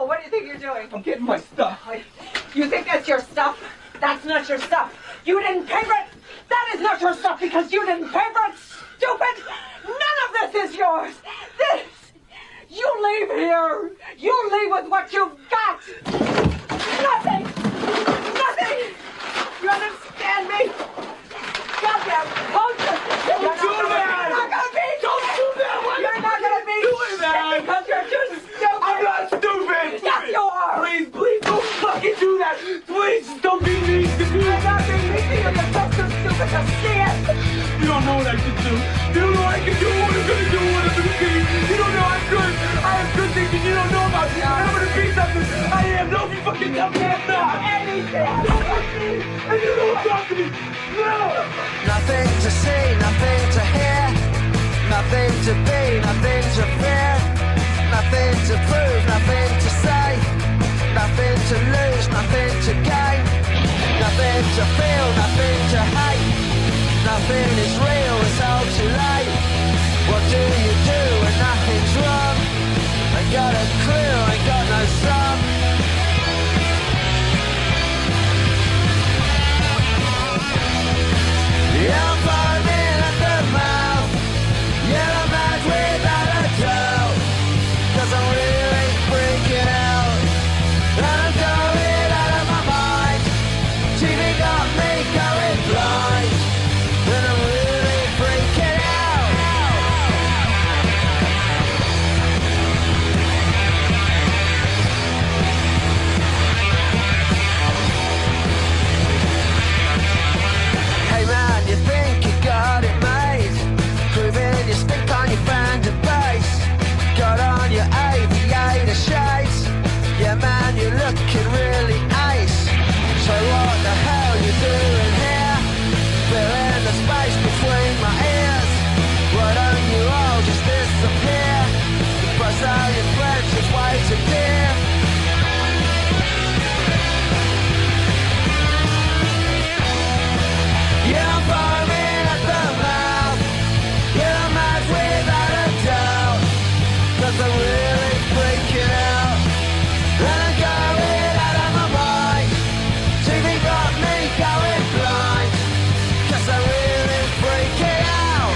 No, what do you think you're doing? I'm getting my stuff. You think that's your stuff? That's not your stuff. You didn't pay for it. That is not your stuff because you didn't pay for it, stupid. None of this is yours. This, you leave here. You leave with what you've got. Nothing. Nothing. You understand me? Goddamn poacher. Don't do that. You're not gonna be. Don't do that. You're not gonna be. Doing that. Because you're too stupid. I'm not stupid. Yes, you are. Please, don't fucking do that. Please, don't be mean to me. I'm not being mean to you. You're so stupid to see it. You don't know what I can do. You don't know what I can do, what I'm gonna do, what I'm gonna be. You don't know I'm good. I have good things that you don't know about. And I'm gonna be something I am. Don't you fucking tell me I'm not. Anything. And you don't talk to me. No. Nothing to see, nothing to hear. Nothing to be, nothing to fear. Nothing to prove, nothing to say. Nothing to lose, nothing to gain. Nothing to feel, nothing to hate. Nothing is real, it's all too late. What do you do when nothing's wrong? Ain't got a clue, ain't got no song. I'm foaming at the mouth. Yeah, I'm mad without a doubt. 'Cause I'm really freaking out. And I'm going out of my mind. TV got me going blind. And I'm really freaking out. Hey man, you think you got it made? Proving you stick on your fan base. Got on your aviator shades. Yeah man, you're looking really ace. So what the hell you doing here? Filling the space between my ears. Why don't you all just disappear? Because all your friends just way too dear. Yeah, I'm foaming at the mouth. Yeah, I'm mad without a doubt. 'Cause I'm really freaking out. And I'm going out of my mind. TV got me going blind. 'Cause I'm really freaking out.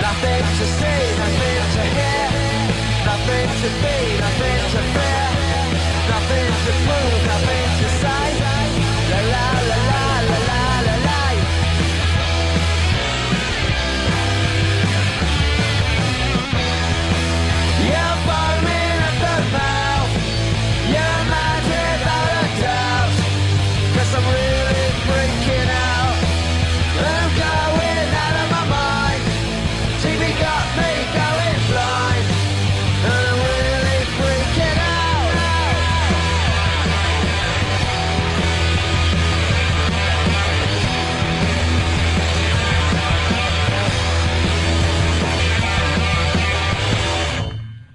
Nothing to see, nothing to hear. Nothing to be, nothing to fear. Nothing to prove, nothing to say. La la la la la la la la. Yeah, I'm foaming at the mouth. Yeah, I'm mad without a doubt. 'Cause I'm really freaking out. I'm going out of my mind. TV got me going blind. And I'm really freaking out.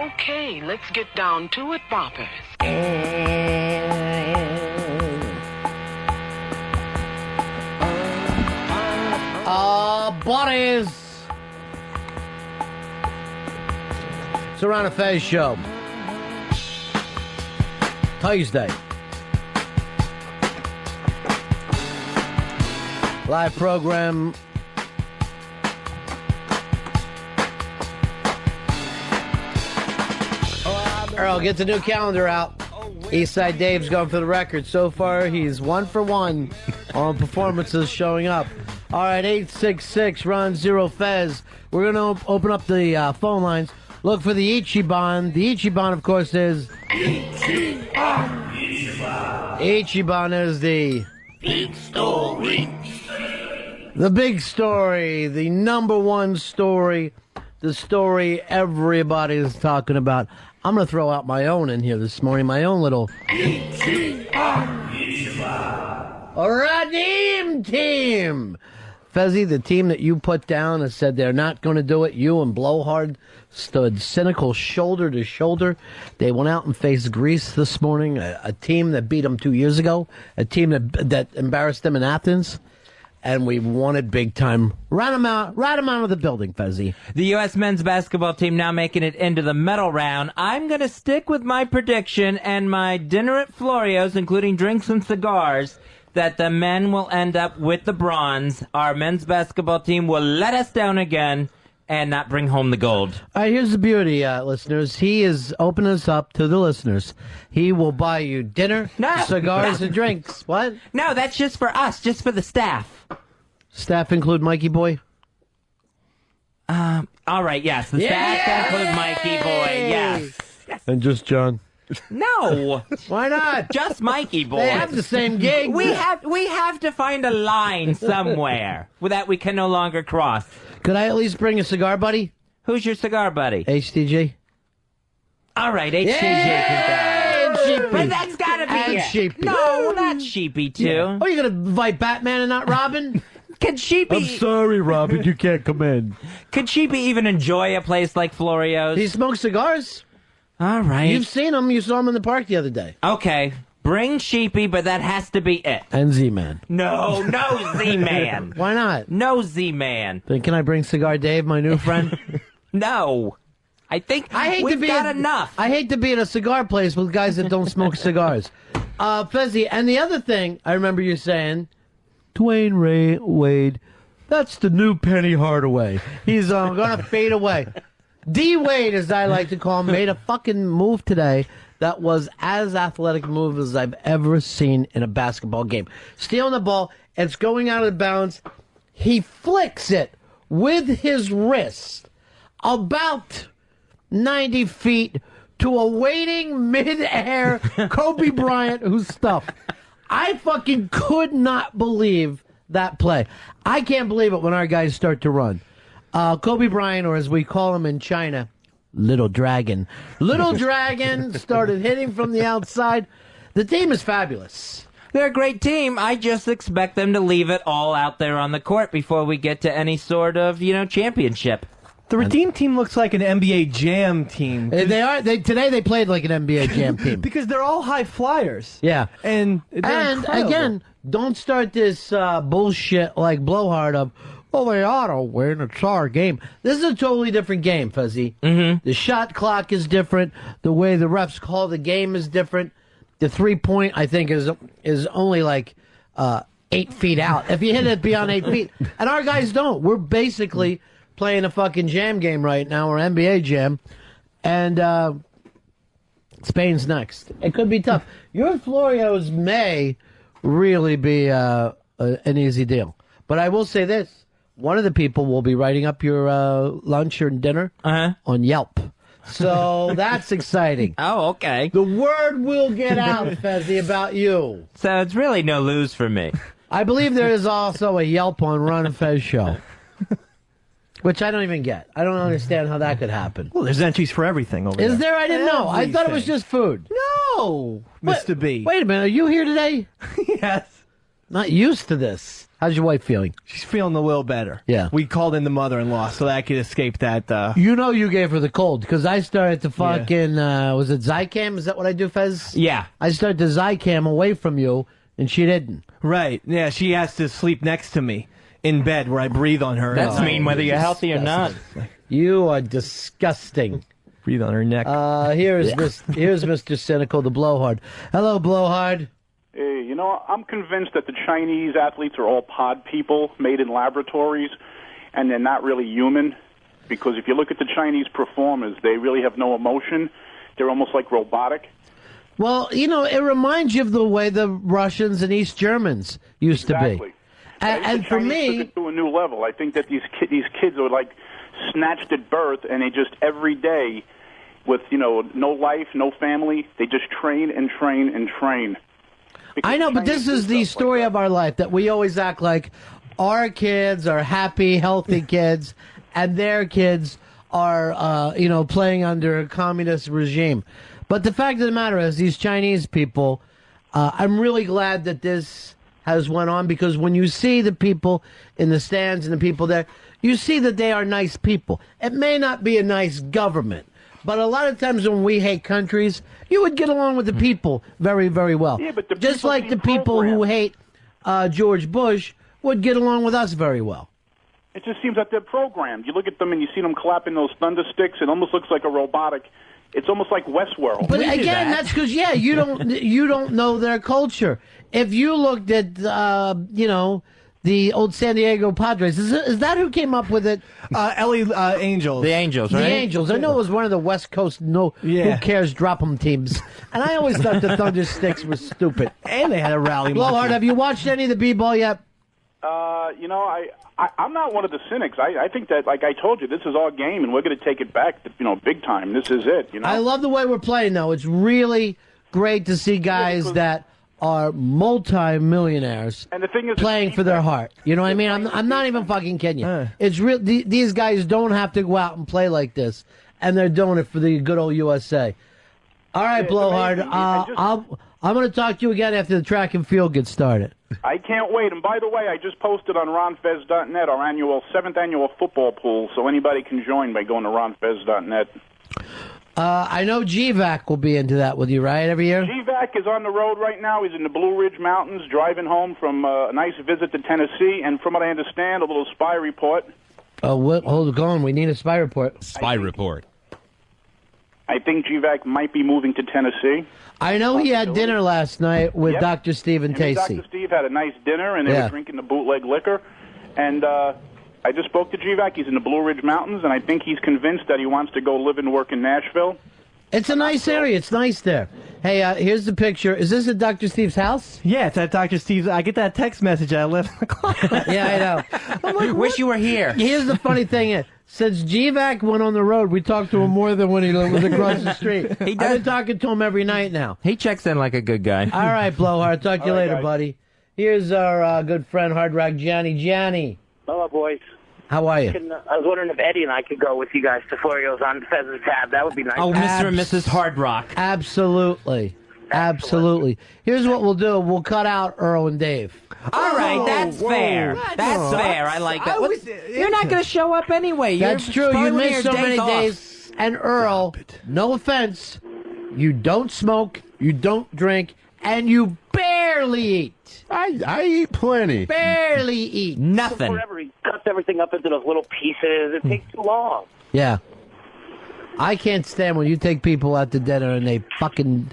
Okay, let's get down to it, boppers. Buddies. It's the Ron and Fez show. Tuesday. Live program. Earl, get the new calendar out. Eastside Dave's going for the record. So far, he's 1 for 1 on performances showing up. All right, 866 Ron Zero Fez. We're going to open up the phone lines. Look for the Ichiban. The Ichiban, of course, is Ichiban is the big story. The big story, the number one story, the story everybody is talking about. I'm going to throw out my own in here this morning, my own little Radim team. Fezzy, the team that you put down and said they're not going to do it, you and Blowhard stood cynical shoulder to shoulder. They went out and faced Greece this morning, a team that beat them 2 years ago, a team that embarrassed them in Athens, and we won it big time. Right them out of the building, Fezzy. The U.S. men's basketball team now making it into the medal round. I'm going to stick with my prediction and my dinner at Florio's, including drinks and cigars, that the men will end up with the bronze. Our men's basketball team will let us down again and not bring home the gold. All right, here's the beauty, listeners. He is opening us up to the listeners. He will buy you dinner, cigars, and drinks. What? No, that's just for us, just for the staff. Staff include Mikey Boy? All right, yes. The staff include Mikey Boy, yes. And just John? No. Why not? Just Mikey Boy. They have the same gig. We have to find a line somewhere that we can no longer cross. Could I at least bring a cigar buddy? Who's your cigar buddy? HTG. All right, HTG can go. Sheepy. But that's gotta be And it. Sheepy. No, not Sheepy too. Yeah. Oh, you're gonna invite Batman and not Robin? Can Sheepy? I'm sorry, Robin, you can't come in. Could Sheepy even enjoy a place like Florio's? He smokes cigars. All right. You've seen him. You saw him in the park the other day. Okay. Bring Sheepy, but that has to be it. And Z-Man. No Z-Man. Why not? No Z-Man. Then can I bring Cigar Dave, my new friend? No. I think we've got enough. I hate to be in a cigar place with guys that don't smoke cigars. Fezzy, and the other thing I remember you saying, Dwayne Wade, that's the new Penny Hardaway. He's going to fade away. D-Wade, as I like to call him, made a fucking move today that was as athletic a move as I've ever seen in a basketball game. Stealing the ball, it's going out of bounds. He flicks it with his wrist about 90 feet to a waiting mid-air Kobe Bryant who's stuffed. I fucking could not believe that play. I can't believe it when our guys start to run. Kobe Bryant, or as we call him in China, Little Dragon. Little Dragon started hitting from the outside. The team is fabulous. They're a great team. I just expect them to leave it all out there on the court before we get to any sort of, championship. The Redeem team looks like an NBA Jam team. They are. Today they played like an NBA Jam team. Because they're all high flyers. Yeah. And again, don't start this bullshit like Blowhard of, well, they ought to win. It's our game. This is a totally different game, Fuzzy. Mm-hmm. The shot clock is different. The way the refs call the game is different. The 3-point, I think, is only like 8 feet out. If you hit it beyond 8 feet. And our guys don't. We're basically playing a fucking jam game right now, or NBA Jam. And Spain's next. It could be tough. Your Florio's may really be an easy deal. But I will say this. One of the people will be writing up your lunch or dinner on Yelp. So that's exciting. Oh, okay. The word will get out, Fezzy, about you. So it's really no lose for me. I believe there is also a Yelp on Ron and Fez show. Which I don't even get. I don't understand how that could happen. Well, there's entries for everything over there. Is there? I didn't know. I thought it was just food. No, Mr. B. Wait a minute. Are you here today? Yes. Not used to this. How's your wife feeling? She's feeling a little better. Yeah. We called in the mother-in-law so that I could escape that. You know you gave her the cold, because I started to fucking, was it Zycam? Is that what I do, Fez? Yeah. I started to Zycam away from you, and she didn't. Right. Yeah, she has to sleep next to me in bed where I breathe on her. That's mean whether you're healthy or not. You are disgusting. Breathe on her neck. Here's Mr. Cynical, the Blowhard. Hello, Blowhard. Hey, I'm convinced that the Chinese athletes are all pod people made in laboratories, and they're not really human. Because if you look at the Chinese performers, they really have no emotion. They're almost like robotic. Well, it reminds you of the way the Russians and East Germans used to be. And for me, took it to a new level. I think that these kids are like snatched at birth, and they just every day, with, no life, no family. They just train and train and train. I know, but this is the story of our life, that we always act like our kids are happy, healthy kids, and their kids are, playing under a communist regime. But the fact of the matter is, these Chinese people, I'm really glad that this has went on, because when you see the people in the stands and the people there, you see that they are nice people. It may not be a nice government, but a lot of times when we hate countries, you would get along with the people very, very well. Yeah, but the just like the people who hate George Bush would get along with us very well. It just seems that they're programmed. You look at them and you see them clapping those thunder sticks. It almost looks like a robotic. It's almost like Westworld. But again, that's because you don't know their culture. If you looked at the old San Diego Padres, is that who came up with it? Angels. The Angels, right? The Angels. I know it was one of the West Coast who cares drop 'em teams, and I always thought the Thunder Sticks was stupid. And they had a rally. Blowhard, have you watched any of the B-ball yet? I'm not one of the cynics. I think that, like I told you, this is our game, and we're going to take it back, big time. This is it, I love the way we're playing, though. It's really great to see guys that are multi-millionaires and the thing is, playing for their heart. You know what I mean? I'm not even fucking kidding you. It's real. These guys don't have to go out and play like this, and they're doing it for the good old USA. All right, Blowhard. I'm going to talk to you again after the track and field gets started. I can't wait. And by the way, I just posted on ronfez.net our 7th annual football pool, so anybody can join by going to ronfez.net. I know GVAC will be into that with you, right, every year? GVAC is on the road right now. He's in the Blue Ridge Mountains, driving home from a nice visit to Tennessee. And from what I understand, a little spy report. Hold it going. We need a spy report. Spy report. I think GVAC might be moving to Tennessee. I know he had dinner last night with Dr. Steve and Tacey. Dr. Steve had a nice dinner, and they were drinking the bootleg liquor. And I just spoke to GVAC. He's in the Blue Ridge Mountains, and I think he's convinced that he wants to go live and work in Nashville. It's a nice area. It's nice there. Hey, here's the picture. Is this at Dr. Steve's house? Yeah, it's at Dr. Steve's. I get that text message at 11 o'clock. Yeah, I know. I'm like, wish you were here. Here's the funny thing. Since GVAC went on the road, we talked to him more than when he was across the street. I've been talking to him every night now. He checks in like a good guy. All right, Blowhard. Talk to you later, guys. buddy. Here's our good friend, Hard Rock Johnny. Johnny. Hello, boys. How are you? I was wondering if Eddie and I could go with you guys to Florio's on Fez's tab. That would be nice. Oh, Mr. and Mrs. Hard Rock. Absolutely. Absolutely. Here's what we'll do. We'll cut out Earl and Dave. All right, that's fair. That's fair. I like that. You're not going to show up anyway. That's true. You missed so many days. And Earl, no offense, you don't smoke, you don't drink, and you barely eat. I eat plenty. Barely eat. Nothing. Forever, he cuts everything up into those little pieces. It takes too long. Yeah. I can't stand when you take people out to dinner and they fucking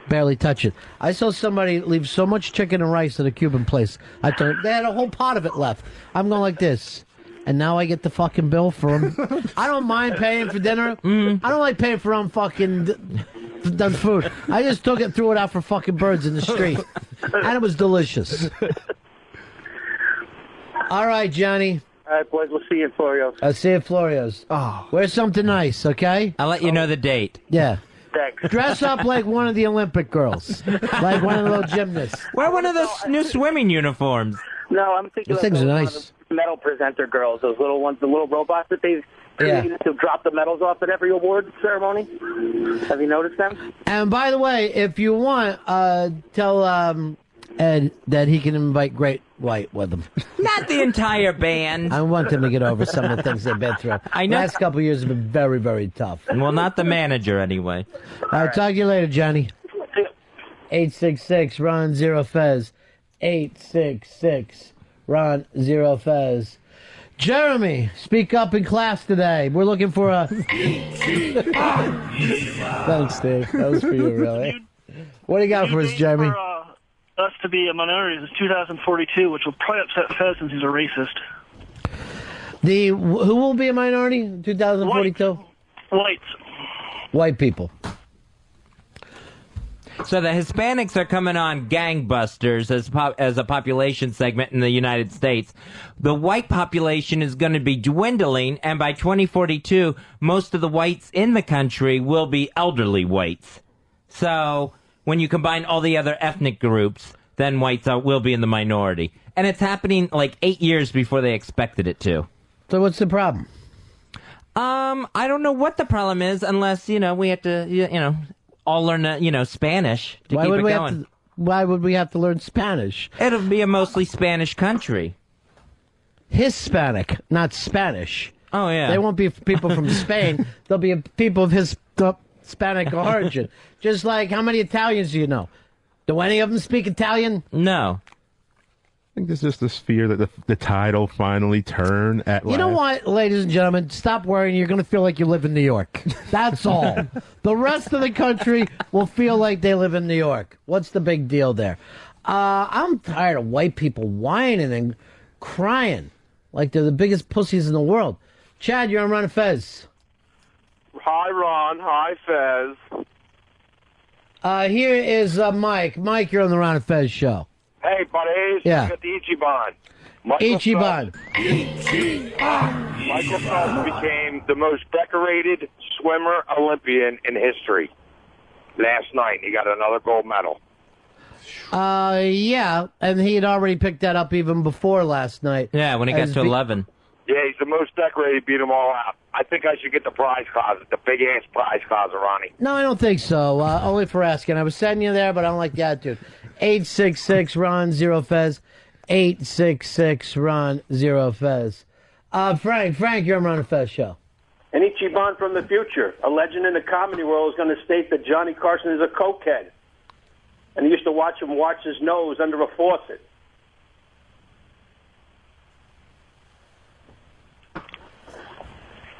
barely touch it. I saw somebody leave so much chicken and rice at a Cuban place. I told they had a whole pot of it left. I'm going like this. And now I get the fucking bill for them. I don't mind paying for dinner. I don't like paying for done food. I just took it, threw it out for fucking birds in the street. And it was delicious. All right, Johnny. All right, boys. We'll see you in Florio's. I'll see you at Florio's. Oh. Wear something nice, okay? I'll let you know the date. Yeah. Thanks. Dress up like one of the Olympic girls. Like one of the little gymnasts. Wear one of those new swimming uniforms. No, I'm thinking Those things are nice. Medal presenter girls, those little ones, the little robots that they've created to drop the medals off at every award ceremony. Have you noticed them? And by the way, if you want, tell Ed that he can invite Great White with him. Not the entire band. I want them to get over some of the things they've been through. I know. Last couple of years have been very, very tough. Well, not the manager, anyway. All right, talk to you later, Johnny. 866 Ron Zero Fez. 866 Ron Zero Fez. Jeremy, speak up in class today. We're looking for a... Thanks, Steve. That was for you, really. What do you got for us, Jeremy? For us to be a minority is 2042, which will probably upset Fez since he's a racist. Who will be a minority in 2042? Whites. White people. So the Hispanics are coming on gangbusters as a population segment in the United States. The white population is going to be dwindling, and by 2042, most of the whites in the country will be elderly whites. So when you combine all the other ethnic groups, then whites will be in the minority. And it's happening like 8 years before they expected it to. So what's the problem? I don't know what the problem is unless, we have to, all learn, Spanish to keep it going. Why would we have to learn Spanish? It'll be a mostly Spanish country. Hispanic, not Spanish. Oh, yeah. They won't be people from Spain. They'll be people of Hispanic origin. Just like, how many Italians do you know? Do any of them speak Italian? No. I think there's just this fear that the tide will finally turn at last. You know what, ladies and gentlemen? Stop worrying. You're going to feel like you live in New York. That's all. The rest of the country will feel like they live in New York. What's the big deal there? I'm tired of white people whining and crying like they're the biggest pussies in the world. Chad, you're on Ron and Fez. Hi, Ron. Hi, Fez. Here is Mike. Mike, you're on the Ron and Fez show. Hey, buddies. Yeah. I got the Ichiban. Michael Phelps became the most decorated swimmer Olympian in history last night. He got another gold medal. Yeah, and he had already picked that up even before last night. Yeah, when he got to 11. Yeah, he's the most decorated, beat them all out. I think I should get the prize closet, the big-ass prize closet, Ronnie. No, I don't think so. Only for asking. I was sending you there, but I don't like the attitude. 866-RON-0-FEZ. 866-RON-0-FEZ. Frank, you're on Ron and Fez show. An Ichiban from the future, a legend in the comedy world, is going to state that Johnny Carson is a cokehead. And he used to watch him wash his nose under a faucet.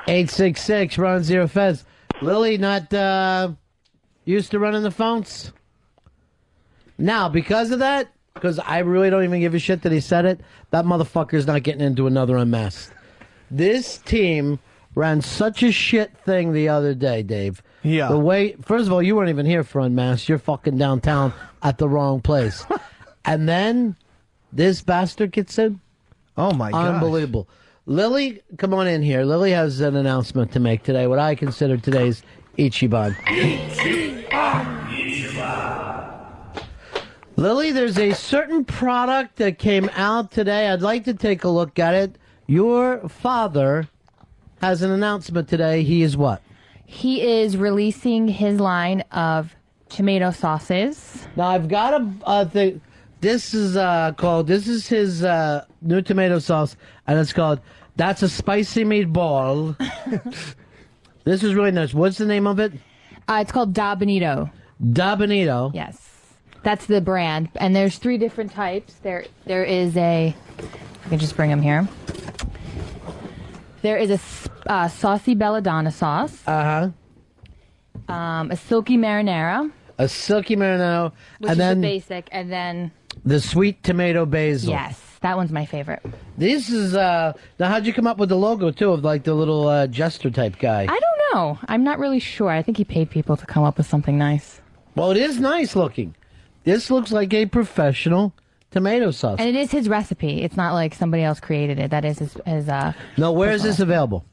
$866-RON-0-FEZ. Lily not used to running the phones? Now, because of that, because I really don't even give a shit that he said it, that motherfucker's not getting into another Unmasked. This team ran such a shit thing the other day, Dave. Yeah. The way, first of all, you weren't even here for Unmasked. You're fucking downtown at the wrong place. And then this bastard gets in. Oh, my God. Unbelievable. Lily, come on in here. Lily has an announcement to make today, what I consider today's Ichiban. Lily, there's a certain product that came out today. I'd like to take a look at it. Your father has an announcement today. He is what? He is releasing his line of tomato sauces. Now, I've got a thing. This is his new tomato sauce, and it's called That's a Spicy Meatball. This is really nice. What's the name of it? It's called Da Bonito. Da Bonito. Yes. That's the brand. And there's 3 different types. There is I can just bring them here. There is a saucy belladonna sauce. Uh-huh. A silky marinara. A silky marinara. Which and is then the basic. And then the sweet tomato basil. Yes. That one's my favorite. This is, now how'd you come up with the logo, too, of like the little jester type guy? I don't know. I'm not really sure. I think he paid people to come up with something nice. Well, it is nice looking. This looks like a professional tomato sauce. And it is his recipe. It's not like somebody else created it. That is his No, where is this available?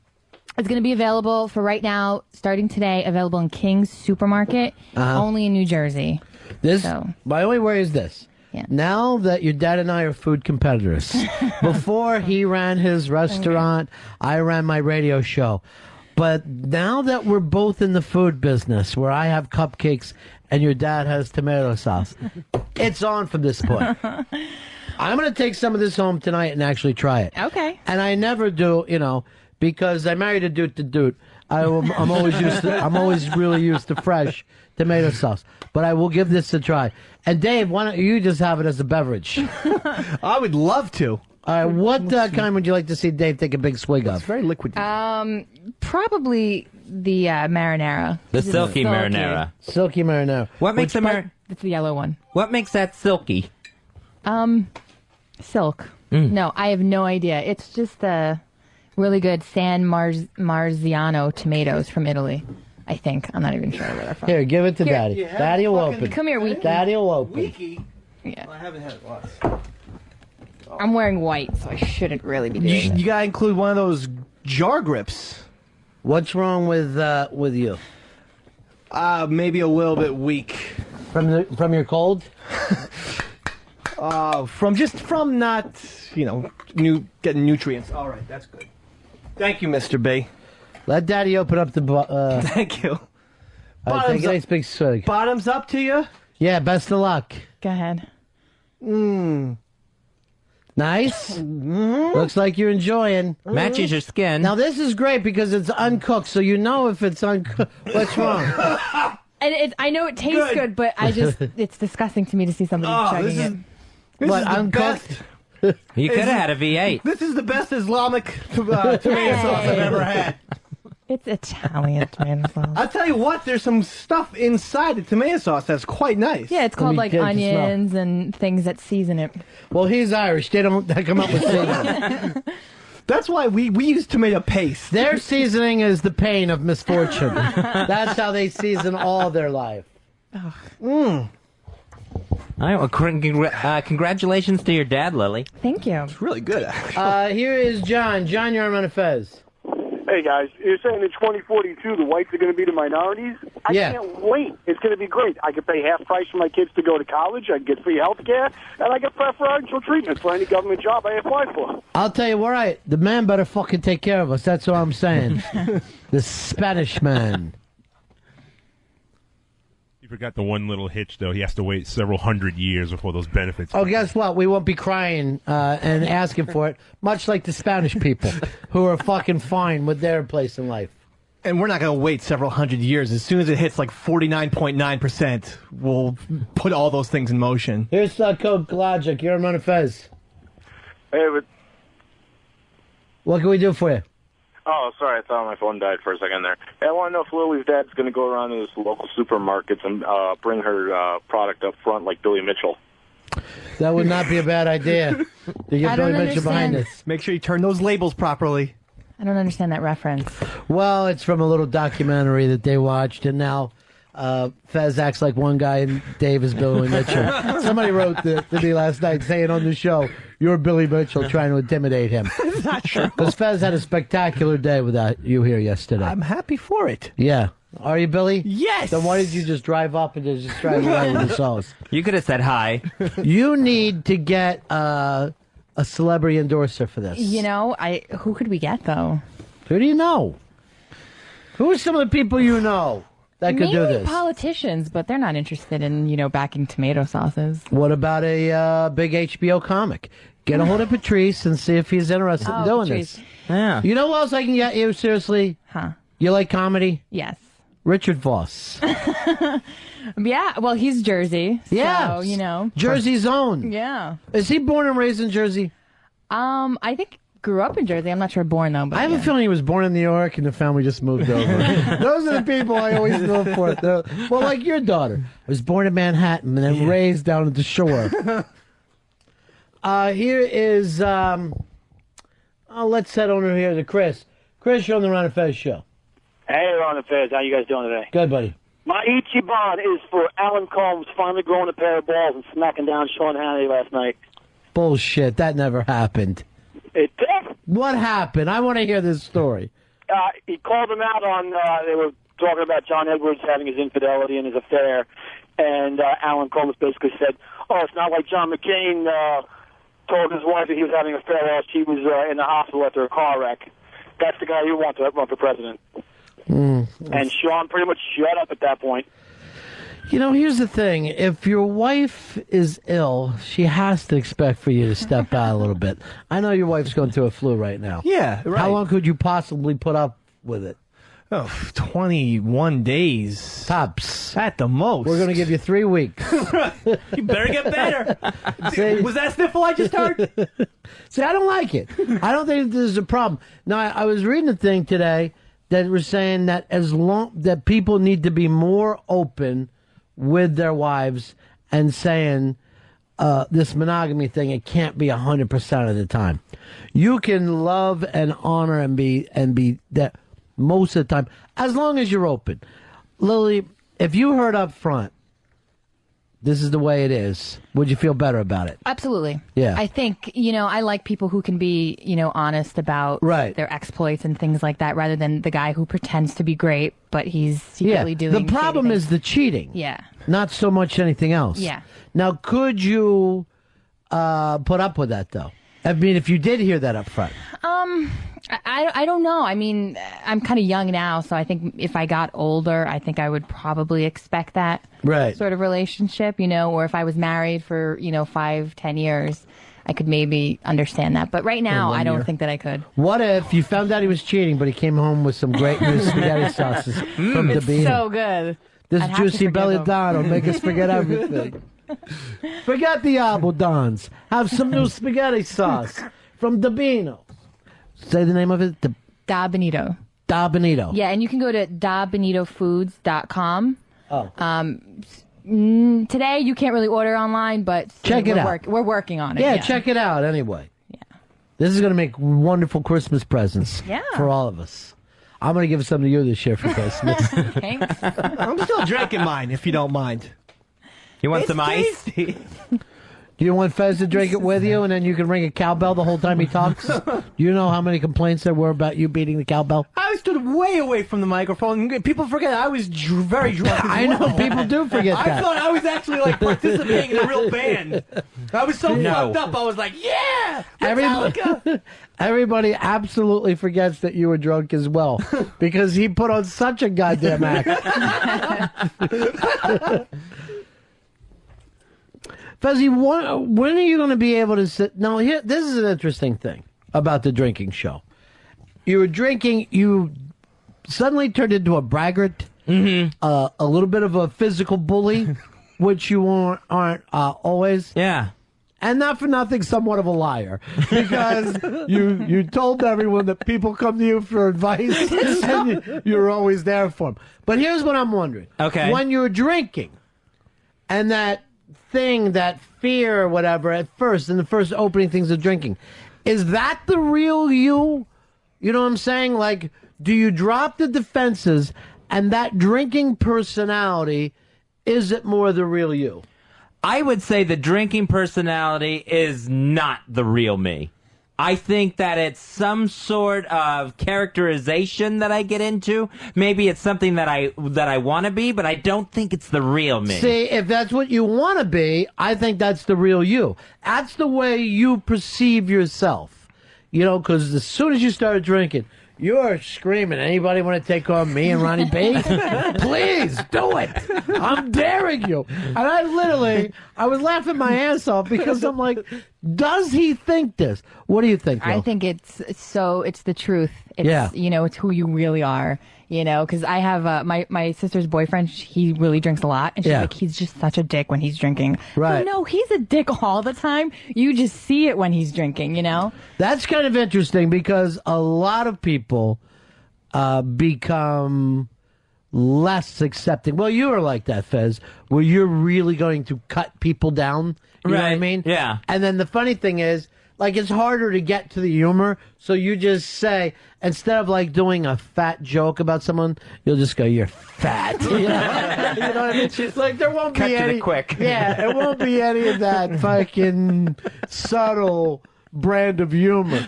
It's going to be available for right now, starting today, available in King's Supermarket, only in New Jersey. My only worry is this. Yeah. Now that your dad and I are food competitors, before he ran his restaurant, I ran my radio show. But now that we're both in the food business, where I have cupcakes and your dad has tomato sauce, it's on from this point. I'm going to take some of this home tonight and actually try it. Okay. And I never do, because I married a dude to dude. I'm always really used to fresh tomato sauce. But I will give this a try. And Dave, why don't you just have it as a beverage? I would love to. All right, what kind would you like to see Dave take a big swig of? It's very liquid. Probably the marinara. The silky marinara. Silky marinara. What makes the marinara? It's the yellow one. What makes that silky? Silk. No, I have no idea. It's just the really good San Marziano tomatoes from Italy. I think. I'm not even sure where they're from. Here, give it to Here. Daddy. Daddy will open. Come here, Weekie. Daddy will open. Yeah. Well, I haven't had it once. I'm wearing white, so I shouldn't really be doing it. You gotta include one of those jar grips. What's wrong with you? Maybe a little bit weak. From your cold? From not, getting nutrients. All right, that's good. Thank you, Mr. B. Let Daddy open up the. Thank you. Take a nice big swig. Bottoms up to you. Yeah, best of luck. Go ahead. Nice. Looks like you're enjoying. Matches your skin. Now this is great because it's uncooked, so you know if it's uncooked. What's wrong? And I know it tastes good, but it's disgusting to me to see somebody chugging it. But uncooked? You could have had a V8. This is the best Islamic tomato sauce I've ever had. It's Italian tomato sauce. I'll tell you what, there's some stuff inside the tomato sauce that's quite nice. Yeah, it's called like onions and things that season it. Well, he's Irish. They come up with seasoning. That's why we use tomato paste. Their seasoning is the pain of misfortune. That's how they season all their life. All right, well, congratulations to your dad, Lily. Thank you. It's really good, actually. Here is John. John, you're on Ron and Fez. Hey, guys, you're saying in 2042 the whites are going to be the minorities? I can't wait. It's going to be great. I can pay half price for my kids to go to college. I can get free health care, and I get preferential treatment for any government job I apply for. I'll tell you what, right, the man better fucking take care of us. That's all I'm saying. The Spanish man. You forgot the one little hitch, though. He has to wait several hundred years before those benefits. Oh, guess what? We won't be crying and asking for it, much like the Spanish people, who are fucking fine with their place in life. And we're not going to wait several hundred years. As soon as it hits like 49.9%, we'll put all those things in motion. Here's Code Logic. You're on Ron and Fez. Hey, but... What can we do for you? Oh, sorry, I thought my phone died for a second there. Hey, I want to know if Lily's dad's going to go around to those local supermarkets and bring her product up front like Billy Mitchell. That would not be a bad idea. To get Billy Mitchell behind us. Make sure you turn those labels properly. I don't understand that reference. Well, it's from a little documentary that they watched, and now Fez acts like one guy and Dave is Billy Mitchell. Somebody wrote to me last night saying on the show, you're Billy Mitchell trying to intimidate him. That's not true. Because Fez had a spectacular day without you here yesterday. I'm happy for it. Yeah. Are you, Billy? Yes. Then why did you just drive up and just drive around with the sauce? You could have said hi. You need to get a celebrity endorser for this. Who could we get, though? Who do you know? Who are some of the people you know that could do this? Politicians, but they're not interested in, backing tomato sauces. What about a big HBO comic? Get a hold of Patrice and see if he's interested in doing Patrice. this. Yeah. You know what else I can get you, seriously? Huh. You like comedy? Yes. Richard Voss. Yeah, well, he's Jersey. Yeah. So, Jersey's own. Yeah. Is he born and raised in Jersey? I think grew up in Jersey. I'm not sure born, though. But I have a feeling he was born in New York and the family just moved over. Those are the people I always look for. Well, like your daughter. Was born in Manhattan and then raised down at the shore. Here is, let's head on over here to Chris. Chris, you're on the Ron and Fez show. Hey, Ron and Fez. How you guys doing today? Good, buddy. My Ichiban is for Alan Combs finally growing a pair of balls and smacking down Sean Hannity last night. Bullshit. That never happened. It did. What happened? I want to hear this story. He called him out on, they were talking about John Edwards having his infidelity and his affair, and Alan Combs basically said, it's not like John McCain told his wife that he was having an affair while she was in the hospital after a car wreck. That's the guy you want to run for president. And Sean pretty much shut up at that point. Here's the thing. If your wife is ill, she has to expect for you to step out a little bit. I know your wife's going through a flu right now. Yeah, right. How long could you possibly put up with it? 21 days. Tops. At the most. We're going to give you 3 weeks. You better get better. Was that sniffle I just heard? See, I don't like it. I don't think this is a problem. Now, I was reading a thing today that was saying that that people need to be more open with their wives and saying this monogamy thing, it can't be 100% of the time. You can love and honor and be that. most of the time, as long as you're open. Lily, if you heard up front, this is the way it is, would you feel better about it? Absolutely. Yeah. I think, I like people who can be, honest about their exploits and things like that, rather than the guy who pretends to be great, but he's secretly doing The problem shady is the cheating. Yeah. Not so much anything else. Yeah. Now, could you put up with that, though? I mean, if you did hear that up front. I don't know. I mean, I'm kind of young now, so I think if I got older, I think I would probably expect that sort of relationship, or if I was married for, 5-10 years, I could maybe understand that. But right now, I don't think that I could. What if you found out he was cheating, but he came home with some great new spaghetti sauces from It's Dabino? so good. This I'd have to juicy forgive belly him. don will make us forget everything. Forget the abodons. Have some new spaghetti sauce from Dabino. Say the name of it. Da Benito. Da Benito. Yeah, and you can go to dabenitofoods.com. Oh. Today you can't really order online, but Check it out. We're working on it. Yeah, check it out anyway. Yeah. This is going to make wonderful Christmas presents for all of us. I'm going to give some to you this year for Christmas. Thanks. I'm still drinking mine, if you don't mind. You want It's some ice? tasty. Do you want Fez to drink it with you, and then you can ring a cowbell the whole time he talks? Do you know how many complaints there were about you beating the cowbell? I stood way away from the microphone. People forget I was very drunk. I know, people do forget I that. thought I was actually participating in a real band. I was so fucked up. I was like, yeah, Metallica. Everybody absolutely forgets that you were drunk as well, because he put on such a goddamn act. Fezzy, when are you going to be able to sit? Now, here, this is an interesting thing about the drinking show. You were drinking, you suddenly turned into a braggart, a little bit of a physical bully, which you aren't always. Yeah. And not for nothing, somewhat of a liar, because you told everyone that people come to you for advice, and you're always there for them. But here's what I'm wondering. Okay. When you're drinking, and that thing, that fear or whatever, at first, in the first opening things of drinking, is that the real you? You know what I'm saying? Like, do you drop the defenses, and that drinking personality, is it more the real you? I would say the drinking personality is not the real me. I think that it's some sort of characterization that I get into. Maybe it's something that I want to be, but I don't think it's the real me. See, if that's what you want to be, I think that's the real you. That's the way you perceive yourself. You know, because as soon as you started drinking, you're screaming, anybody want to take on me and Ronnie B? Please, do it. I'm daring you. And I was laughing my ass off, because I'm like, does he think this? What do you think, Will? I think it's the truth. It's, it's who you really are, because I have my sister's boyfriend, he really drinks a lot, and she's like, he's just such a dick when he's drinking. Right. No, he's a dick all the time. You just see it when he's drinking, That's kind of interesting, because a lot of people become less accepting. Well, you are like that, Fez, where you're really going to cut people down. You know what I mean? Yeah. And then the funny thing is, like, it's harder to get to the humor, so you just say, instead of like doing a fat joke about someone, you'll just go, "You're fat." You know, you know what I mean? It's like there won't Cut be to any the quick. Yeah, it won't be any of that fucking subtle brand of humor.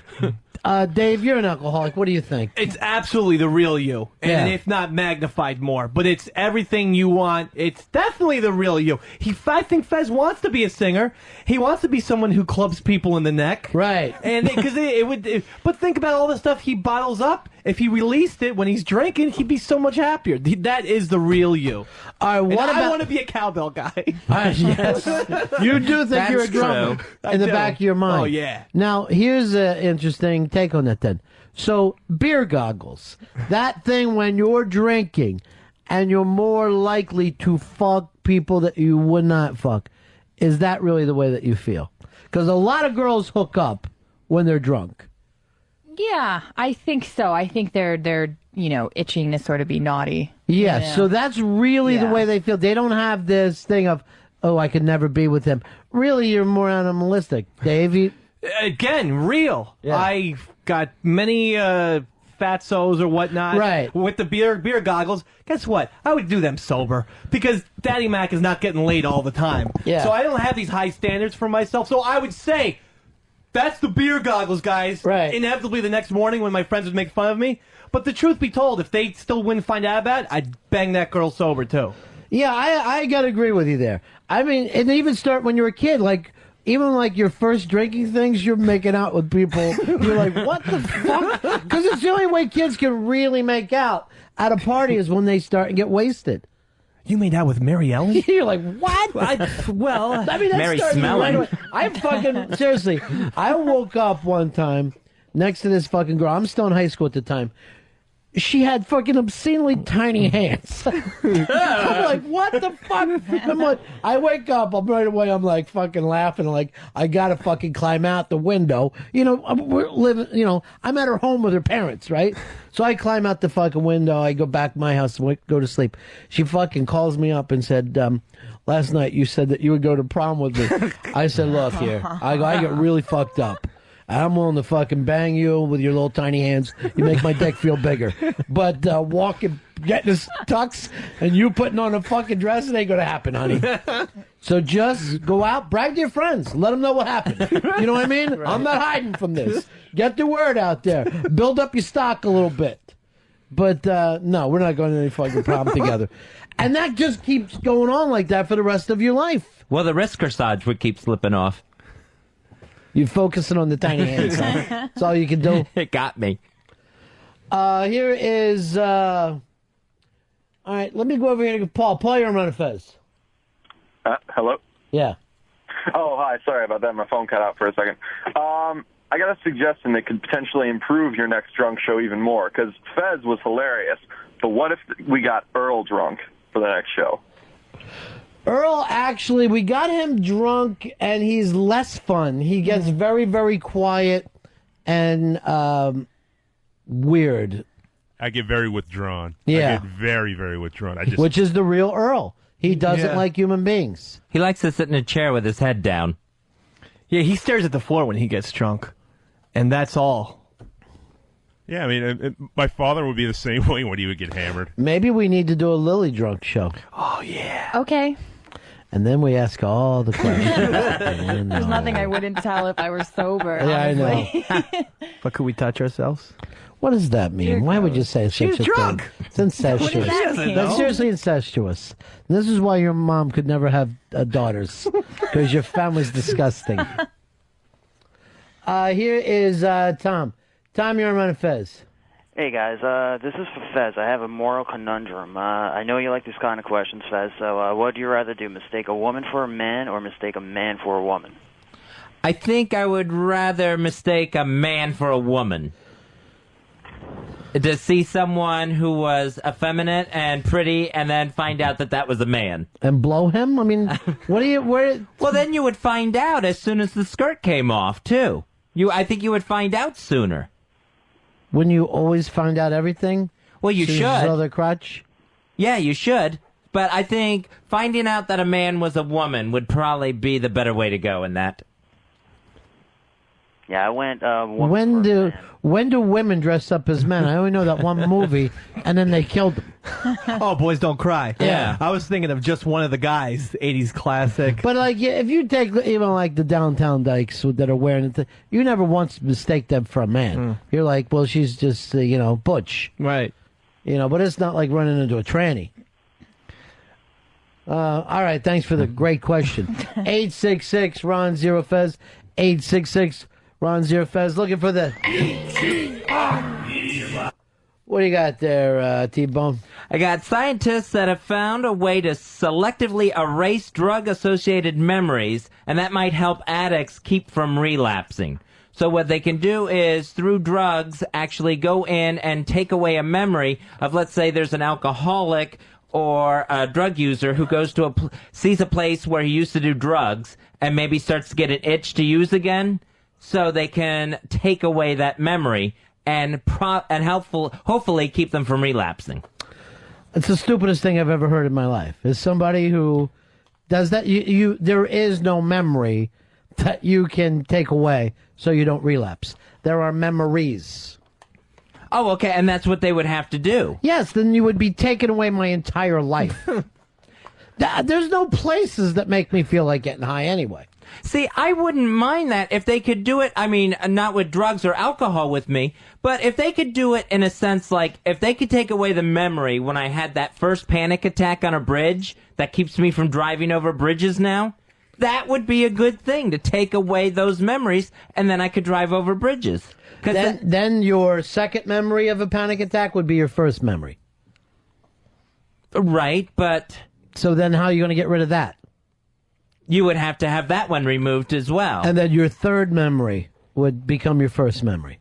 Dave, you're an alcoholic. What do you think? It's absolutely the real you, and if not magnified more. But it's everything you want. It's definitely the real you. I think Fez wants to be a singer. He wants to be someone who clubs people in the neck, right? And because but think about all the stuff he bottles up. If he released it when he's drinking, he'd be so much happier. That is the real you. All right, I want to be a cowbell guy. Yes, you do think you're a drummer in the back of your mind. Oh yeah. Now here's an interesting take on that then. So beer goggles, that thing when you're drinking and you're more likely to fuck people that you would not fuck, is that really the way that you feel? Because a lot of girls hook up when they're drunk. Yeah, I think so. I think they're itching to sort of be naughty. Yeah, so that's really the way they feel. They don't have this thing of, oh, I could never be with him. Really, you're more animalistic. Dave, Again, real. Yeah. I've got many fatzos or whatnot, Right. with the beer goggles. Guess what? I would do them sober because Daddy Mac is not getting laid all the time. Yeah. So I don't have these high standards for myself. So I would say, that's the beer goggles, guys. Right. Inevitably, the next morning when my friends would make fun of me. But the truth be told, if they still wouldn't find out about it, I'd bang that girl sober, too. Yeah, I gotta agree with you there. I mean, it even start when you're a kid. Like, even like your first drinking things, you're making out with people. You're like, what the fuck? Because it's the only way kids can really make out at a party is when they start and get wasted. You made out with Mary Ellen? You're like, what? I mean, that Mary started Smelling. right away. I fucking, seriously, I woke up one time next to this fucking girl. I'm still in high school at the time. She had fucking obscenely tiny hands. I'm like, what the fuck? I'm like, I wake up, right away, I'm like fucking laughing, like, I gotta fucking climb out the window. You know, we're living, you know, I'm at her home with her parents, right? So I climb out the fucking window, I go back to my house, go to sleep. She fucking calls me up and said, last night you said that you would go to prom with me. I said, look here, I get really fucked up. I'm willing to fucking bang you with your little tiny hands. You make my dick feel bigger. But walking, getting a tux, and you putting on a fucking dress, it ain't gonna happen, honey. So just go out, brag to your friends, let them know what happened. You know what I mean? Right. I'm not hiding from this. Get the word out there. Build up your stock a little bit. But no, we're not going to any fucking prom together. And that just keeps going on like that for the rest of your life. Well, the wrist corsage would keep slipping off. You're focusing on the tiny hands. Huh? That's all you can do. It got me. Here is... all right, let me go over here to Paul. Paul, you're on Ron and Fez. Hello? Yeah. Oh, hi. Sorry about that. My phone cut out for a second. I got a suggestion that could potentially improve your next drunk show even more, because Fez was hilarious, but what if we got Earl drunk for the next show? Earl, actually, we got him drunk, and he's less fun. He gets very, very quiet and weird. I get very withdrawn. Yeah. I get very, very withdrawn. Which is the real Earl. He doesn't like human beings. He likes to sit in a chair with his head down. Yeah, he stares at the floor when he gets drunk, and that's all. Yeah, I mean, my father would be the same way when he would get hammered. Maybe we need to do a Lily drunk show. Oh, yeah. Okay. And then we ask all the questions. There's nothing I wouldn't tell if I were sober. Yeah, honestly. I know. But could we touch ourselves? What does that mean? Why would you say such She's a drunk. thing? It's incestuous. What does that mean? That's seriously incestuous. And this is why your mom could never have daughters, because your family's disgusting. Here is Tom. Tom, you're on Ron and Fez. Hey guys, this is for Fez. I have a moral conundrum. I know you like these kind of questions, Fez, so what would you rather do, mistake a woman for a man or mistake a man for a woman? I think I would rather mistake a man for a woman. To see someone who was effeminate and pretty and then find out that that was a man. And blow him? I mean, what do you... Well, then you would find out as soon as the skirt came off, too. I think you would find out sooner. Wouldn't you always find out everything? Well, you should. Saw the crotch? Yeah, you should. But I think finding out that a man was a woman would probably be the better way to go in that. Yeah, I went When do women dress up as men? I only know that one movie, and then they killed them. Oh, Boys Don't Cry. Yeah. I was thinking of just one of the guys, 80s classic. But like, if you take even like the downtown dykes that are wearing it, you never once mistake them for a man. You're like, well, she's just butch, right? But it's not like running into a tranny. All right, thanks for the great question. 866 Ron Zero Fez. 866 Ron Zero Fez. Looking for the. What do you got there, T-Bone? I got scientists that have found a way to selectively erase drug-associated memories, and that might help addicts keep from relapsing. So what they can do is, through drugs, actually go in and take away a memory of, let's say, there's an alcoholic or a drug user who goes to sees a place where he used to do drugs and maybe starts to get an itch to use again, so they can take away that memory and hopefully keep them from relapsing. It's the stupidest thing I've ever heard in my life. Is somebody who does that. There is no memory that you can take away so you don't relapse. There are memories. Oh, okay, and that's what they would have to do. Yes, then you would be taking away my entire life. There's no places that make me feel like getting high anyway. See, I wouldn't mind that if they could do it, I mean, not with drugs or alcohol with me, but if they could do it in a sense like, if they could take away the memory when I had that first panic attack on a bridge that keeps me from driving over bridges now, that would be a good thing, to take away those memories, and then I could drive over bridges. Then your second memory of a panic attack would be your first memory. Right, but... So then how are you going to get rid of that? You would have to have that one removed as well. And then your third memory would become your first memory.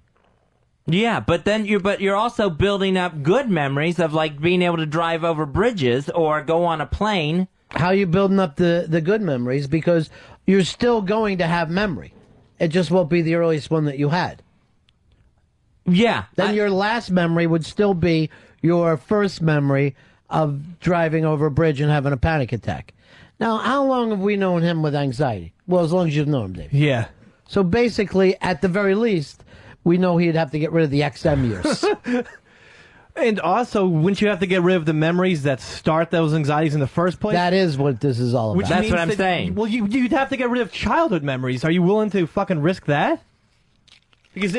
Yeah, but then you're also building up good memories of like being able to drive over bridges or go on a plane. How are you building up the good memories? Because you're still going to have memory. It just won't be the earliest one that you had. Yeah. Then your last memory would still be your first memory of driving over a bridge and having a panic attack. Now, how long have we known him with anxiety? Well, as long as you've known him, Dave. Yeah. So basically, at the very least, we know he'd have to get rid of the XM years. And also, wouldn't you have to get rid of the memories that start those anxieties in the first place? That is what this is all about. That's what I'm saying. Well, you'd have to get rid of childhood memories. Are you willing to fucking risk that? Because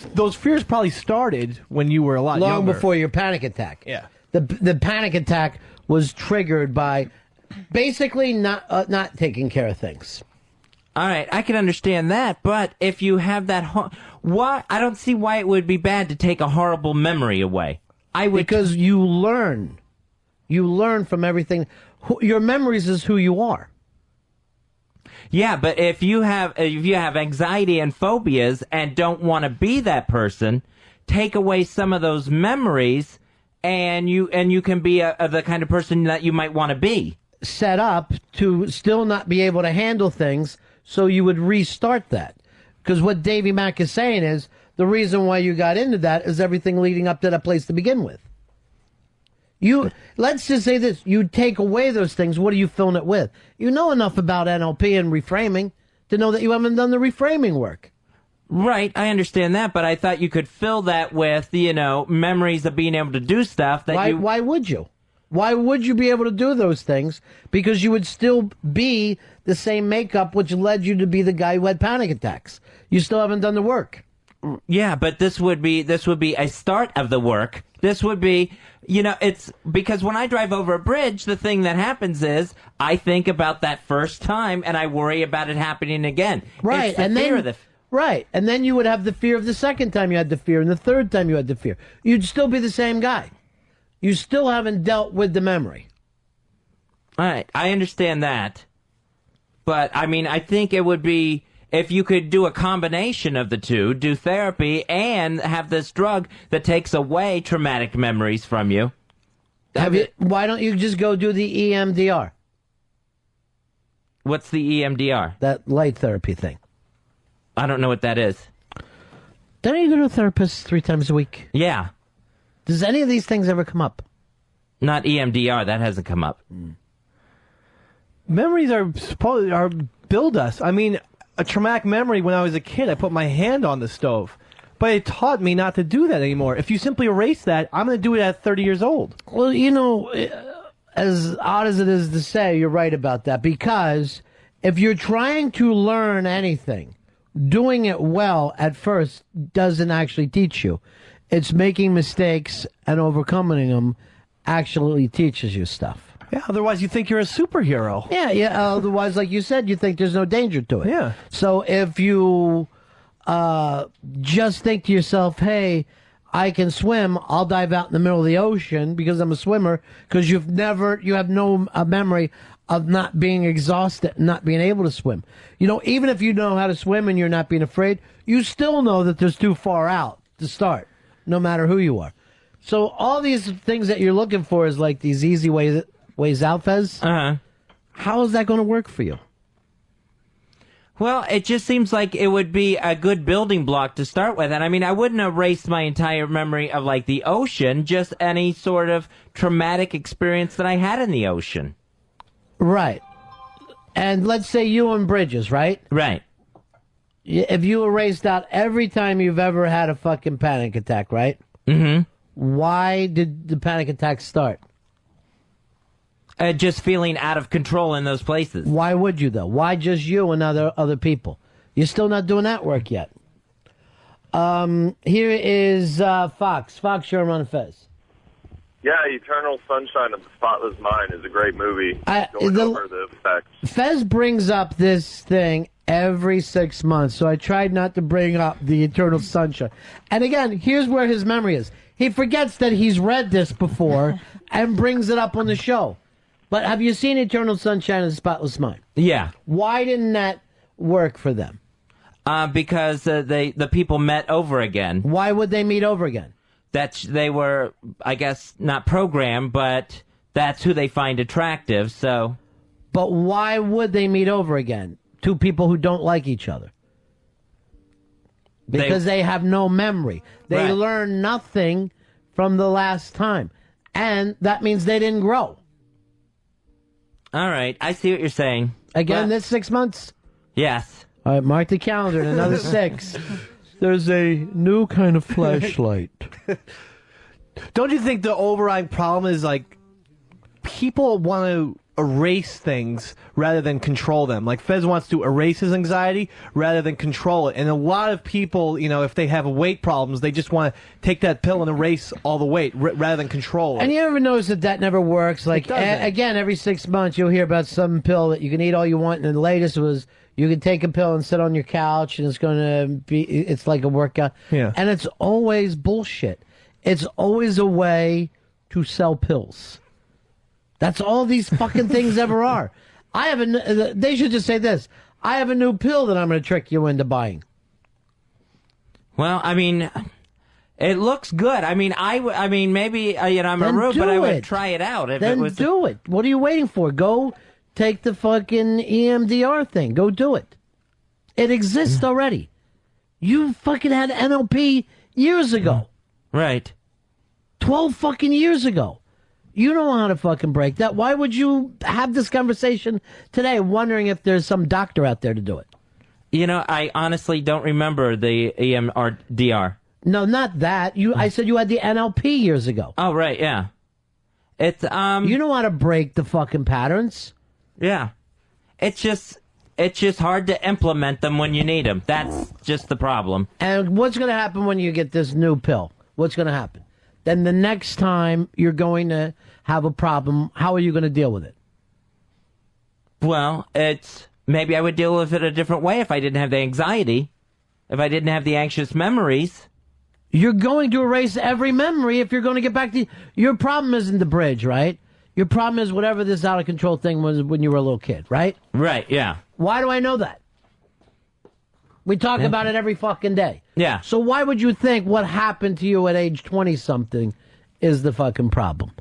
those fears probably started when you were a lot Long younger. before your panic attack. Yeah. The panic attack was triggered by basically not taking care of things. All right, I can understand that, but if you have that, why? I don't see why it would be bad to take a horrible memory away. Because you learn from everything. Your memories is who you are. Yeah, but if you have anxiety and phobias and don't want to be that person, take away some of those memories, and you can be the kind of person that you might want to be. Set up to still not be able to handle things, so you would restart that. Because what Davey Mack is saying is, the reason why you got into that is everything leading up to that place to begin with. Let's just say this, you take away those things, what are you filling it with? You know enough about NLP and reframing to know that you haven't done the reframing work. Right, I understand that, but I thought you could fill that with, memories of being able to do stuff that Why would you? Why would you be able to do those things? Because you would still be the same makeup which led you to be the guy who had panic attacks. You still haven't done the work. Yeah, but this would be a start of the work. This would be, it's because when I drive over a bridge, the thing that happens is I think about that first time and I worry about it happening again. Right, right, and then you would have the fear of the second time you had the fear and the third time you had the fear. You'd still be the same guy. You still haven't dealt with the memory. All right, I understand that. But, I think it would be, if you could do a combination of the two, do therapy and have this drug that takes away traumatic memories from you. Why don't you just go do the EMDR? What's the EMDR? That light therapy thing. I don't know what that is. Don't you go to a therapist 3 times a week? Yeah. Does any of these things ever come up? Not EMDR. That hasn't come up. Memories are build us. A traumatic memory when I was a kid, I put my hand on the stove. But it taught me not to do that anymore. If you simply erase that, I'm going to do it at 30 years old. Well, as odd as it is to say, you're right about that. Because if you're trying to learn anything, doing it well at first doesn't actually teach you. It's making mistakes and overcoming them actually teaches you stuff. Yeah, otherwise you think you're a superhero. Yeah, otherwise, like you said, you think there's no danger to it. Yeah. So if you just think to yourself, hey, I can swim, I'll dive out in the middle of the ocean because I'm a swimmer, because you have no memory of not being exhausted and not being able to swim. Even if you know how to swim and you're not being afraid, you still know that there's too far out to start, no matter who you are. So all these things that you're looking for is like these easy ways out, Fez. Uh-huh. How is that going to work for you? Well, it just seems like it would be a good building block to start with. And I wouldn't erase my entire memory of like the ocean, just any sort of traumatic experience that I had in the ocean. Right. And let's say you and Bridges, right? Right. If you erased out every time you've ever had a fucking panic attack, right? Mm-hmm. Why did the panic attacks start? Just feeling out of control in those places. Why would you, though? Why just you and other people? You're still not doing that work yet. Here is Fox. Fox, you're on Ron and Fez. Yeah, Eternal Sunshine of the Spotless Mind is a great movie. Going over the effects. Fez brings up this thing every 6 months, so I tried not to bring up the Eternal Sunshine. And again, here's where his memory is. He forgets that he's read this before and brings it up on the show. But have you seen Eternal Sunshine of the Spotless Mind? Yeah. Why didn't that work for them? Because the people met over again. Why would they meet over again? They were, I guess, not programmed, but that's who they find attractive, so... But why would they meet over again? Two people who don't like each other. Because they have no memory. They learn nothing from the last time. And that means they didn't grow. All right, I see what you're saying. Again, this 6 months? Yes. All right, mark the calendar in another 6. There's a new kind of flashlight. Don't you think the overriding problem is, like, people want to erase things rather than control them? Like, Fez wants to erase his anxiety rather than control it. And a lot of people, you know, if they have weight problems, they just want to take that pill and erase all the weight rather than control it. And you ever notice that never works? Like, again, every 6 months you'll hear about some pill that you can eat all you want, and the latest was you can take a pill and sit on your couch, and it's like a workout. Yeah. And it's always bullshit. It's always a way to sell pills. That's all these fucking things ever are. They should just say this. I have a new pill that I'm going to trick you into buying. Well, I mean, it looks good. I mean, maybe, I'm a rube, but I would try it out. If Then it was do it. What are you waiting for? Go take the fucking EMDR thing. Go do it. It exists already. You fucking had NLP years ago. Right. 12 fucking years ago. You know how to fucking break that. Why would you have this conversation today wondering if there's some doctor out there to do it? You know, I honestly don't remember the EMDR. No, not that. I said you had the NLP years ago. Oh, right, yeah. It's, You know how to break the fucking patterns. Yeah. It's just hard to implement them when you need them. That's just the problem. And what's going to happen when you get this new pill? What's going to happen? Then the next time you're going to have a problem, how are you going to deal with it? Well, maybe I would deal with it a different way if I didn't have the anxiety, if I didn't have the anxious memories. You're going to erase every memory if you're going to get back to... Your problem isn't the bridge, right? Your problem is whatever this out-of-control thing was when you were a little kid, right? Right, yeah. Why do I know that? We talk about it every fucking day. Yeah. So why would you think what happened to you at age 20-something is the fucking problem?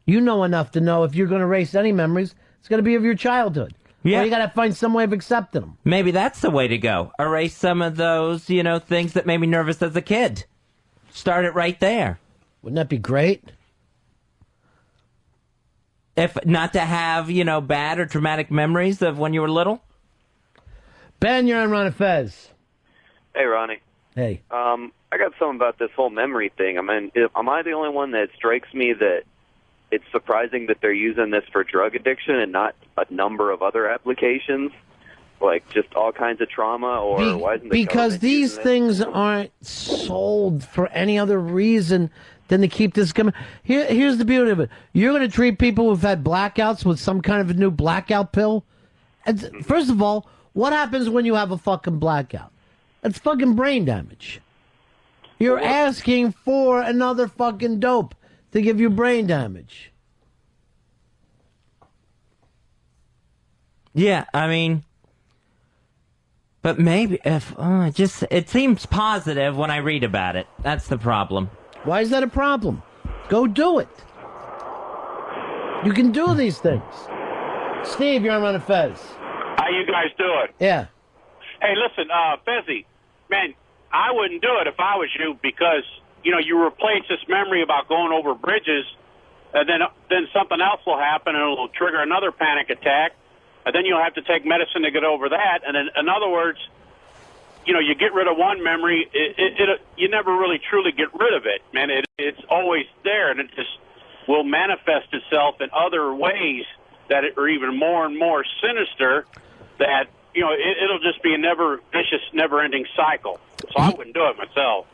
You know enough to know if you're going to erase any memories, it's going to be of your childhood. Yeah. Or you got to find some way of accepting them. Maybe that's the way to go. Erase some of those, things that made me nervous as a kid. Start it right there. Wouldn't that be great? If not to have, bad or traumatic memories of when you were little? Ben, you're on Ron and Fez. Hey, Ronnie. Hey. I got something about this whole memory thing. I mean, am I the only one that strikes me that it's surprising that they're using this for drug addiction and not a number of other applications, like just all kinds of trauma? Or why isn't the because government these using things aren't sold for any other reason than to keep this coming. Here's the beauty of it. You're going to treat people who've had blackouts with some kind of a new blackout pill? And first of all, what happens when you have a fucking blackout? It's fucking brain damage. You're asking for another fucking dope to give you brain damage. Yeah, I mean, but maybe if it seems positive when I read about it. That's the problem. Why is that a problem? Go do it. You can do these things. Steve, you're on Ron and Fez. How you guys doing? Yeah. Hey, listen, Fezzy, man, I wouldn't do it if I was you because, you replace this memory about going over bridges, and then something else will happen and it'll trigger another panic attack, and then you'll have to take medicine to get over that. And then, in other words, you get rid of one memory, you never really truly get rid of it, man. It's always there, and it just will manifest itself in other ways that are even more and more sinister. That it'll just be a vicious, never-ending cycle. So I wouldn't do it myself.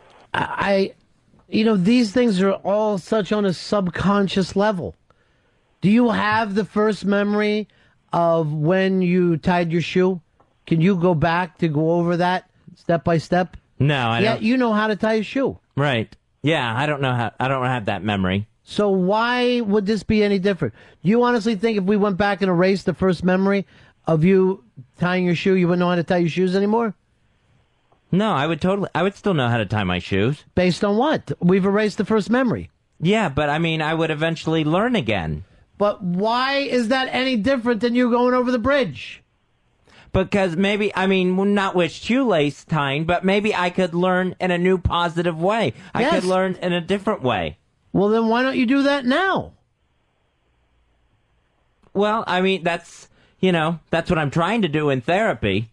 These things are all such on a subconscious level. Do you have the first memory of when you tied your shoe? Can you go back to go over that step by step? No, I don't. Yeah, you know how to tie a shoe. Right. Yeah, I don't have that memory. So why would this be any different? Do you honestly think if we went back and erased the first memory of you tying your shoe, you wouldn't know how to tie your shoes anymore? No, I would still know how to tie my shoes. Based on what? We've erased the first memory. Yeah, but I would eventually learn again. But why is that any different than you going over the bridge? Because maybe, not with shoelace tying, but maybe I could learn in a new positive way. I could learn in a different way. Well, then why don't you do that now? Well, that's what I'm trying to do in therapy.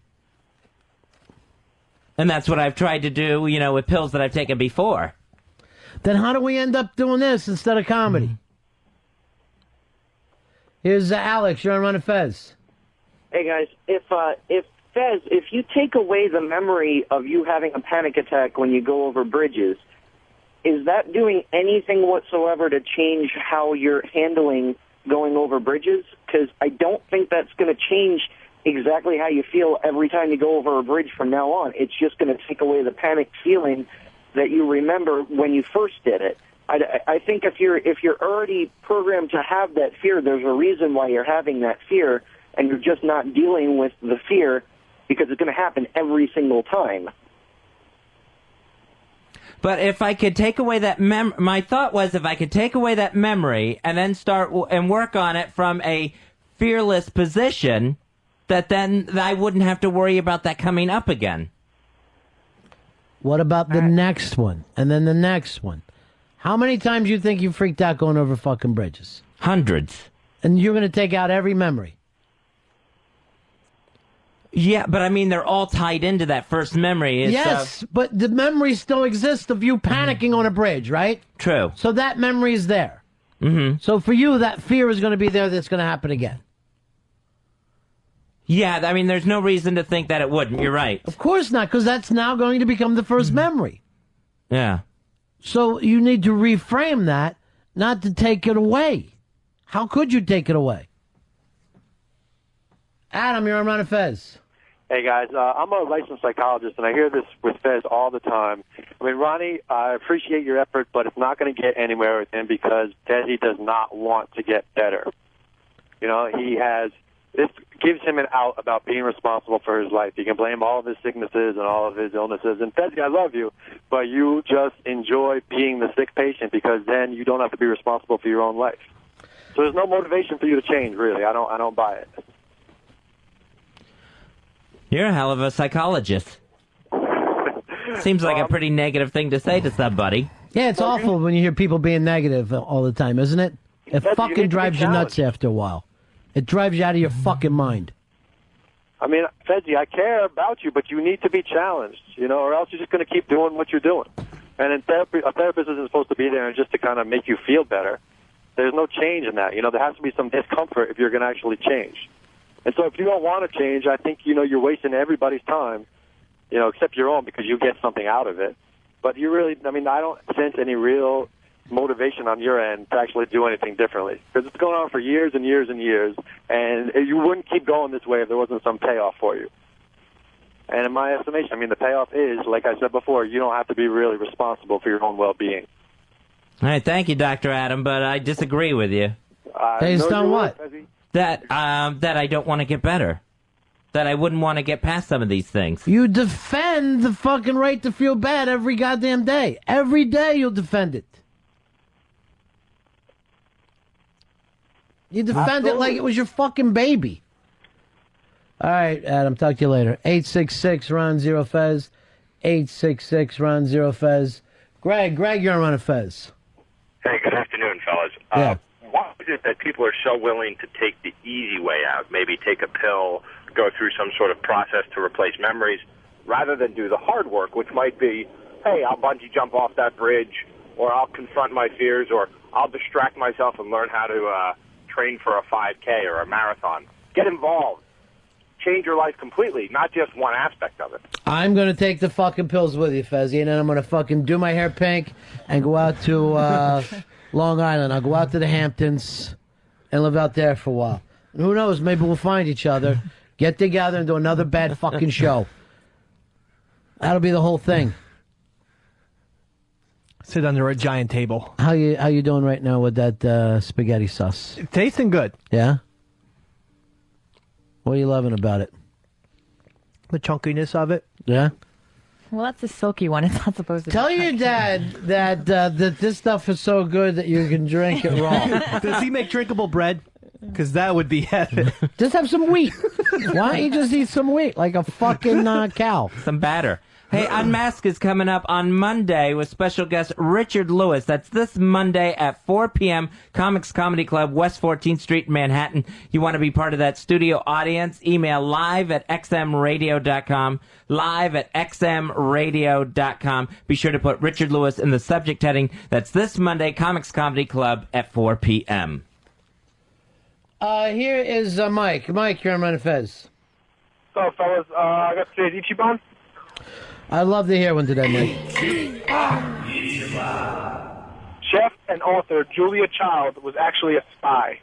And that's what I've tried to do, with pills that I've taken before. Then how do we end up doing this instead of comedy? Here's Alex. You're on Ron and Fez. Hey, guys. If Fez, if you take away the memory of you having a panic attack when you go over bridges, is that doing anything whatsoever to change how you're handling going over bridges? Because I don't think that's going to change exactly how you feel every time you go over a bridge from now on. It's just going to take away the panic feeling that you remember when you first did it. I think if you're already programmed to have that fear, there's a reason why you're having that fear, and you're just not dealing with the fear because it's going to happen every single time. But if I could take away that my thought was if I could take away that memory and then start and work on it from a fearless position, that then I wouldn't have to worry about that coming up again. What about the next one? And then the next one? How many times do you think you freaked out going over fucking bridges? Hundreds. And you're going to take out every memory? Yeah, but they're all tied into that first memory. Yes, but the memory still exists of you panicking on a bridge, right? True. So that memory is there. Mm-hmm. So for you, that fear is going to be there that's going to happen again. Yeah, there's no reason to think that it wouldn't. You're right. Of course not, because that's now going to become the first memory. Yeah. So you need to reframe that, not to take it away. How could you take it away? Adam, you're on Ron and Fez. Hey, guys, I'm a licensed psychologist, and I hear this with Fez all the time. Ronnie, I appreciate your effort, but it's not going to get anywhere with him because Fezzy does not want to get better. This gives him an out about being responsible for his life. He can blame all of his sicknesses and all of his illnesses. And Fezzy, I love you, but you just enjoy being the sick patient because then you don't have to be responsible for your own life. So there's no motivation for you to change, really. I don't buy it. You're a hell of a psychologist. Seems like a pretty negative thing to say to somebody. Yeah, it's awful when you hear people being negative all the time, isn't it? It fucking drives you nuts after a while. It drives you out of your fucking mind. Fezzy, I care about you, but you need to be challenged, or else you're just going to keep doing what you're doing. And in therapy, a therapist isn't supposed to be there just to kind of make you feel better. There's no change in that. There has to be some discomfort if you're going to actually change. And so if you don't want to change, I think, you're wasting everybody's time, except your own because you get something out of it. But you really, I don't sense any real motivation on your end to actually do anything differently because it's going on for years and years and years, and you wouldn't keep going this way if there wasn't some payoff for you. And in my estimation, the payoff is, like I said before, you don't have to be really responsible for your own well-being. All right, thank you, Dr. Adam, but I disagree with you. Based on what? That I don't want to get better. That I wouldn't want to get past some of these things. You defend the fucking right to feel bad every goddamn day. Every day you'll defend it. You defend it like it was your fucking baby. All right, Adam, talk to you later. 866-RON-0-FEZ. 866-RON-0-FEZ. Greg, you're on Ron and Fez. Hey, good afternoon, fellas. Yeah. Why is it that people are so willing to take the easy way out, maybe take a pill, go through some sort of process to replace memories, rather than do the hard work, which might be, hey, I'll bungee jump off that bridge, or I'll confront my fears, or I'll distract myself and learn how to train for a 5K or a marathon. Get involved. Change your life completely, not just one aspect of it. I'm going to take the fucking pills with you, Fezzy, and then I'm going to fucking do my hair pink and go out to Long Island. I'll go out to the Hamptons and live out there for a while. And who knows, maybe we'll find each other, get together and do another bad fucking show. That'll be the whole thing. Sit under a giant table. How you doing right now with that spaghetti sauce? Tasting good. Yeah? What are you loving about it? The chunkiness of it. Yeah? Well, that's a silky one. It's not supposed to Tell be your dad that this stuff is so good that you can drink it raw. Does he make drinkable bread? Because that would be heaven. Just have some wheat. Why don't you just eat some wheat like a fucking cow? Some batter. Hey, Unmasked is coming up on Monday with special guest Richard Lewis. That's this Monday at 4 p.m. Comics Comedy Club, West 14th Street in Manhattan. You want to be part of that studio audience? Email live@xmradio.com. Live@xmradio.com. Be sure to put Richard Lewis in the subject heading. That's this Monday, Comics Comedy Club at 4 p.m. Here is Mike. Mike, you're on Ron and Fez. So, fellas, I got today's Ichiban. I'd love to hear one today, Mike. Chef and author Julia Child was actually a spy.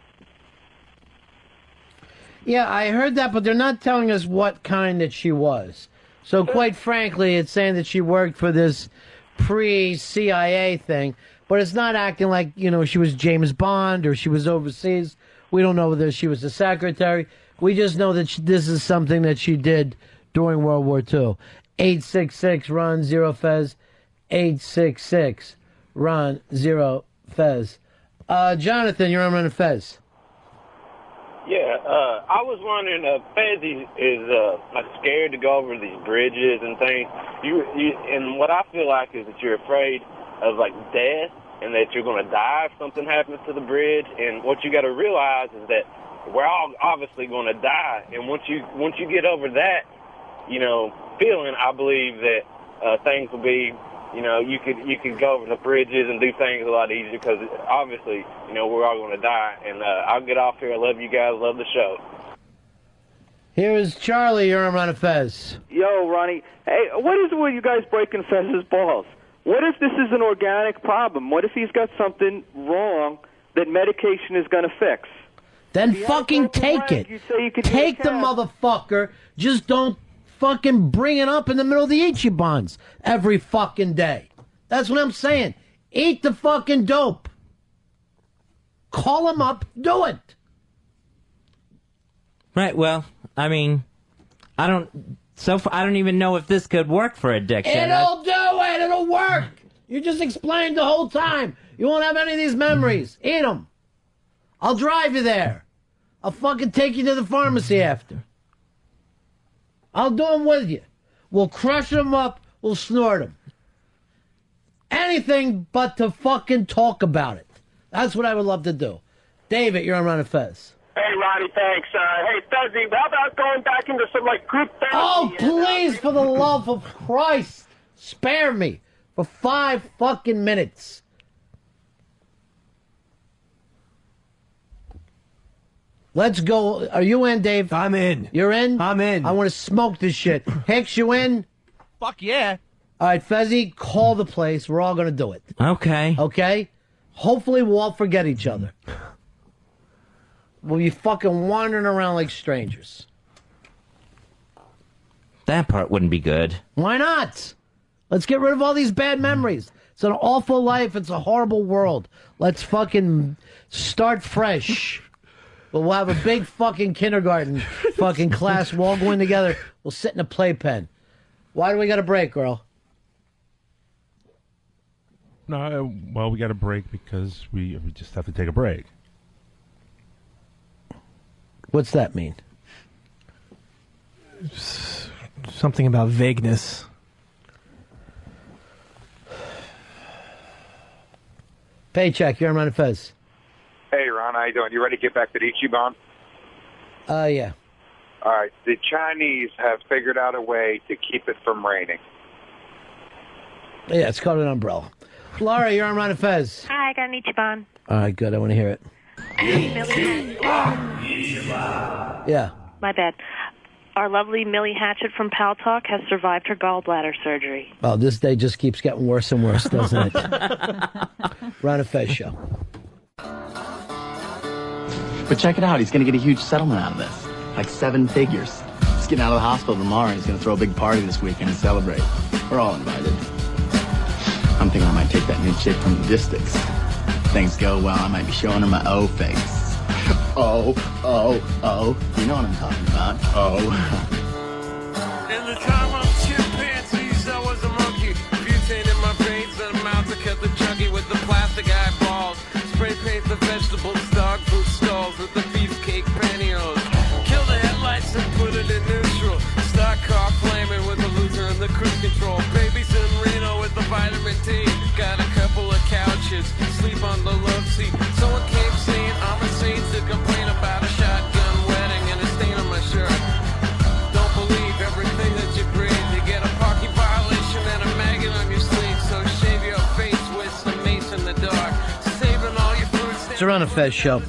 Yeah, I heard that, but they're not telling us what kind that she was. So, quite frankly, it's saying that she worked for this pre-CIA thing, but it's not acting like, she was James Bond or she was overseas. We don't know whether she was a secretary. We just know that this is something that she did during World War II. 866-RON-0-FEZ. 866-RON-0-FEZ. Jonathan, you're on Ron and Fez. Yeah, I was wondering, Fez is scared to go over these bridges and things. And what I feel like is that you're afraid of death and that you're going to die if something happens to the bridge. And what you got to realize is that we're all obviously going to die. And once you get over that, feeling, I believe that things will be, you could go over the bridges and do things a lot easier because obviously, we're all going to die. And I'll get off here. I love you guys. Love the show. Here is Charlie. You're on Ron and Fez. Yo, Ronnie. Hey, what is it with you guys breaking Fez's balls? What if this is an organic problem? What if he's got something wrong that medication is going to fix? Then fucking take it. Take the motherfucker. Just don't fucking bring it up in the middle of the Ichibans every fucking day. That's what I'm saying. Eat the fucking dope. Call him up. Do it. Right. Well, I mean, I don't even know if this could work for addiction. It'll do it. It'll work. You just explained the whole time. You won't have any of these memories. Eat them. I'll drive you there. I'll fucking take you to the pharmacy after. I'll do them with you. We'll crush them up. We'll snort them. Anything but to fucking talk about it. That's what I would love to do. David, you're on Ron and Fez. Hey, Ronnie, thanks. Hey, Fezzy, how about going back into some, group therapy? Oh, please, for the love of Christ, spare me for 5 fucking minutes. Let's go. Are you in, Dave? I'm in. You're in? I'm in. I want to smoke this shit. Hicks, you in? Fuck yeah. All right, Fezzy, call the place. We're all going to do it. Okay. Okay? Hopefully we'll all forget each other. We'll be fucking wandering around like strangers. That part wouldn't be good. Why not? Let's get rid of all these bad memories. It's an awful life. It's a horrible world. Let's fucking start fresh. But we'll have a big fucking kindergarten fucking class. We'll all go in together. We'll sit in a playpen. Why do we got a break, girl? No, well, we got a break because we just have to take a break. What's that mean? Something about vagueness. Paycheck, you're on Ron and Fez. Hey, Ron, how you doing? You ready to get back to the Ichiban? Yeah. All right, the Chinese have figured out a way to keep it from raining. Yeah, it's called an umbrella. Laura, you're on Ron and Fez. Hi, I got an Ichiban. All right, good. I want to hear it. Yeah. My bad. Our lovely Millie Hatchett from Pal Talk has survived her gallbladder surgery. Oh, this day just keeps getting worse and worse, doesn't it? Ron and Fez show. But check it out. He's going to get a huge settlement out of this. Like 7 figures. He's getting out of the hospital tomorrow, and he's going to throw a big party this weekend and celebrate. We're all invited. I'm thinking I might take that new chick from the districts. Things go well, I might be showing her my O face. Oh. You know what I'm talking about. Oh. In the time of chimpanzees, I was a monkey. Butane in my veins and a mouth to cut the junkie with the plastic eyeballs. Spray paint the vegetables, dog food stalls with the beefcake pantyhose. Kill the headlights and put it in neutral. Stock car flaming with the loser and the cruise control. Babies in Reno with the vitamin D. Got a couple of couches, sleep on the love seat. Someone came saying I'm a saint to complain about a shotgun wedding and a stain on my shirt. Don't believe everything that you breathe. You get a parking violation and a maggot on your sleeve. So shave your face with some mace in the dark. Saving all your fruits. It's a Ron and Fez show.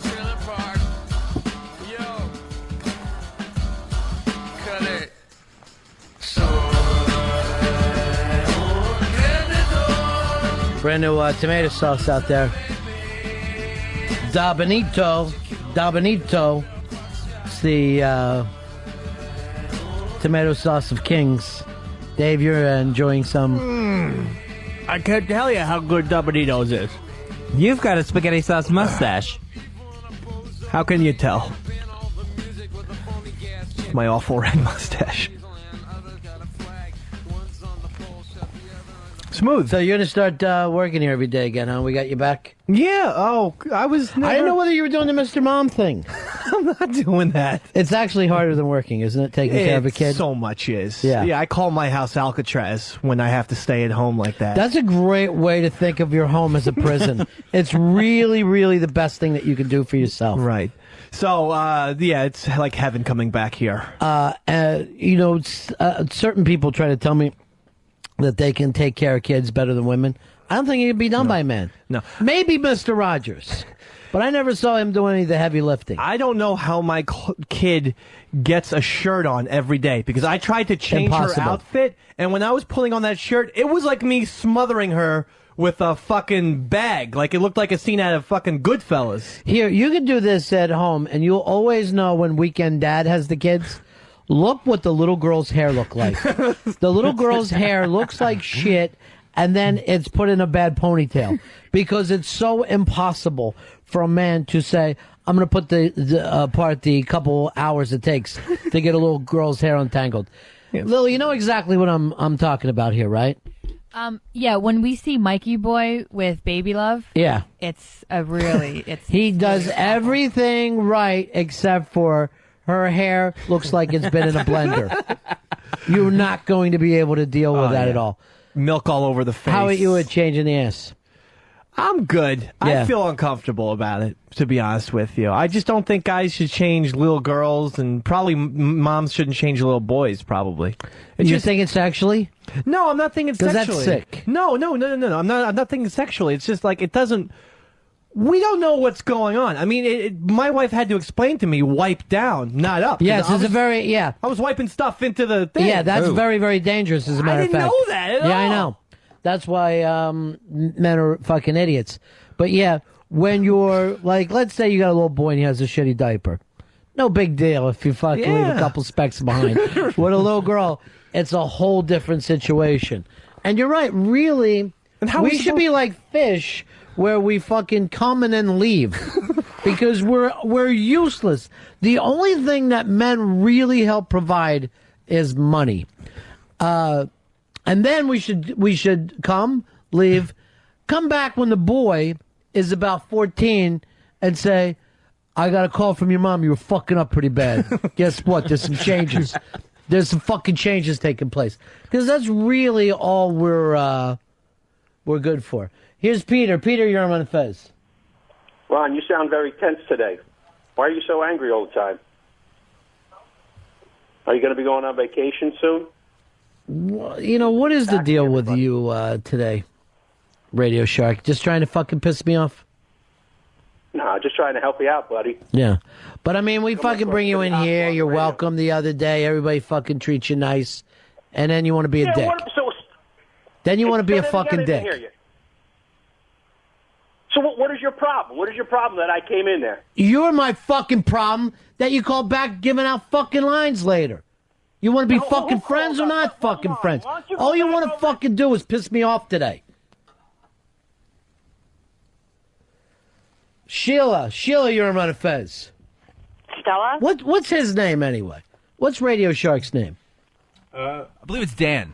Brand new tomato sauce out there. Da Benito. It's the tomato sauce of kings. Dave, you're enjoying some. I can't tell you how good Da Benito's is. You've got a spaghetti sauce mustache. How can you tell? My awful red mustache. Smooth. So you're going to start working here every day again, huh? We got you back? Yeah. Oh, I was never... I didn't know whether you were doing the Mr. Mom thing. I'm not doing that. It's actually harder than working, isn't it? Taking care of a kid? So much is. Yeah. Yeah, I call my house Alcatraz when I have to stay at home like that. That's a great way to think of your home as a prison. It's really, really the best thing that you can do for yourself. Right. So, yeah, it's like heaven coming back here. You know, certain people try to tell me that they can take care of kids better than women. I don't think it can be done by men. No. Maybe Mr. Rogers. But I never saw him do any of the heavy lifting. I don't know how my kid gets a shirt on every day, because I tried to change her outfit, and when I was pulling on that shirt, it was like me smothering her with a fucking bag. Like, it looked like a scene out of fucking Goodfellas. Here, you can do this at home, and you'll always know when Weekend Dad has the kids. Look what the little girl's hair look like. The little girl's hair looks like shit, and then it's put in a bad ponytail. Because it's so impossible for a man to say, I'm going to put the couple hours it takes to get a little girl's hair untangled. Yeah. Lily, you know exactly what I'm talking about here, right? Yeah, when we see Mikey Boy with Baby Love, yeah, it's he does everything right except for her hair looks like it's been in a blender. You're not going to be able to deal with that at all. Milk all over the face. How are you at changing the ass? I'm good. Yeah. I feel uncomfortable about it, to be honest with you. I just don't think guys should change little girls, and probably moms shouldn't change little boys, probably. You thinking sexually? No, I'm not thinking sexually. Because that's sick. No. I'm not thinking sexually. It's just like it doesn't... We don't know what's going on. I mean, my wife had to explain to me, wipe down, not up. Yes, it's a very, yeah. I was wiping stuff into the thing. Yeah, that's very, very dangerous, as a matter of fact. I didn't know that at all. Yeah, I know. That's why men are fucking idiots. But yeah, when you're, like, let's say you got a little boy and he has a shitty diaper. No big deal if you fucking leave a couple specks behind. With a little girl, it's a whole different situation. And you're right, really, we should be like fish, where we fucking come and then leave. Because we're useless. The only thing that men really help provide is money. And then we should come, leave, come back when the boy is about 14 and say, I got a call from your mom, you were fucking up pretty bad. Guess what? There's some changes. There's some fucking changes taking place. Because that's really all we're good for. Here's Peter. Peter, you're on Fez. Ron, you sound very tense today. Why are you so angry all the time? Are you going to be going on vacation soon? You know, what is the deal with you today, Radio Shark? Just trying to fucking piss me off? No, just trying to help you out, buddy. Yeah. But, I mean, we fucking bring you in here. You're welcome the other day. Everybody fucking treats you nice. And then you want to be a dick. Then you want to be a fucking dick. So what is your problem? What is your problem that I came in there? You're my fucking problem that you call back giving out fucking lines later. You want to be fucking friends or not fucking friends? All you want to fucking do is piss me off today. Sheila, you're in Ron and Fez. Stella? What's his name anyway? What's Radio Shark's name? I believe it's Dan.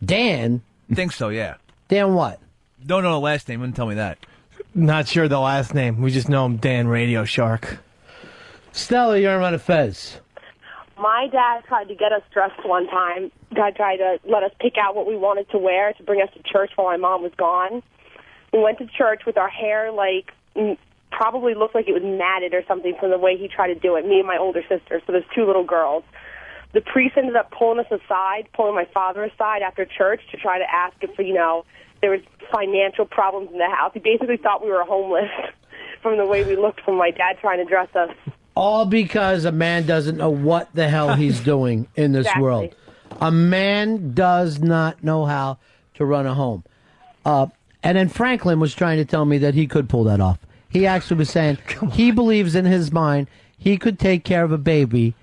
Dan? I think so, yeah. Dan what? Don't know the last name. Wouldn't tell me that. Not sure the last name. We just know him Dan Radio Shark. Stella, you're in Ron and Fez. My dad tried to get us dressed one time. Dad tried to let us pick out what we wanted to wear to bring us to church while my mom was gone. We went to church with our hair, like, probably looked like it was matted or something from the way he tried to do it, me and my older sister. So there's two little girls. The priest ended up pulling us aside, pulling my father aside after church to try to ask if, there was financial problems in the house. He basically thought we were homeless from the way we looked from my dad trying to dress us. All because a man doesn't know what the hell he's doing in this world. A man does not know how to run a home. And then Franklin was trying to tell me that he could pull that off. He actually was saying he believes in his mind he could take care of a baby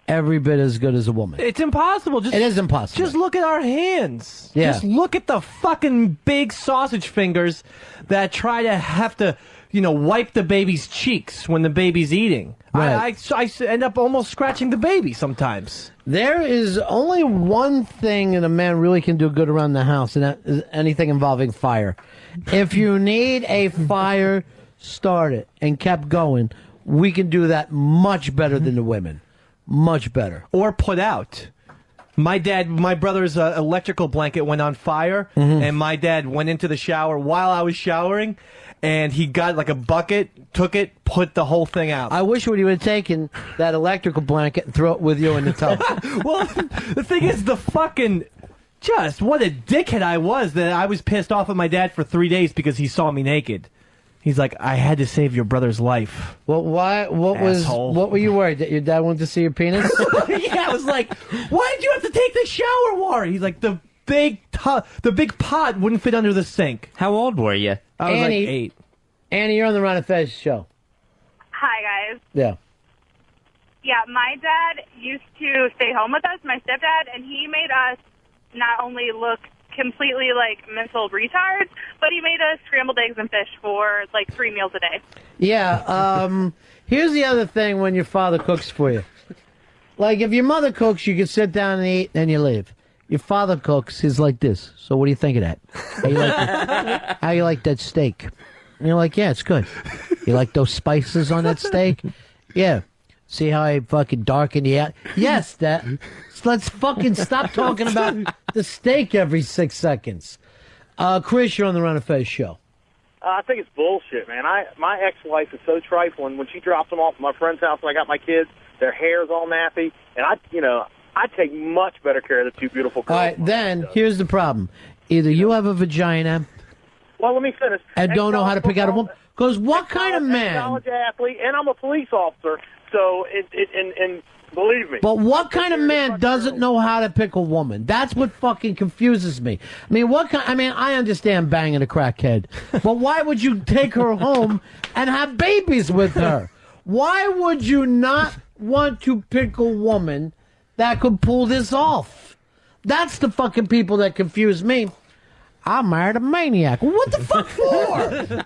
every bit as good as a woman. It's impossible. It is impossible. Just look at our hands. Yeah. Just look at the fucking big sausage fingers that try to have to, wipe the baby's cheeks when the baby's eating. Right. I end up almost scratching the baby sometimes. There is only one thing that a man really can do good around the house, and that is anything involving fire. If you need a fire started and kept going, we can do that much better than the women. Much better. Or put out. My brother's electrical blanket went on fire, and my dad went into the shower while I was showering, and he got like a bucket, took it, put the whole thing out. I wish we would have taken that electrical blanket and throw it with you in the tub. Well, the thing is, just what a dickhead I was that I was pissed off at my dad for 3 days because he saw me naked. He's like, I had to save your brother's life. Well, why? What were you worried that your dad wanted to see your penis? Yeah, I was like, why did you have to take the shower water? He's like, the big pot wouldn't fit under the sink. How old were you? I was like 8. Annie, you're on the Ron and Fez show. Hi, guys. Yeah. Yeah, my dad used to stay home with us, my stepdad, and he made us not only look completely like mental retards, but he made us scrambled eggs and fish for like 3 meals a day. Yeah, here's the other thing when your father cooks for you. Like, if your mother cooks, you can sit down and eat, then you leave. Your father cooks, he's like this. So what do you think of that? How you like that steak? And you're like, yeah, it's good. You like those spices on that steak? Yeah. See how I fucking darken the out? Yes, that. Let's fucking stop talking about the steak every 6 seconds. Chris, you're on the Ron and Fez show. I think it's bullshit, man. My ex-wife is so trifling. When she drops them off at my friend's house when I got my kids, their hair's all nappy, and I take much better care of the two beautiful girls. All right, then, here's the problem. Either you have a vagina... Well, let me finish. And don't know how to pick out a woman. Because what kind of man... college athlete, and I'm a police officer, so, and believe me. But what kind of man doesn't know how to pick a woman? That's what fucking confuses me. I mean, I understand banging a crackhead, but why would you take her home and have babies with her? Why would you not want to pick a woman that could pull this off? That's the fucking people that confuse me. I married a maniac. What the fuck for?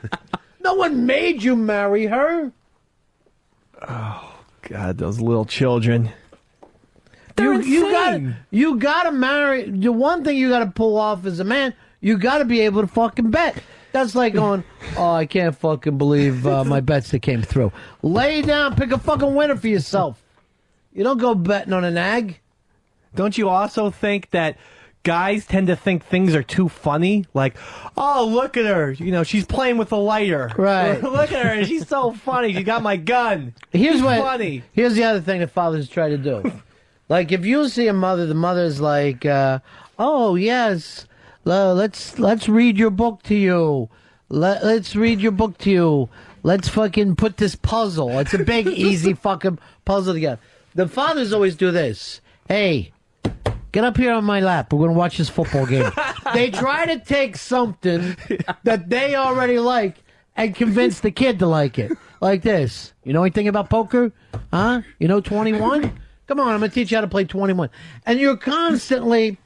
No one made you marry her. Oh, God, those little children. You gotta marry. The one thing you gotta pull off as a man, you gotta be able to fucking bet. That's like going, oh, I can't fucking believe my bets that came through. Lay down, pick a fucking winner for yourself. You don't go betting on a nag. Don't you also think that guys tend to think things are too funny? Like, oh, look at her. She's playing with a lighter. Right. Look at her. She's so funny. She got my gun. She's funny. Here's the other thing that fathers try to do. Like if you see a mother, the mother's like, "Oh yes, let's read your book to you. Let's read your book to you. Let's fucking put this puzzle. It's a big, easy fucking puzzle together." The fathers always do this. Hey, get up here on my lap. We're going to watch this football game. They try to take something that they already like and convince the kid to like it. Like this. You know anything about poker? Huh? You know 21? Come on, I'm going to teach you how to play 21. And you're constantly,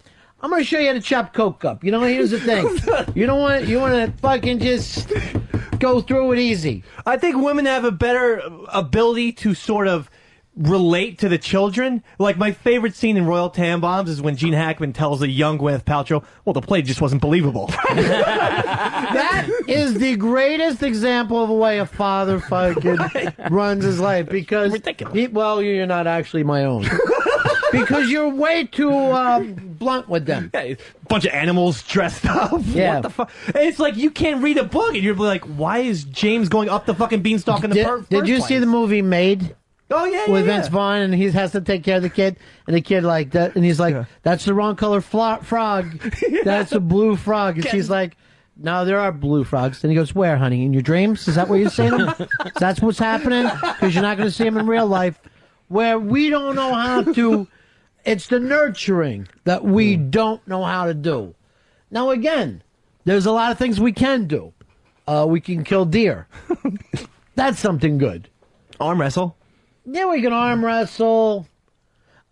I'm going to show you how to chop Coke up. You know, here's the thing. You want to fucking just go through it easy. I think women have a better ability to sort of relate to the children. Like, my favorite scene in Royal Tenenbaums is when Gene Hackman tells a young Gwyneth Paltrow, well, the play just wasn't believable. That is the greatest example of a way a father fucking runs his life. Because well, you're not actually my own. Because you're way too blunt with them. Yeah, bunch of animals dressed up. Yeah. What the fuck? It's like you can't read a book, and you're like, why is James going up the fucking beanstalk in the first Did you see the movie Made? Oh, yeah, with Vince Vaughn, and he has to take care of the kid, and the kid like that, and he's like, "That's the wrong color frog. That's a blue frog." And she's like, "No, there are blue frogs." And he goes, "Where, honey? In your dreams? Is that where you're seeing them? That's what's happening? Because you're not going to see them in real life." Where we don't know how to, it's the nurturing that we don't know how to do. Now, again, there's a lot of things we can do. We can kill deer. That's something good. Arm wrestle. Yeah, we can arm wrestle.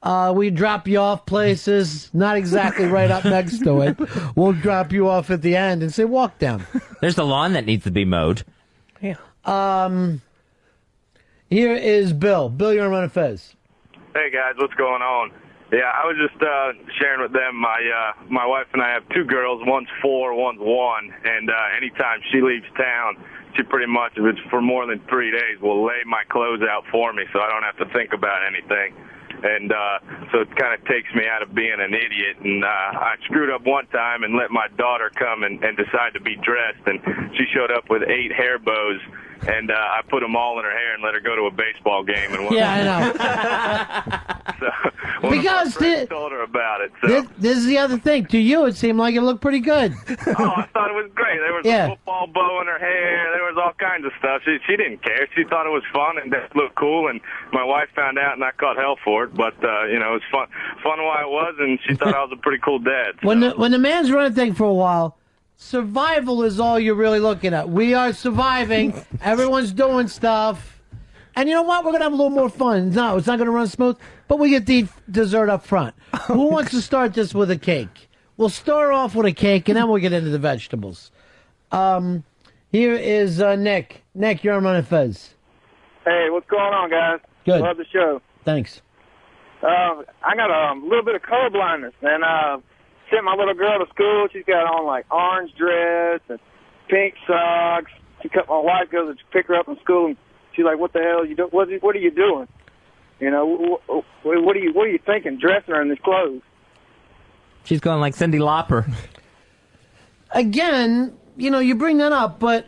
We drop you off places, not exactly right up next to it. We'll drop you off at the end and say, walk down. There's the lawn that needs to be mowed. Yeah. Here is Bill. Bill, you're on Ron and Fez. Hey, guys, what's going on? Yeah, I was just sharing with them. My wife and I have two girls. One's 4, one's 1. And anytime she leaves town, she pretty much, if it's for more than 3 days, will lay my clothes out for me so I don't have to think about anything. And so it kind of takes me out of being an idiot. And I screwed up one time and let my daughter come and decide to be dressed. And she showed up with 8 hair bows. And I put them all in her hair and let her go to a baseball game. And I know. So because of my friends told her about it. So. This is the other thing. To you, it seemed like it looked pretty good. Oh, I thought it was great. There was a football bow in her hair. There was all kinds of stuff. She didn't care. She thought it was fun and that looked cool. And my wife found out, and I caught hell for it. But it was fun while it was, and she thought I was a pretty cool dad. So. When the man's running thing for a while, survival is all you're really looking at. We are surviving. Everyone's doing stuff. And you know what? We're going to have a little more fun. No, it's not going to run smooth, but we get the dessert up front. Who wants to start this with a cake? We'll start off with a cake, and then we'll get into the vegetables. Here is Nick. Nick, you're on Ron and Fez. Hey, what's going on, guys? Good. Love the show. Thanks. I got a little bit of color blindness, and sent my little girl to school. She's got on like orange dress and pink socks. My wife goes to pick her up from school, and she's like, "What the hell are you doing? What are you doing? You know, what are you thinking, dressing her in these clothes?" She's going like Cyndi Lauper. Again, you bring that up, but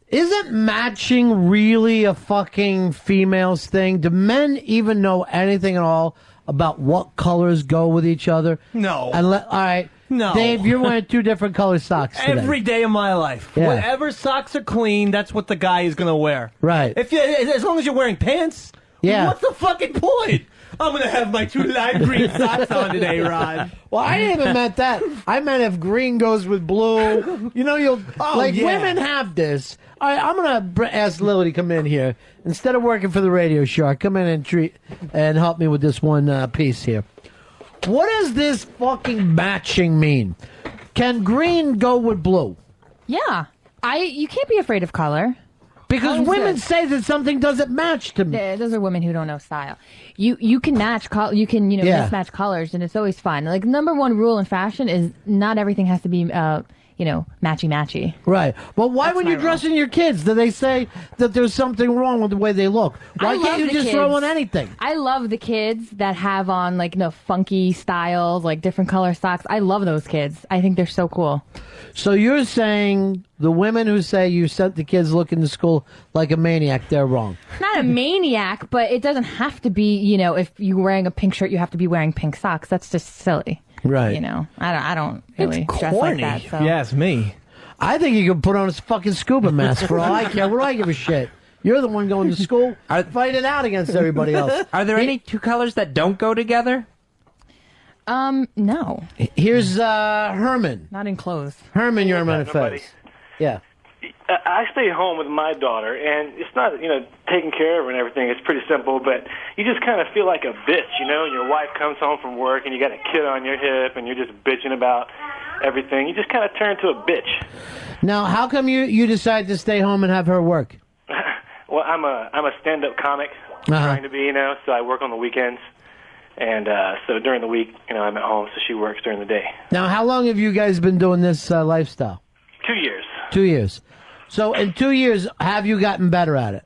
isn't matching really a fucking female's thing? Do men even know anything at all about what colors go with each other? No. All right. No. Dave, you're wearing 2 different color socks today. Every day of my life. Yeah. Whatever socks are clean, that's what the guy is going to wear. Right. As long as you're wearing pants, what's the fucking point? I'm going to have my 2 lime green socks on today, Ron. Well, I didn't even meant that. I meant if green goes with blue. Women have this. All right, I'm going to ask Lily to come in here. Instead of working for the radio show, come in and help me with this one piece here. What does this fucking matching mean? Can green go with blue? Yeah. You can't be afraid of color. Because women say that something doesn't match to me. Those are women who don't know style. You can match mismatch colors, and it's always fun. Like, number one rule in fashion is not everything has to be matchy. Right. Well, why when you're dressing your kids, do they say that there's something wrong with the way they look? Why can't you just throw on anything? I love the kids that have on funky styles, like different color socks. I love those kids. I think they're so cool. So you're saying the women who say you sent the kids looking to school like a maniac, they're wrong. Not a maniac, but it doesn't have to be, if you're wearing a pink shirt, you have to be wearing pink socks. That's just silly. Right. I don't really dress Corny. like that. So. Yes, me. I think you could put on a fucking scuba mask for all I care. What do I give a shit? You're the one going to school, fighting out against everybody else. Are there any two colors that don't go together? No. Here's Herman. Not in clothes. Herman, you're Ron and Fez. Yeah. I stay home with my daughter, and it's not, taking care of her and everything. It's pretty simple, but you just kind of feel like a bitch, and your wife comes home from work, and you got a kid on your hip, and you're just bitching about everything. You just kind of turn to a bitch. Now, how come you decide to stay home and have her work? Well, I'm a stand-up comic, trying to be, so I work on the weekends. And so during the week, I'm at home, so she works during the day. Now, how long have you guys been doing this lifestyle? 2 years. 2 years. So in 2 years, have you gotten better at it?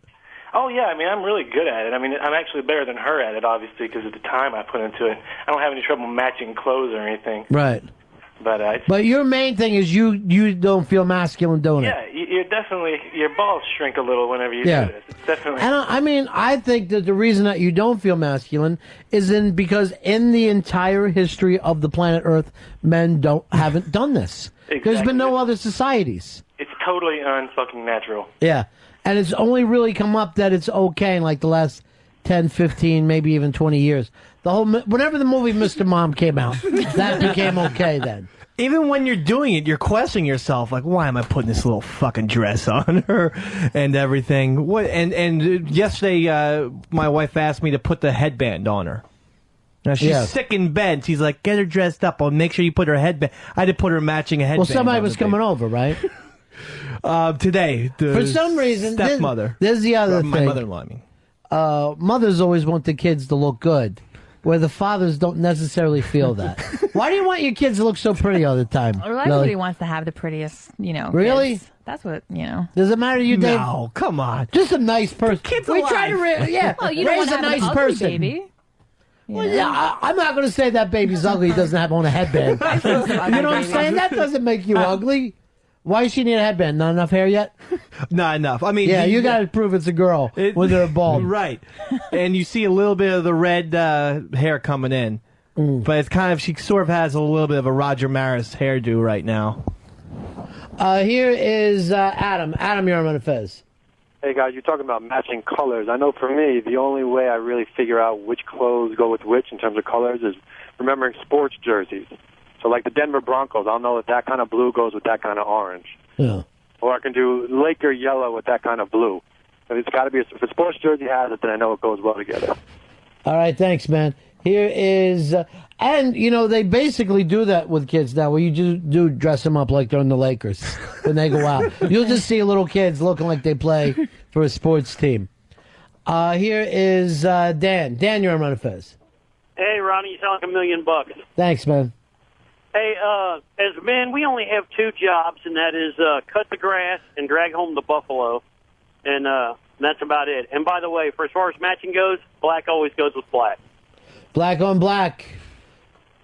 Oh, yeah. I'm really good at it. I'm actually better than her at it, obviously, because of the time I put into it. I don't have any trouble matching clothes or anything. Right. But your main thing is you don't feel masculine doing it. Yeah, you're definitely, your balls shrink a little whenever you do this. It's definitely. And I think that the reason that you don't feel masculine is because in the entire history of the planet Earth, men haven't done this. Exactly. There's been no other societies. It's totally unfucking natural. Yeah. And it's only really come up that it's okay in like the last 10, 15, maybe even 20 years. Whenever the movie Mr. Mom came out, that became okay then. Even when you're doing it, you're questioning yourself, like, why am I putting this little fucking dress on her and everything? And yesterday, my wife asked me to put the headband on her. Now, she's sick in bed. She's like, get her dressed up. I'll make sure you put her headband. I had to put her matching headband. Well, somebody was coming over, right? Today. For some reason, stepmother. There's the other thing. My mother-in-law, I mean. Mothers always want the kids to look good, where the fathers don't necessarily feel that. Why do you want your kids to look so pretty all the time? Well, everybody wants to have the prettiest, Really? Kids. That's what, Does it matter to you, Dave? No, come on. Just a nice person. Kids we alive. try to well, you don't raise want to a have nice an ugly person. baby. Well, yeah, I'm not going to say that baby's ugly. He doesn't have on a headband. You know what I'm saying? That doesn't make you ugly. Why does she need a headband? Not enough hair yet? Not enough. I mean, yeah, you got to prove it's a girl when they're bald. Right. And you see a little bit of the red hair coming in. But it's kind of, she sort of has a little bit of a Roger Maris hairdo right now. Here is Adam. Adam, you're on Ron and Fez. Hey, guys, you're talking about matching colors. I know for me, the only way I really figure out which clothes go with which in terms of colors is remembering sports jerseys. So like the Denver Broncos, I'll know that kind of blue goes with that kind of orange. Yeah. Or I can do Laker yellow with that kind of blue. But it's got to be, if a sports jersey has it, then I know it goes well together. All right, thanks, man. Here is, and, they basically do that with kids now, where you just do dress them up like they're in the Lakers when they go out. You'll just see little kids looking like they play for a sports team. Here is Dan. Dan, you're on Ron and Fez. Hey, Ronnie, you sound like $1 million. Thanks, man. Hey, as men, we only have two jobs, and that is cut the grass and drag home the buffalo, and that's about it. And by the way, for as far as matching goes, black always goes with black. Black on black.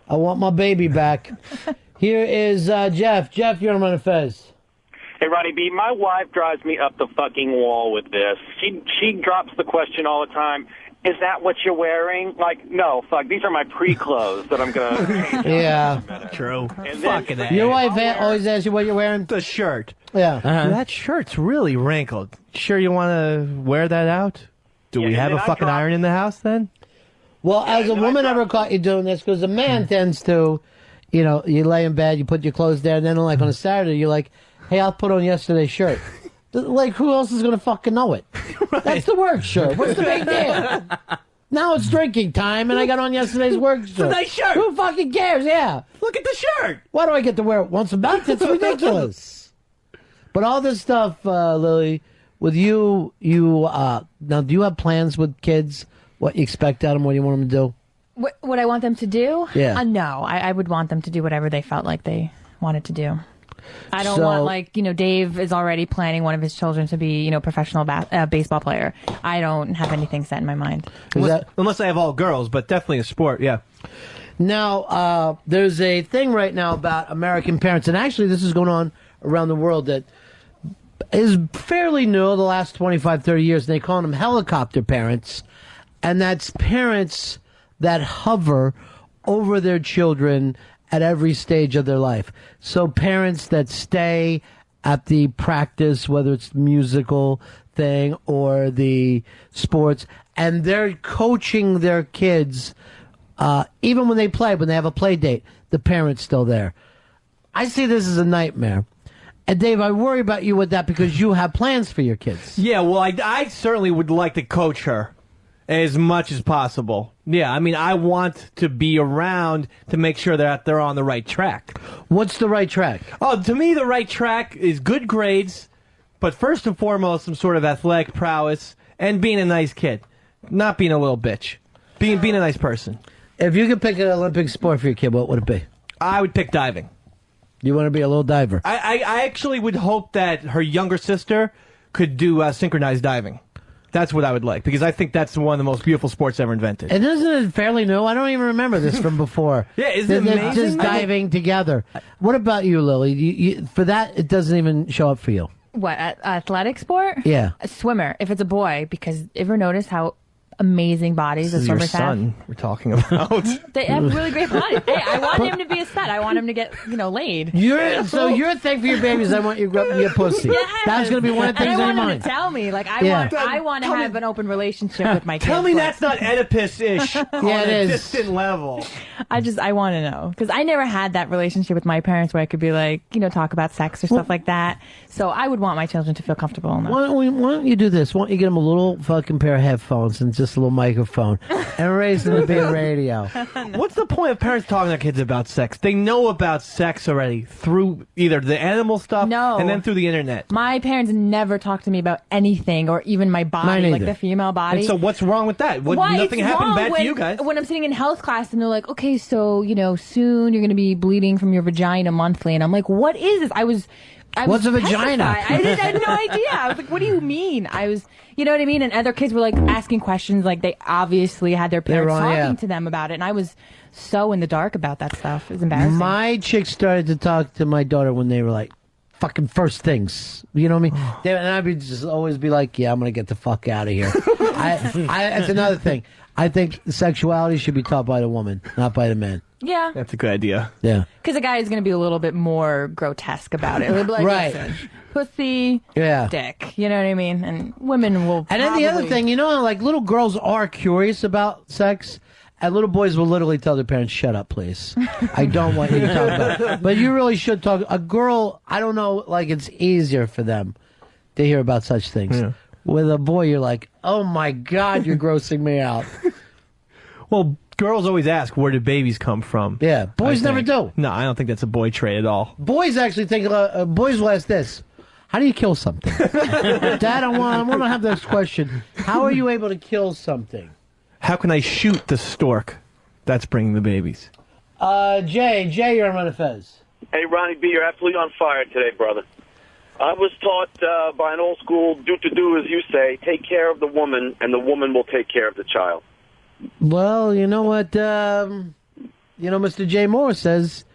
I want my baby back. Here is Jeff. Jeff, you're on Ron and Fez. Hey, Ronnie B., my wife drives me up the fucking wall with this. She drops the question all the time, is that what you're wearing? Like, no, fuck, these are my pre-clothes that I'm going to... Yeah. True. Fucking A. Your wife always asks you what you're wearing? The shirt. Yeah. That shirt's really wrinkled. Sure you want to wear that out? Do we have a fucking iron in the house then? Well, has a woman ever caught you doing this? Because a man tends to, you lay in bed, you put your clothes there, and then like on a Saturday, you're like, hey, I'll put on yesterday's shirt. Like, who else is going to fucking know it? Right. That's the work shirt. What's the big deal? Now it's drinking time, and I got on yesterday's work shirt. It's a nice shirt. Who fucking cares? Yeah. Look at the shirt. Why do I get to wear it once a month? It's ridiculous. But all this stuff, Lily, with you now, do you have plans with kids? What you expect out of them? What do you want them to do? What I want them to do? Yeah. No, I would want them to do whatever they felt like they wanted to do. I don't want, like, Dave is already planning one of his children to be, professional baseball player. I don't have anything set in my mind. Unless I have all girls, but definitely a sport, yeah. Now, there's a thing right now about American parents, and actually this is going on around the world that is fairly new, the last 25, 30 years, and they call them helicopter parents, and that's parents that hover over their children at every stage of their life. So parents that stay at the practice, whether it's the musical thing or the sports, and they're coaching their kids, even when they play, when they have a play date, the parent's still there. I see this as a nightmare. And Dave, I worry about you with that because you have plans for your kids. Yeah, well, I certainly would like to coach her as much as possible. Yeah, I mean, I want to be around to make sure that they're on the right track. What's the right track? Oh, to me, the right track is good grades, but first and foremost, some sort of athletic prowess and being a nice kid, not being a little bitch, being a nice person. If you could pick an Olympic sport for your kid, what would it be? I would pick diving. You want to be a little diver? I actually would hope that her younger sister could do synchronized diving. That's what I would like, because I think that's one of the most beautiful sports ever invented. And isn't it fairly new? I don't even remember this from before. Yeah, isn't it amazing? They're just diving together. What about you, Lily? For that, it doesn't even show up for you. What, athletic sport? Yeah. A swimmer, if it's a boy, because ever notice how amazing bodies the swimmers have? This is your son we're talking about. They have really great bodies. Hey, I want him to be a stud. I want him to get, laid. So your thing for your babies, I want you to grow up and get pussy. Yes. That's going to be one of the things and I in your want him mind. to tell me. Like, I want to have an open relationship with my kids. Tell me that's not Oedipus-ish on it a is. distant level. I want to know. Because I never had that relationship with my parents where I could be like, talk about sex or stuff like that. So I would want my children to feel comfortable enough. Why don't you do this? Why don't you get them a little fucking pair of headphones and just a little microphone and raise them to be a radio? What's the point of parents talking to their kids about sex? They know about sex already through either the animal stuff and then through the internet. My parents never talked to me about anything or even my body, like the female body. And so what's wrong with that? Nothing happened bad to you guys. When I'm sitting in health class and they're like, okay, so, soon you're going to be bleeding from your vagina monthly. And I'm like, what is this? I was What's a vagina? I had no idea. I was like, what do you mean? You know what I mean? And other kids were like asking questions, like they obviously had their parents talking to them about it. And I was so in the dark about that stuff. It was embarrassing. My chick started to talk to my daughter when they were like fucking first things. You know what I mean? And I'd be just always be like, yeah, I'm going to get the fuck out of here. That's another thing. I think sexuality should be taught by the woman, not by the man. Yeah. That's a good idea. Yeah. Because a guy is going to be a little bit more grotesque about it. He'll be like, right. Listen, pussy, yeah, dick. You know what I mean? And women will And then the other thing, like little girls are curious about sex, and little boys will literally tell their parents, shut up, please. I don't want you to talk about it. But you really should talk. A girl, I don't know, like it's easier for them to hear about such things. Yeah. With a boy, you're like, oh my God, you're grossing me out. Well, girls always ask, where did babies come from? Yeah, boys never do. No, I don't think that's a boy trait at all. Boys actually think, boys will ask this, how do you kill something? Dad, I want to have this question. How are you able to kill something? How can I shoot the stork that's bringing the babies? Jay, you're on Ron and Fez. Hey, Ronnie B., you're absolutely on fire today, brother. I was taught by an old school, do as you say, take care of the woman, and the woman will take care of the child. Well, you know what, Mr. J. Moore says,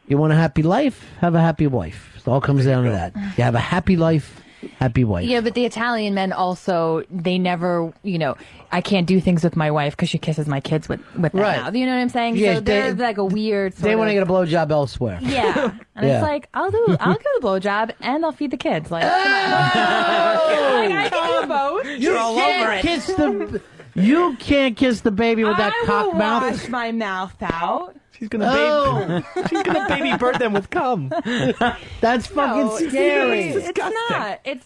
you want a happy life, have a happy wife. It all comes down to that. You have a happy life, happy wife. Yeah, but the Italian men also, they never, I can't do things with my wife because she kisses my kids with that mouth. You know what I'm saying? Yeah, so they're like a weird They want to get a blowjob elsewhere. Yeah. And it's like, I'll give the blowjob and I'll feed the kids. Like, come on. I can do both. You're all over it. You can't kiss the baby with that cock mouth. I will wash my mouth out. She's gonna baby bird them with cum. That's fucking scary. It's not. It's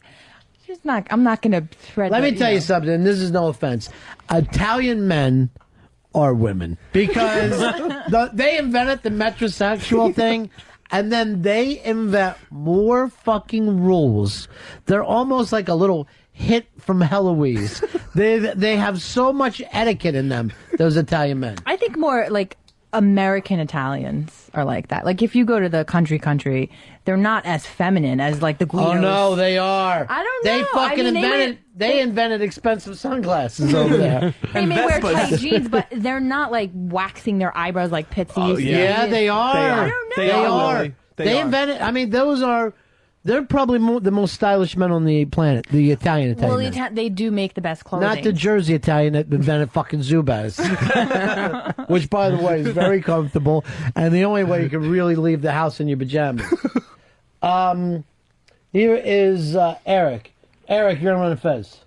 just not. I'm not gonna thread. Let me tell you something. And this is no offense. Italian men are women because they invented the metrosexual thing. And then they invent more fucking rules. They're almost like a little hit from Heloise. They have so much etiquette in them, those Italian men. I think more like American Italians are like that. Like, if you go to the country, they're not as feminine as, like, the Guidos. Oh, no, they are. I don't They know. fucking invented... They invented expensive sunglasses over there. They may wear tight jeans, but they're not, like, waxing their eyebrows like Pitsy used to. Yeah, they are. I don't know. They are. They invented... I mean, those are... They're probably the most stylish men on the planet, the Italian Well, men. they do make the best clothing. Not the Jersey Italian that invented fucking Zubaz. Which, by the way, is very comfortable, and the only way you can really leave the house in your pajamas. Here is Eric. Eric, you're on Ron and Fez.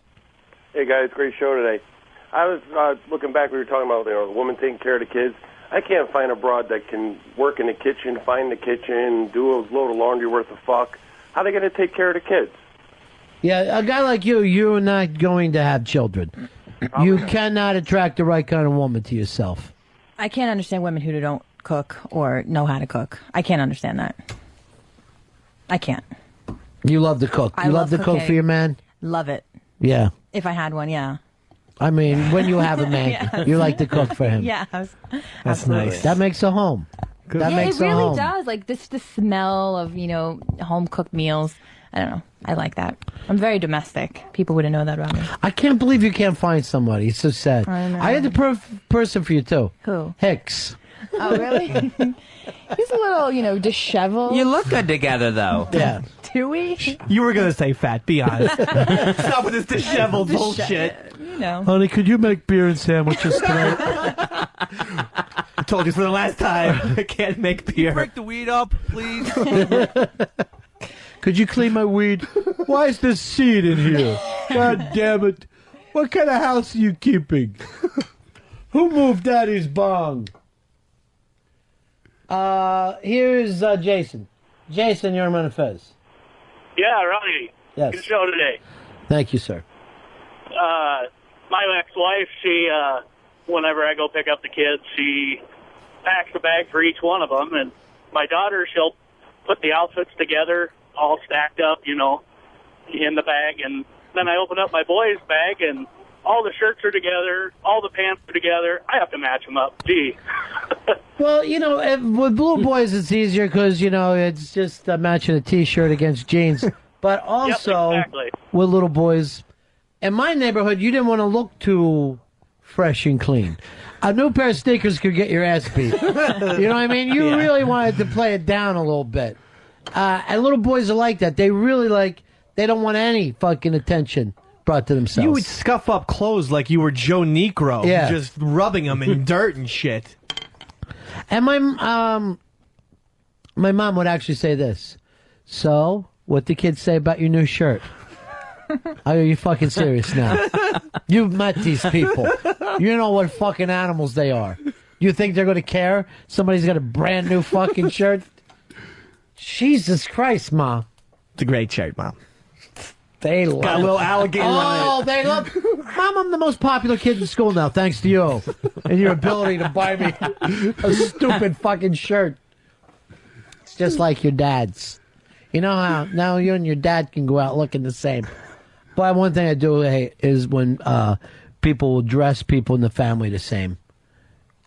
Hey, guys, great show today. I was looking back, we were talking about the woman taking care of the kids. I can't find a broad that can work in the kitchen, find the kitchen, do a load of laundry worth of fuck. How are they going to take care of the kids? Yeah, a guy like you're not going to have children. You cannot attract the right kind of woman to yourself. I can't understand women who don't cook or know how to cook. I can't understand that. I can't. You love to cook. You love to cook for your man? Love it. Yeah. If I had one, yeah. I mean, when you have a man, Yes. you like to cook for him. Yeah. That's absolutely. nice. That makes a home. That yeah, makes it really a home. does. Like, the smell of, home cooked meals. I don't know. I like that. I'm very domestic. People wouldn't know that about me. I can't believe you can't find somebody. It's so sad. I know. I had the person for you, too. Who? Hicks. Oh, really? He's a little, disheveled. You look good together, though. Yeah. Do we? You were going to say fat, be honest. Stop with this disheveled bullshit. Honey, could you make beer and sandwiches tonight? I told you for the last time, I can't make beer. Break the weed up, please. Could you clean my weed? Why is there seed in here? God damn it. What kind of house are you keeping? Who moved Daddy's bong? Here's Jason. Jason, you're on Ron and Fez. Yeah, Ronnie. Yes. Good show today. Thank you, sir. My ex-wife, she, whenever I go pick up the kids, she packs a bag for each one of them. And my daughter, she'll put the outfits together, all stacked up, in the bag. And then I open up my boy's bag, and all the shirts are together, all the pants are together. I have to match them up. Gee. Well, with Blue Boys, it's easier because, it's just matching a T-shirt against jeans. But also, Yep, exactly. with little boys, in my neighborhood, you didn't want to look too fresh and clean. A new pair of sneakers could get your ass beat. You know what I mean? You really wanted to play it down a little bit. And little boys are like that. They really they don't want any fucking attention brought to themselves. You would scuff up clothes like you were Joe Negro, Yeah. just rubbing them in dirt and shit. And my mom would actually say this. So, what the kids say about your new shirt? Are you fucking serious now? You've met these people. You know what fucking animals they are. You think they're going to care? Somebody's got a brand new fucking shirt? Jesus Christ, Mom. It's a great shirt, Mom. They love Got a little alligator on it. they love. Mom, I'm the most popular kid in school now, thanks to you and your ability to buy me a stupid fucking shirt. It's just like your dad's. You know how now you and your dad can go out looking the same. But one thing I do hate is when people will dress people in the family the same.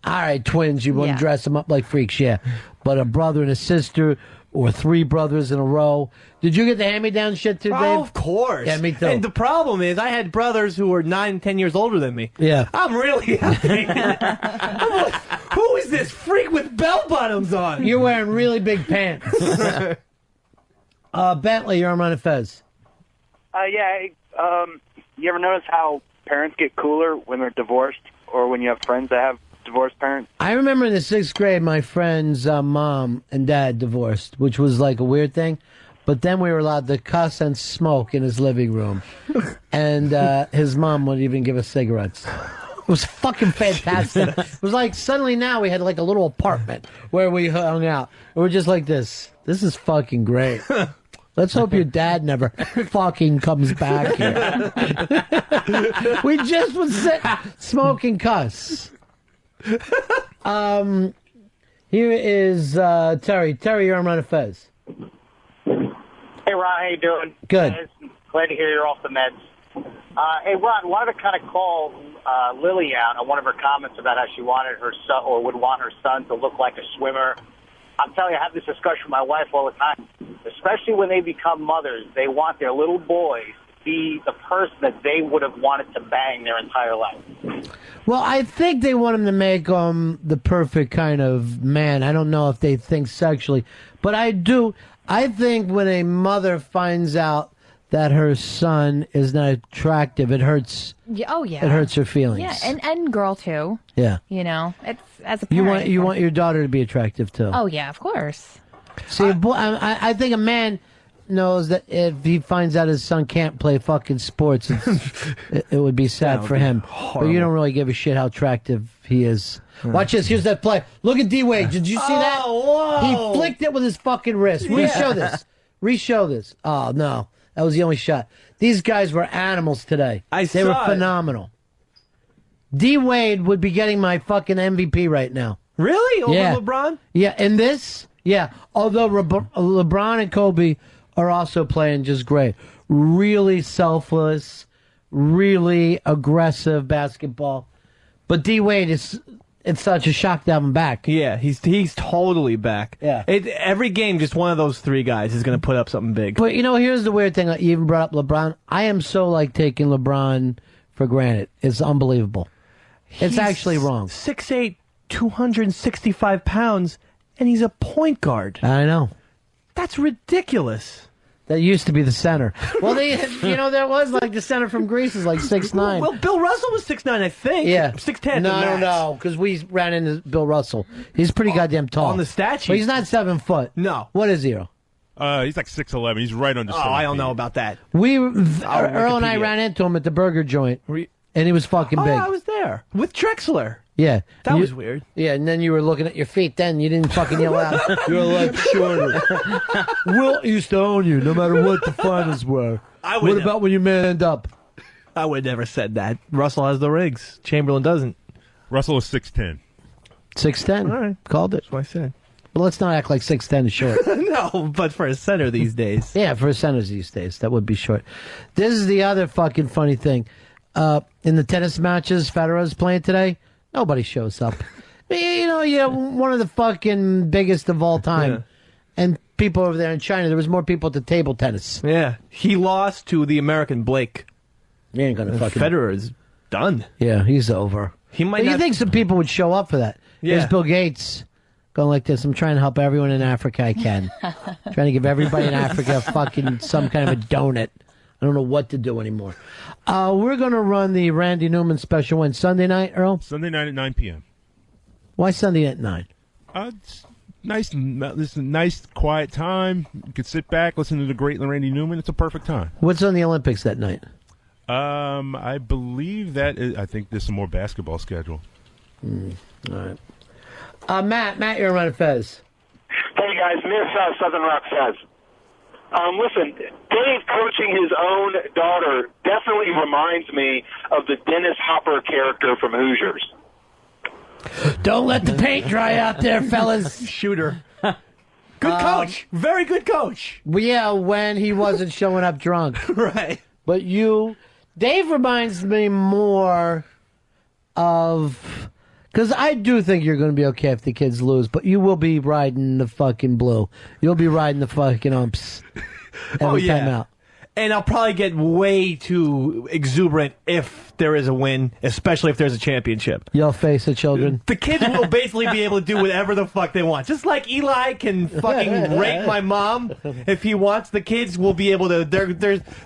All right, twins, you wouldn't dress them up like freaks, yeah. But a brother and a sister or three brothers in a row. Did you get the hand-me-down shit too, Dave? Oh, of course. Yeah, me too. And the problem is, I had brothers who were 9, 10 years older than me. Yeah. I'm really happy. I'm like, who is this freak with bell bottoms on? You're wearing really big pants. Bentley, you're on Ron and Fez. You ever notice how parents get cooler when they're divorced or when you have friends that have divorced parents? I remember in the 6th grade, my friend's mom and dad divorced, which was like a weird thing. But then we were allowed to cuss and smoke in his living room. And his mom would even give us cigarettes. It was fucking fantastic. It was like suddenly now we had like a little apartment where we hung out. We were just like this. This is fucking great. Let's hope your dad never fucking comes back here. We just would sit, smoke, and cuss. Here is Terry. Terry, you're on Ron and Fez. Hey, Ron, how you doing? Good. Glad to hear you're off the meds. Hey, Ron, wanted to kind of call Lily out on one of her comments about how she wanted her son or would want her son to look like a swimmer. I'm telling you, I have this discussion with my wife all the time. Especially when they become mothers, they want their little boys to be the person that they would have wanted to bang their entire life. Well, I think they want him to make the perfect kind of man. I don't know if they think sexually, but I do. I think when a mother finds out that her son is not attractive, it hurts. Yeah, oh yeah, it hurts her feelings. Yeah, and girl too. Yeah, you know, it's as a you parent. want your daughter to be attractive too. Oh yeah, of course. See, I think a man knows that if he finds out his son can't play fucking sports, it would be sad for him. But you don't really give a shit how attractive he is. Watch this. Here's that play. Look at D-Wade. Did you see that? Whoa. He flicked it with his fucking wrist. Reshow this. Reshow this. Oh, no. That was the only shot. These guys were animals today. They were phenomenal. D-Wade would be getting my fucking MVP right now. Really? Over LeBron? Yeah, and this... Yeah, although LeBron and Kobe are also playing just great. Really selfless, really aggressive basketball. But D-Wade it's such a shock to have him back. Yeah, he's totally back. Yeah. Every game, just one of those three guys is going to put up something big. But, here's the weird thing. You even brought up LeBron. I am so, taking LeBron for granted. It's unbelievable. It's actually wrong. 6'8", 265 pounds, and he's a point guard. I know. That's ridiculous. That used to be the center. Well, there was the center from Greece is 6'9". Well, Bill Russell was 6'9", I think. Yeah. 6'10". No, because we ran into Bill Russell. He's pretty goddamn tall. On the stat sheet. But he's not 7 foot. No. What is he? He's like 6'11". He's right under 7 I don't know about that. Earl and I ran into him at the burger joint, and he was fucking big. I was there with Drexler. Yeah. That was weird. Yeah, and then you were looking at your feet then. You didn't fucking yell out. You're a lot shorter. Wilt used to own you no matter what the finals were. What about when you manned up? I would have never said that. Russell has the rigs. Chamberlain doesn't. Russell is 6'10". 6'10"? All right. Called it. That's what I said. But let's not act like 6'10" is short. No, but for a center these days. Yeah, for a center these days. That would be short. This is the other fucking funny thing. In the tennis matches Federer's playing today, nobody shows up. One of the fucking biggest of all time. Yeah. And people over there in China, there was more people at the table tennis. Yeah. He lost to the American Blake. He ain't gonna fucking... Federer's done. Yeah, he's over. He might You think some people would show up for that? Yeah. There's Bill Gates going like this. I'm trying to help everyone in Africa I can. Trying to give everybody in Africa fucking some kind of a donut. I don't know what to do anymore. We're going to run the Randy Newman special when Sunday night, Earl? Sunday night at 9 p.m. Why Sunday at 9? It's nice. This is a nice, quiet time. You can sit back, listen to the great Randy Newman. It's a perfect time. What's on the Olympics that night? I believe I think there's some more basketball schedule. All right. Matt, you're Ron and Fez. Hey, guys. Miss Southern Rock Fez. Listen, Dave coaching his own daughter definitely reminds me of the Dennis Hopper character from Hoosiers. Don't let the paint dry out there, fellas. Shooter. Good coach. Very good coach. Well, yeah, when he wasn't showing up drunk. Right. But Dave reminds me more of... Because I do think you're going to be okay if the kids lose, but you will be riding the fucking blue. You'll be riding the fucking umps every time out. And I'll probably get way too exuberant if there is a win, especially if there's a championship. You'll face the children. The kids will basically be able to do whatever the fuck they want. Just like Eli can fucking rape my mom if he wants, the kids will be able to,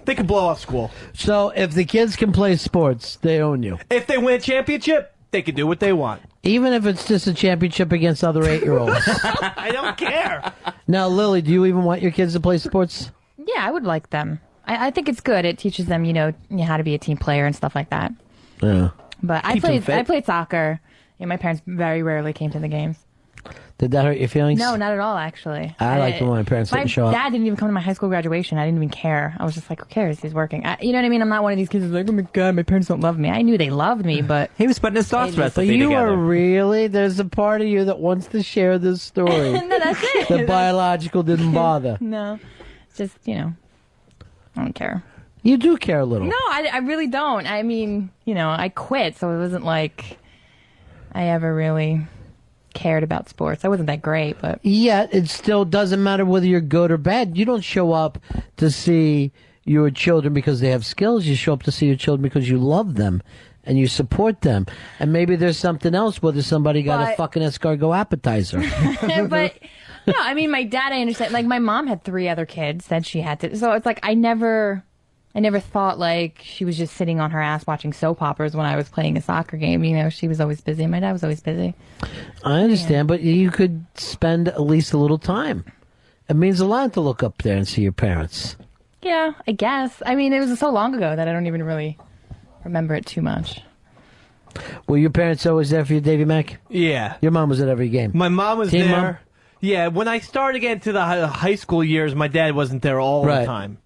they can blow off school. So if the kids can play sports, they own you. If they win a championship, they can do what they want. Even if it's just a championship against other 8-year-olds. I don't care. Now, Lily, do you even want your kids to play sports? Yeah, I would like them. I think it's good. It teaches them, how to be a team player and stuff like that. Yeah. But I played soccer. My parents very rarely came to the games. Did that hurt your feelings? No, not at all, actually. I liked when my parents didn't show up. My dad didn't even come to my high school graduation. I didn't even care. I was just like, who cares? He's working. You know what I mean? I'm not one of these kids who's like, oh my God, my parents don't love me. I knew they loved me, but... He was putting his sauce recipe together. You are really... There's a part of you that wants to share this story. No, that's it. The biological didn't bother. No. It's just, I don't care. You do care a little. No, I really don't. I mean, I quit, so it wasn't like I ever really cared about sports. I wasn't that great, but Yet, it still doesn't matter whether you're good or bad. You don't show up to see your children because they have skills. You show up to see your children because you love them and you support them. And maybe there's something else, whether somebody got a fucking escargot appetizer. but no, I mean, my dad, I understand. Like, my mom had 3 other kids that she had to. So it's like I never thought like she was just sitting on her ass watching soap operas when I was playing a soccer game. She was always busy. My dad was always busy. I understand, but you could spend at least a little time. It means a lot to look up there and see your parents. Yeah, I guess. I mean, it was so long ago that I don't even really remember it too much. Were your parents always there for you, Davey Mack? Yeah. Your mom was at every game. My mom was Team there. mom? Yeah, when I started getting to the high school years, my dad wasn't there all the time.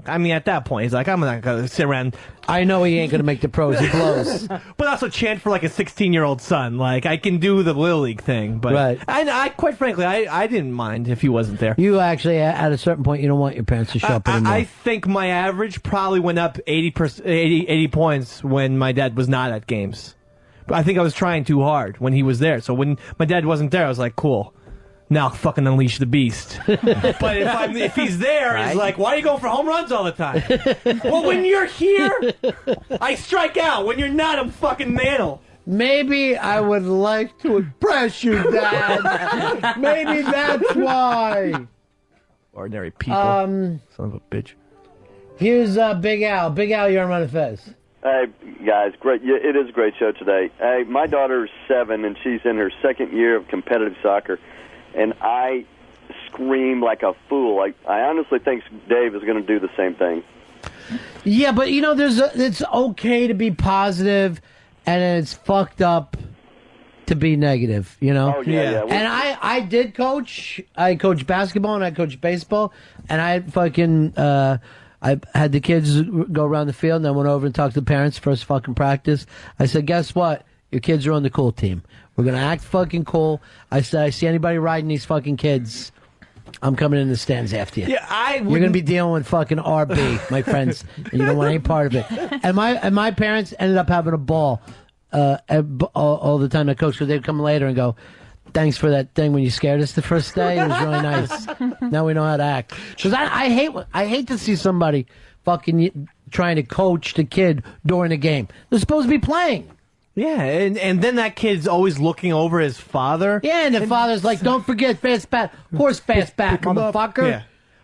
I mean, at that point, he's like, I'm not going to sit around. I know he ain't going to make the pros. He blows. But also chant for like a 16-year-old son. Like, I can do the Little League thing. But I quite frankly, I didn't mind if he wasn't there. You actually, at a certain point, you don't want your parents to show up anymore. I think my average probably went up 80 points when my dad was not at games. But I think I was trying too hard when he was there. So when my dad wasn't there, I was like, cool. Now fucking unleash the beast. But if he's there, he's like, why are you going for home runs all the time? Well, when you're here, I strike out. When you're not, I'm fucking mantle. Maybe I would like to impress you, Dad. Maybe that's why. Ordinary people. Son of a bitch. Here's Big Al. Big Al, you're on Ron and Fez. Hey, guys, great. Yeah, it is a great show today. Hey, my daughter's 7, and she's in her 2nd year of competitive soccer. And I scream like a fool. I honestly think Dave is going to do the same thing. Yeah, but it's okay to be positive, and it's fucked up to be negative. Oh, yeah. And I did coach. I coached basketball and I coached baseball, and I fucking I had the kids go around the field, and I went over and talked to the parents first fucking practice. I said, guess what? Your kids are on the cool team. We're going to act fucking cool. I said, I see anybody riding these fucking kids, I'm coming in the stands after you. Yeah, You're going to be dealing with fucking RB, my friends, and you don't want any part of it. And my parents ended up having a ball all the time. I coached, because they'd come later and go, thanks for that thing when you scared us the first day. It was really nice. Now we know how to act. Because I hate to see somebody fucking trying to coach the kid during a game. They're supposed to be playing. Yeah, and then that kid's always looking over his father. Yeah, and the father's like, don't forget fast bat. Of course fast bat, motherfucker. Yeah.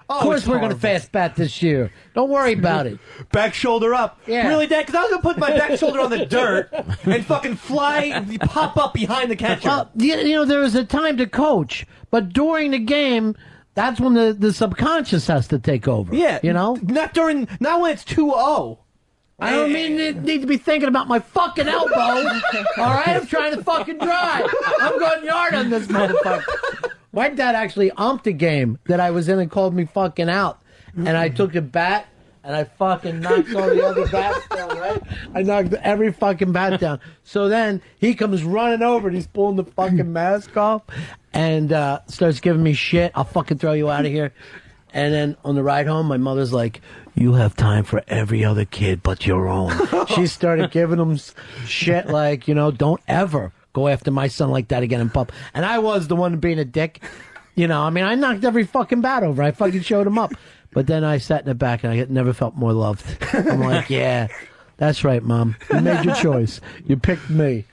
Of course we're going to fast bat this year. Don't worry about it. Back shoulder up. Yeah. Really, Dad? Because I was going to put my back shoulder on the dirt and fucking pop up behind the catcher. Well, there is a time to coach, but during the game, that's when the subconscious has to take over. Yeah. Not when it's 2-0. I don't need to be thinking about my fucking elbow. All right, I'm trying to fucking drive. I'm going yard on this motherfucker. My dad actually umped a game that I was in and called me fucking out. And I took a bat and I fucking knocked all the other bats down, right? I knocked every fucking bat down. So then he comes running over and he's pulling the fucking mask off and starts giving me shit. I'll fucking throw you out of here. And then on the ride home, my mother's like, you have time for every other kid but your own. She started giving him shit like, don't ever go after my son like that again in pub. And I was the one being a dick. I knocked every fucking bat over. I fucking showed him up. But then I sat in the back and I never felt more loved. I'm like, yeah, that's right, Mom. You made your choice. You picked me.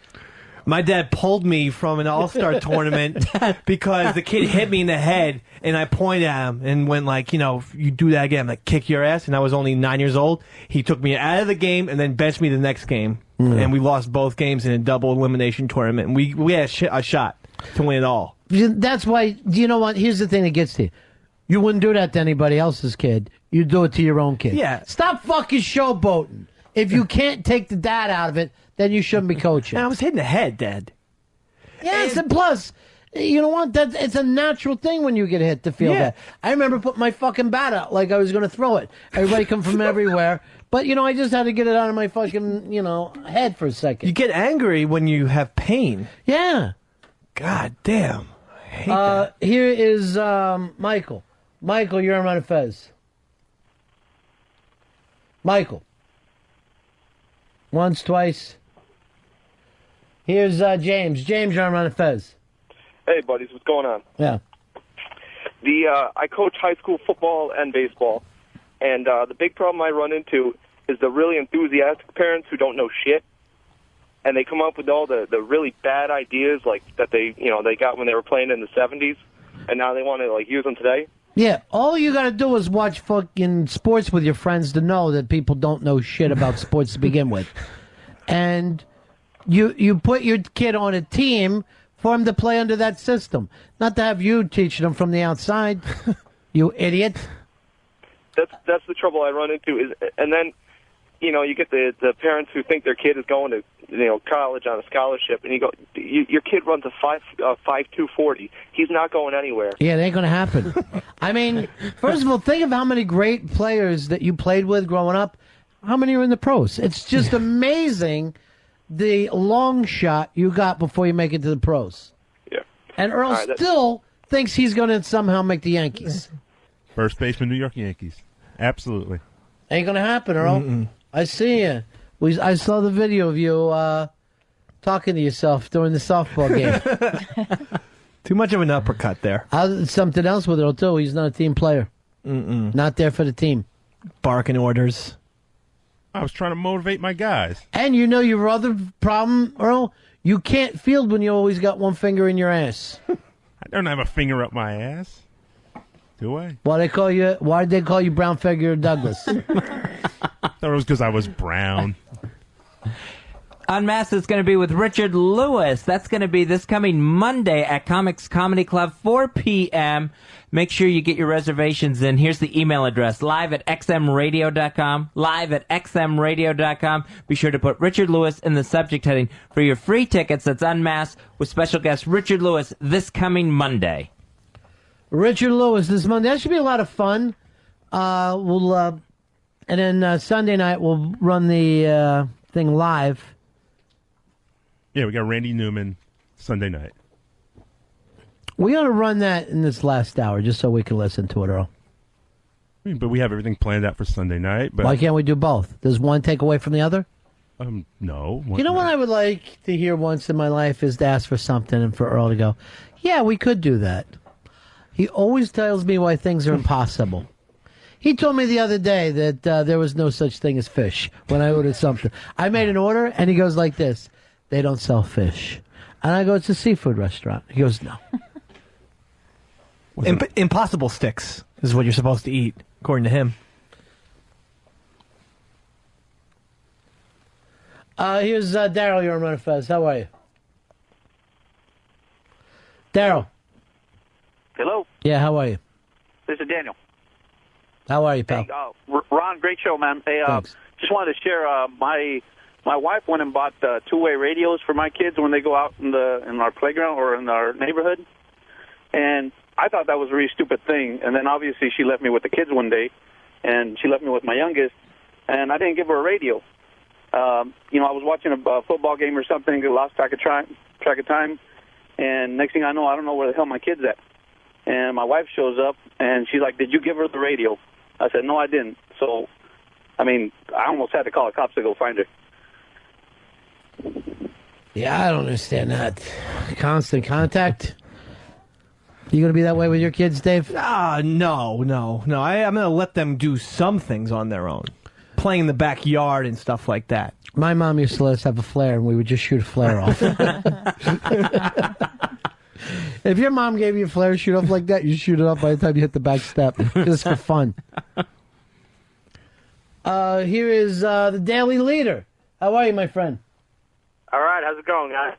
My dad pulled me from an all-star tournament because the kid hit me in the head, and I pointed at him and went like, if you do that again, I'm like, kick your ass. And I was only 9 years old. He took me out of the game and then benched me the next game. And we lost both games in a double elimination tournament. And we had a shot to win it all. That's why, you know what? Here's the thing that gets to you. You wouldn't do that to anybody else's kid. You do it to your own kid. Yeah. Stop fucking showboating. If you can't take the dad out of it, then you shouldn't be coaching. I was hitting the head, Dad. Yes, and plus, you know what? It's a natural thing when you get hit to feel that. I remember putting my fucking bat out like I was going to throw it. Everybody come from everywhere. But, I just had to get it out of my fucking, head for a second. You get angry when you have pain. Yeah. God damn. I hate that. Here is Michael. Michael, you're on Ron and Fez. Michael. Once, twice. Here's James. James, you're on Ron and Fez. Hey, buddies, what's going on? Yeah. I coach high school football and baseball, and the big problem I run into is the really enthusiastic parents who don't know shit, and they come up with all the really bad ideas like that they got when they were playing in the 70s, and now they want to like use them today. Yeah, all you gotta do is watch fucking sports with your friends to know that people don't know shit about sports to begin with. And you put your kid on a team for him to play under that system. Not to have you teaching him from the outside, you idiot. That's the trouble I run into and then, you get the parents who think their kid is going to, college on a scholarship, and you go, your kid runs a 5.2 40. He's not going anywhere. Yeah, it ain't gonna happen. I mean, first of all, think of how many great players that you played with growing up. How many are in the pros? It's just amazing the long shot you got before you make it to the pros. Yeah. And Earl still thinks he's going to somehow make the Yankees. First baseman, New York Yankees. Absolutely. Ain't going to happen, Earl. I see you. I saw the video of you talking to yourself during the softball game. Too much of an uppercut there. Something else with Earl, too. He's not a team player. Not there for the team. Barking orders. I was trying to motivate my guys. And you know your other problem, Earl? You can't field when you always got one finger in your ass. I don't have a finger up my ass. Do I? Why did they call you Brown Figure Douglas? I thought it was because I was brown. Unmasked is going to be with Richard Lewis. That's going to be this coming Monday at Comics Comedy Club, 4 p.m. Make sure you get your reservations in. Here's the email address, live@xmradio.com, live@xmradio.com. Be sure to put Richard Lewis in the subject heading for your free tickets. That's Unmasked with special guest Richard Lewis this coming Monday. Richard Lewis this Monday. That should be a lot of fun. And then Sunday night we'll run the thing live. Yeah, we got Randy Newman Sunday night. We ought to run that in this last hour just so we can listen to it, Earl. But we have everything planned out for Sunday night. But why can't we do both? Does one take away from the other? No. You know what I would like to hear once in my life is to ask for something and for Earl to go, yeah, we could do that. He always tells me why things are impossible. He told me the other day that there was no such thing as fish when I ordered something. I made an order, and he goes like this, they don't sell fish. And I go, it's a seafood restaurant. He goes, no. Impossible sticks is what you're supposed to eat, according to him. Here's Daryl, you're on Ron and Fez. How are you? Daryl. Hello. Yeah, how are you? This is Daniel. How are you, pal? Hey, Ron, great show, man. Hey, just wanted to share. My wife went and bought two-way radios for my kids when they go out in our playground or in our neighborhood, and I thought that was a really stupid thing. And then obviously she left me with the kids one day, and she left me with my youngest, and I didn't give her a radio. I was watching a football game or something, lost track of time, and next thing I know, I don't know where the hell my kid's at. And my wife shows up, and she's like, did you give her the radio? I said, no, I didn't. So, I almost had to call the cops to go find her. Yeah, I don't understand that. Constant contact? You going to be that way with your kids, Dave? No. I'm going to let them do some things on their own. Playing in the backyard and stuff like that. My mom used to let us have a flare, and we would just shoot a flare off. If your mom gave you a flare shoot off like that, you shoot it off by the time you hit the back step. Just for fun. Here is the Daily Leader. How are you, my friend? All right, how's it going, guys?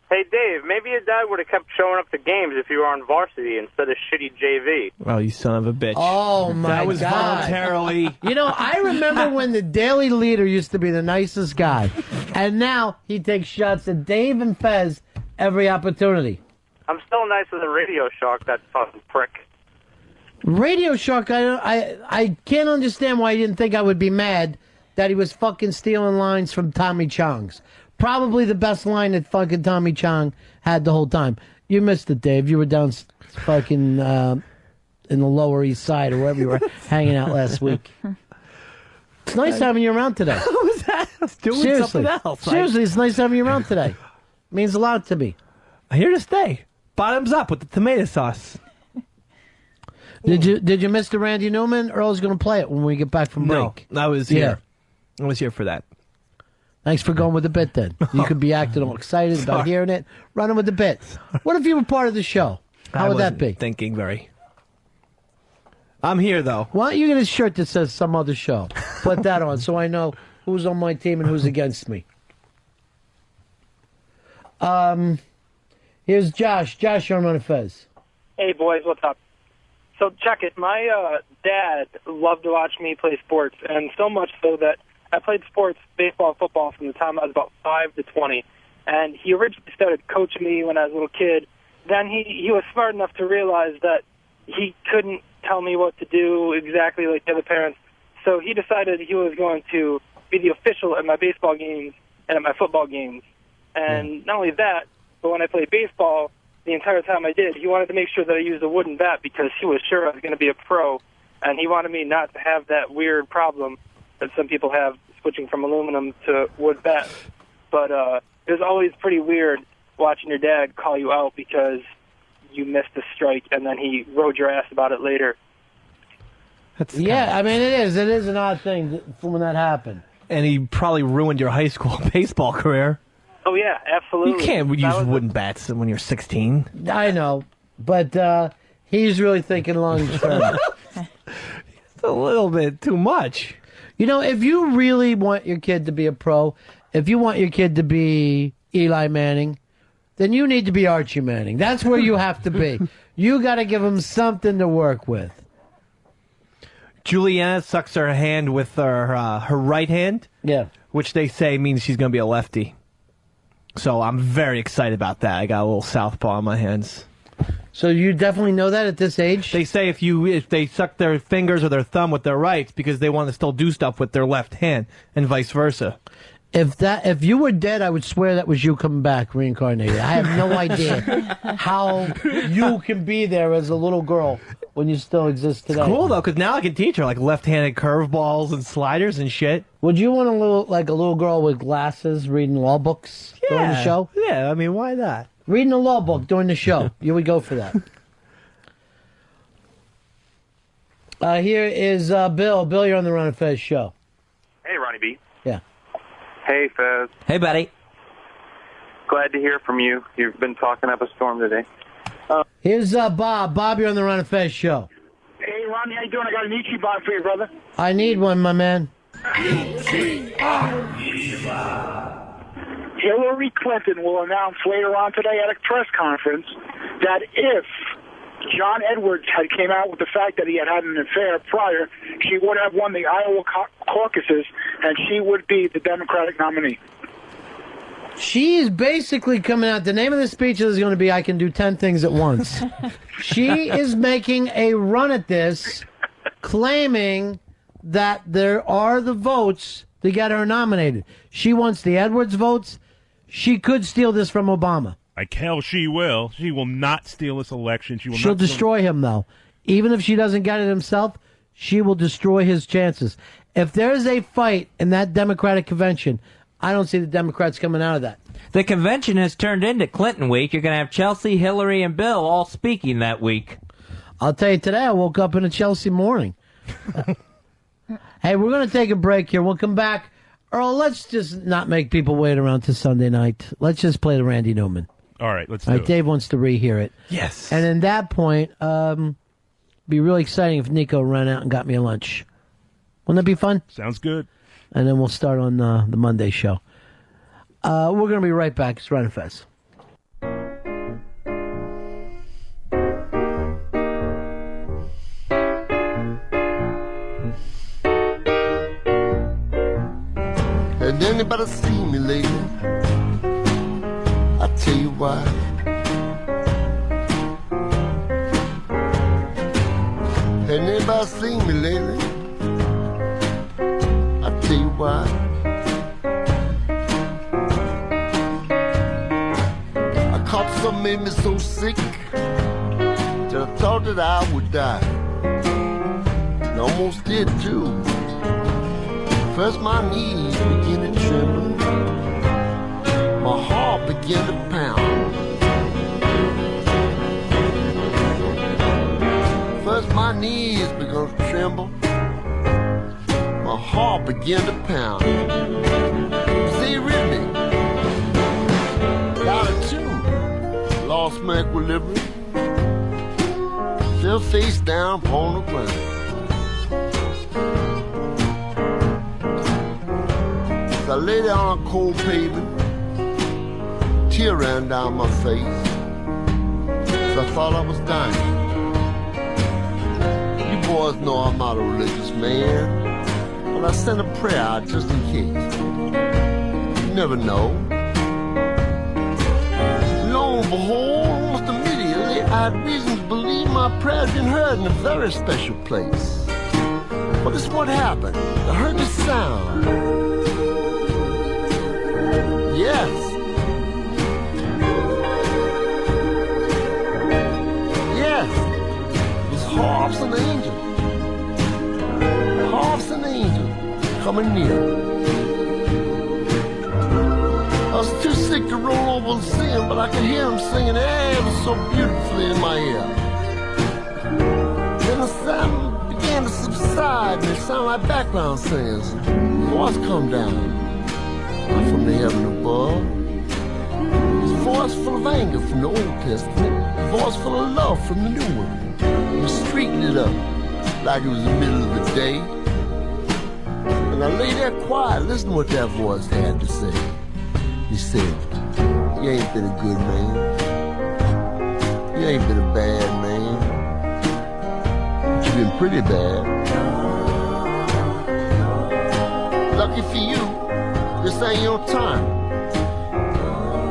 Hey, Dave, maybe your dad would have kept showing up to games if you were on varsity instead of shitty JV. Well, you son of a bitch. Oh, my God. That was voluntarily. You know, I remember when the Daily Leader used to be the nicest guy. And now he takes shots at Dave and Fez every opportunity. I'm still nicer than Radio Shark, that fucking prick. Radio Shark, I can't understand why he didn't think I would be mad that he was fucking stealing lines from Tommy Chong's. Probably the best line that fucking Tommy Chong had the whole time. You missed it, Dave. You were down fucking in the Lower East Side or wherever you were hanging out last week. It's nice having you around today. What was that? I was doing Seriously. something else. Seriously, it's nice having you around today. Means a lot to me. I'm here to stay. Bottoms up with the tomato sauce. Did you miss the Randy Newman? Earl's going to play it when we get back from break. No, I was here. I was here for that. Thanks for going with the bit then. You could be acting all excited about hearing it. Running with the bit. What if you were part of the show? How would that be? Thinking very. I'm here, though. Why don't you get a shirt that says some other show? Put that on so I know who's on my team and who's against me. Here's Josh. Josh, you're on Ron and Fez. Hey, boys, what's up? So check it. My dad loved to watch me play sports, and so much so that I played sports, baseball, football, from the time I was about 5 to 20. And he originally started coaching me when I was a little kid. Then he was smart enough to realize that he couldn't tell me what to do exactly like the other parents. So he decided he was going to be the official at my baseball games and at my football games. And not only that, but when I played baseball, the entire time I did, he wanted to make sure that I used a wooden bat because he was sure I was going to be a pro, and he wanted me not to have that weird problem that some people have switching from aluminum to wood bats. But it was always pretty weird watching your dad call you out because you missed a strike, and then he rode your ass about it later. I mean, it is. It is an odd thing from when that happened. And he probably ruined your high school baseball career. Oh, yeah, absolutely. You can't use wooden bats when you're 16. I know, but he's really thinking long term. It's a little bit too much. You know, if you really want your kid to be a pro, if you want your kid to be Eli Manning, then you need to be Archie Manning. That's where you have to be. You got to give him something to work with. Juliana sucks her hand with her right hand. Yeah. Which they say means she's going to be a lefty. So I'm very excited about that. I got a little southpaw on my hands. So you definitely know that at this age? They say if they suck their fingers or their thumb with their right, because they want to still do stuff with their left hand, and vice versa. If you were dead, I would swear that was you coming back reincarnated. I have no idea how you can be there as a little girl when you still exist today. It's cool though, because now I can teach her like left-handed curveballs and sliders and shit. Would you want a little girl with glasses reading law books during the show? Yeah, I mean, why not? Reading a law book during the show. You would go for that. Here is Bill. Bill, you're on the Ron and Fez show. Hey, Ronnie B. Yeah. Hey, Fez. Hey, buddy. Glad to hear from you. You've been talking up a storm today. Here's Bob. Bob, you're on the Ron and Fez show. Hey, Ronnie, how you doing? I got an Ichi bar for you, brother. I need one, my man. Hillary Clinton will announce later on today at a press conference that if John Edwards had came out with the fact that he had had an affair prior, she would have won the Iowa caucuses, and she would be the Democratic nominee. She is basically coming out. The name of the speech is going to be, I can do 10 things at once. She is making a run at this, claiming that there are the votes to get her nominated. She wants the Edwards votes. She could steal this from Obama. Like hell she will. She will not steal this election. She'll destroy him, though. Even if she doesn't get it herself, she will destroy his chances. If there's a fight in that Democratic convention, I don't see the Democrats coming out of that. The convention has turned into Clinton week. You're going to have Chelsea, Hillary, and Bill all speaking that week. I'll tell you, today I woke up in a Chelsea morning. Hey, we're going to take a break here. We'll come back. Earl, let's just not make people wait around till Sunday night. Let's just play the Randy Newman. All right, let's do it. Dave wants to rehear it. Yes. And at that point, be really exciting if Nico ran out and got me a lunch. Wouldn't that be fun? Sounds good. And then we'll start on the Monday show. We're going to be right back. It's Ron and Fez. Has anybody seen me lately? I tell you why. Has anybody seen me lately? I tell you why. I caught something made me so sick that I thought that I would die. And almost did too. First my knees begin to tremble, my heart began to pound. First my knees began to tremble, my heart began to pound. See, rhythmic, out of tune, lost my equilibrium, fell face down upon the ground. I lay down on a cold pavement, tear ran down my face, so I thought I was dying. You boys know I'm not a religious man, but I sent a prayer out just in case. You never know. Lo and behold, almost immediately I had reason to believe my prayer had been heard in a very special place. But this is what happened. I heard the sound. Yes. Yes. It was harps and angels. Harps and angels coming near. I was too sick to roll over and sing, but I could hear them singing ever so beautifully in my ear. Then the sound began to subside, and it sounded like background singers. Voice come down from the heaven above. His voice full of anger from the Old Testament, a voice full of love from the New one. He was streaking it up like it was the middle of the day. And I lay there quiet, listening to what that voice had to say. He said, "You ain't been a good man. You ain't been a bad man. But you've been pretty bad. Lucky for you, this ain't your time.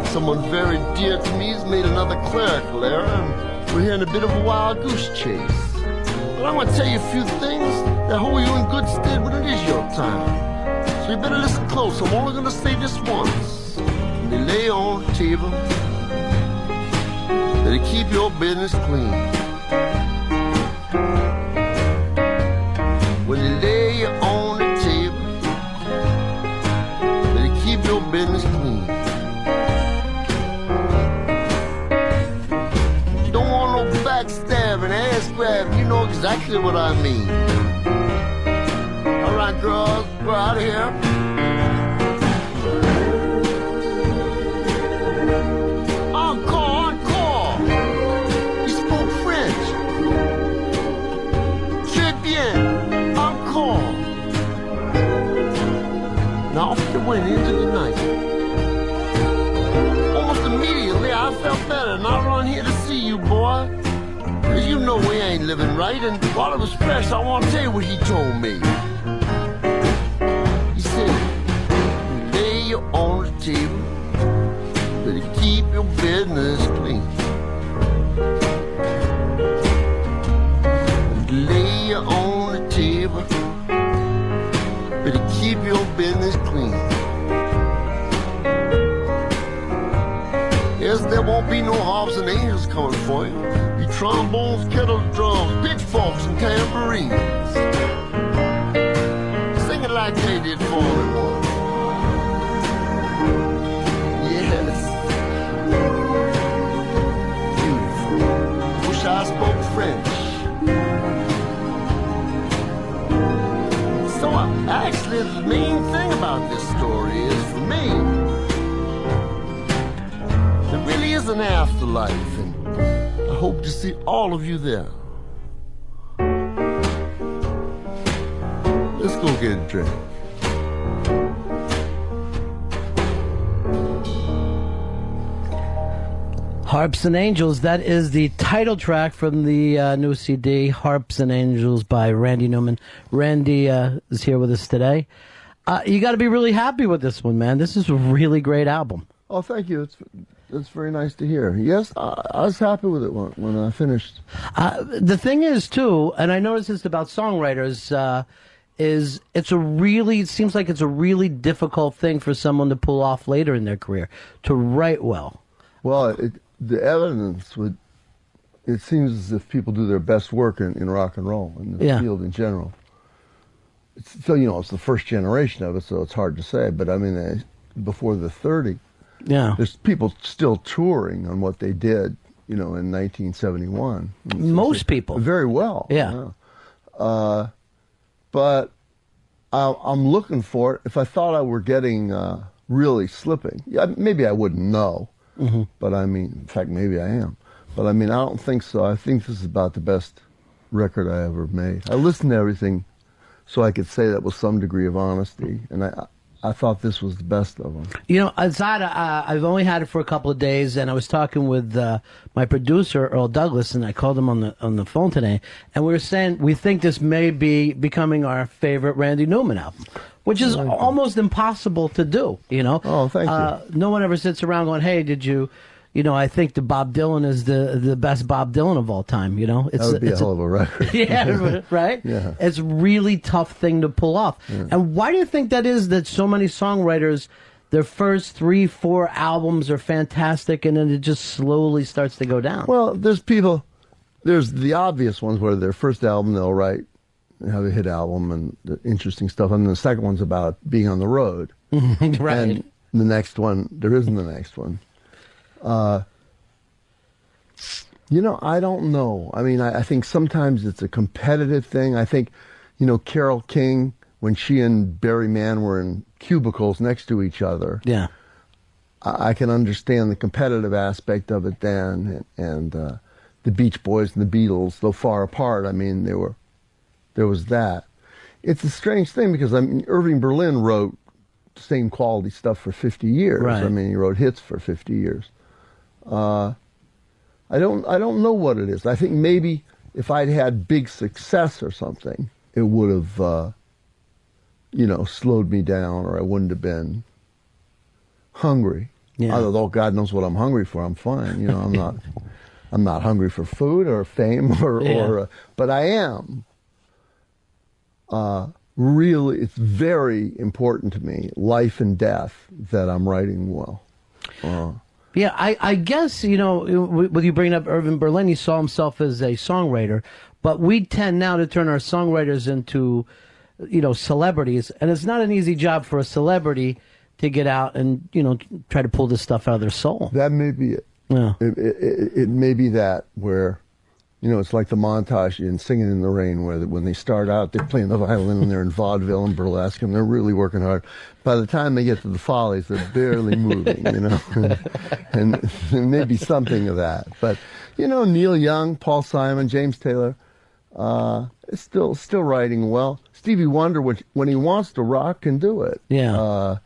Someone very dear to me has made another clerical error, and we're here in a bit of a wild goose chase. But I'm going to tell you a few things that hold you in good stead when it is your time. So you better listen close. I'm only going to say this once. When they lay on the table, better keep your business clean. When they lay you on the table, better keep your business clean. You don't want no backstabbing, ass grabbing. You know exactly what I mean. All right, girls, we're out of here. Encore. You spoke French. Très bien. Encore. Now off they went into the night. Almost immediately I felt better, and I run here to see you, boy. Cause you know we ain't living right, and while it was fresh, I want to tell you what he told me. He said, lay you on the table, better keep your business clean. Lay you on the table, better keep your business clean. Yes, there won't be no harps and angels coming for you. Be trombones, kettle drums, pitchforks, and tambourines. Sing it like they did for me. Yes. Beautiful. Wish I spoke French. So actually, the main thing about this story is, for me, there really is an afterlife, and I hope to see all of you there. Let's go get a drink. Harps and Angels, that is the title track from the new CD, Harps and Angels by Randy Newman. Randy is here with us today. You got to be really happy with this one, man. This is a really great album. Oh, thank you. It's very nice to hear. Yes, I was happy with it when I finished. The thing is, too, and I noticed this about songwriters, is it seems like it's a really difficult thing for someone to pull off later in their career, to write well. Well, the evidence it seems as if people do their best work in rock and roll, in the field in general. so it's the first generation of it, so it's hard to say. But I mean, before the 30, there's people still touring on what they did, in 1971. Most people very well. Yeah. But I'm looking for it. If I thought I were getting really slipping, maybe I wouldn't know. Mm-hmm. But I mean, in fact, maybe I am. But I mean, I don't think so. I think this is about the best record I ever made. I listened to everything so I could say that with some degree of honesty, and I thought this was the best of them. I've only had it for a couple of days, and I was talking with my producer Earl Douglas, and I called him on the phone today, and we were saying we think this may be becoming our favorite Randy Newman album, which is almost impossible to do. Oh, thank you. No one ever sits around going, "Hey, did you?" I think the Bob Dylan is the best Bob Dylan of all time. That would be a hell of a record. Yeah, right? Yeah. It's a really tough thing to pull off. Yeah. And why do you think that is, that so many songwriters, their first 3-4 albums are fantastic and then it just slowly starts to go down? Well, there's the obvious ones where their first album they'll write, have a hit album and the interesting stuff, and then the second one's about being on the road. Right. And the next one, there isn't the next one. I don't know. I mean, I think sometimes it's a competitive thing. I think, Carole King, when she and Barry Mann were in cubicles next to each other. Yeah. I can understand the competitive aspect of it then, and the Beach Boys and the Beatles, though far apart, I mean, there was that. It's a strange thing because, Irving Berlin wrote the same quality stuff for 50 years. Right. I mean, he wrote hits for 50 years. I don't know what it is. I think maybe if I'd had big success or something, it would have, slowed me down, or I wouldn't have been hungry. Yeah. Although God knows what I'm hungry for, I'm fine. I'm not hungry for food or fame but I am. Really, it's very important to me, life and death, that I'm writing well. Yeah, I guess, with you bringing up Irving Berlin, he saw himself as a songwriter, but we tend now to turn our songwriters into, celebrities, and it's not an easy job for a celebrity to get out and, try to pull this stuff out of their soul. That may be it. Yeah. It may be that where, it's like the montage in Singing in the Rain, where when they start out, they're playing the violin and they're in vaudeville and burlesque and they're really working hard. By the time they get to the Follies, they're barely moving, and maybe something of that. But, Neil Young, Paul Simon, James Taylor, is still writing well. Stevie Wonder, when he wants to rock, can do it. Yeah.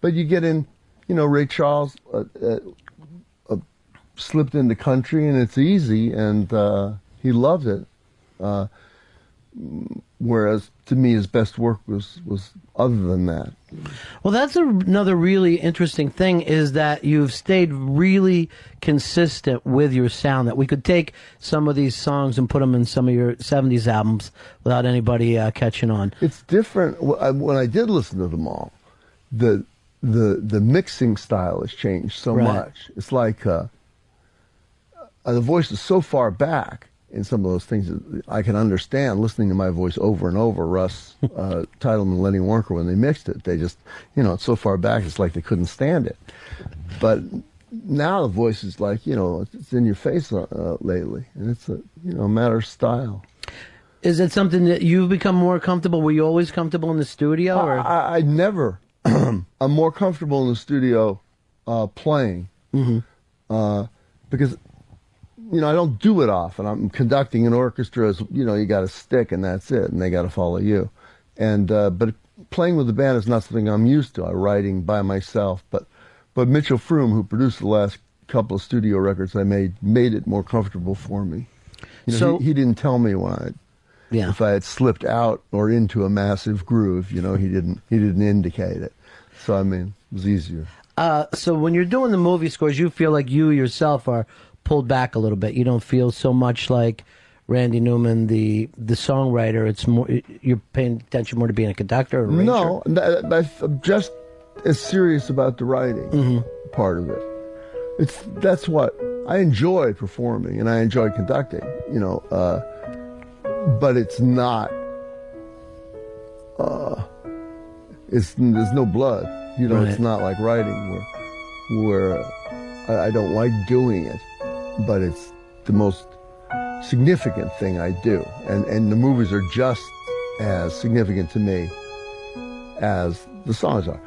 But you get in, Ray Charles slipped into country, and it's easy, and he loves it. Whereas to me, his best work was other than that. Well, that's another really interesting thing, is that you've stayed really consistent with your sound, that we could take some of these songs and put them in some of your 70s albums without anybody catching on. It's different. When I did listen to them all, the mixing style has changed so much. It's like the voice is so far back in some of those things that I can understand listening to my voice over and over. Russ Titleman and Lenny Waronker, when they mixed it, they just, it's so far back, it's like they couldn't stand it. But now the voice is like, it's in your face lately, and it's a matter of style. Is it something that you've become more comfortable? Were you always comfortable in the studio? Or? I never. I'm more comfortable in the studio playing, because I don't do it often. I'm conducting an orchestra, as you got a stick and that's it, and they got to follow you. And but playing with the band is not something I'm used to. I'm writing by myself, but Mitchell Froom, who produced the last couple of studio records I made it more comfortable for me. So he didn't tell me if I had slipped out or into a massive groove. He didn't indicate it. So it was easier. So when you're doing the movie scores, you feel like you yourself are pulled back a little bit. You don't feel so much like Randy Newman, the songwriter. It's more, you're paying attention more to being a conductor or arranger? No, I'm just as serious about the writing part of it. That's what I enjoy performing, and I enjoy conducting. But it's not there's no blood. You know, Right. it's not like writing where I don't like doing it, but it's the most significant thing I do. And the movies are just as significant to me as the songs are.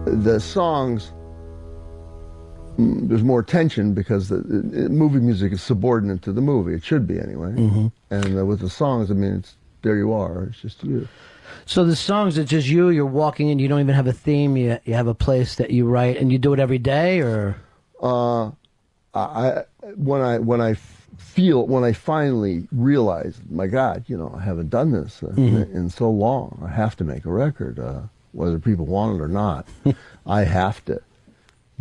The songs, there's more tension because the movie music is subordinate to the movie. It should be anyway. Mhm. And with the songs, I mean, it's there you are. It's just you. So the songs, it's just you. You're walking in. You don't even have a theme. You have a place that you write, and you do it every day, or when I finally realize, my God, you know, I haven't done this in so long. I have to make a record, whether people want it or not. I have to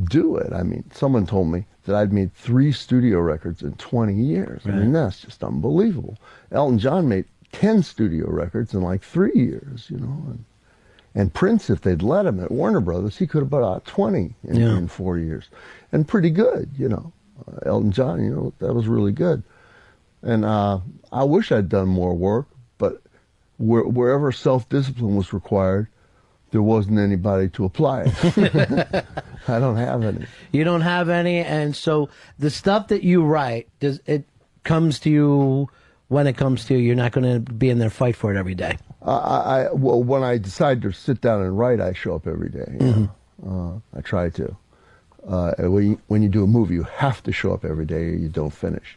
do it. I mean, someone told me that I'd made 3 studio records in 20 years. I mean, that's just unbelievable. Elton John made 10 studio records in like 3 years, you know. And Prince, if they'd let him at Warner Brothers, he could have put out 20 in 4 years. And pretty good, you know. Elton John, you know, that was really good. And I wish I'd done more work, but wherever self-discipline was required, there wasn't anybody to apply it. I don't have any. you don't have any. And so the stuff that you write, does it comes to you when it comes to you? You're not going to be in there fight for it every day. Well, when I decide to sit down and write, I show up every day. I try to. When you do a movie, you have to show up every day or you don't finish.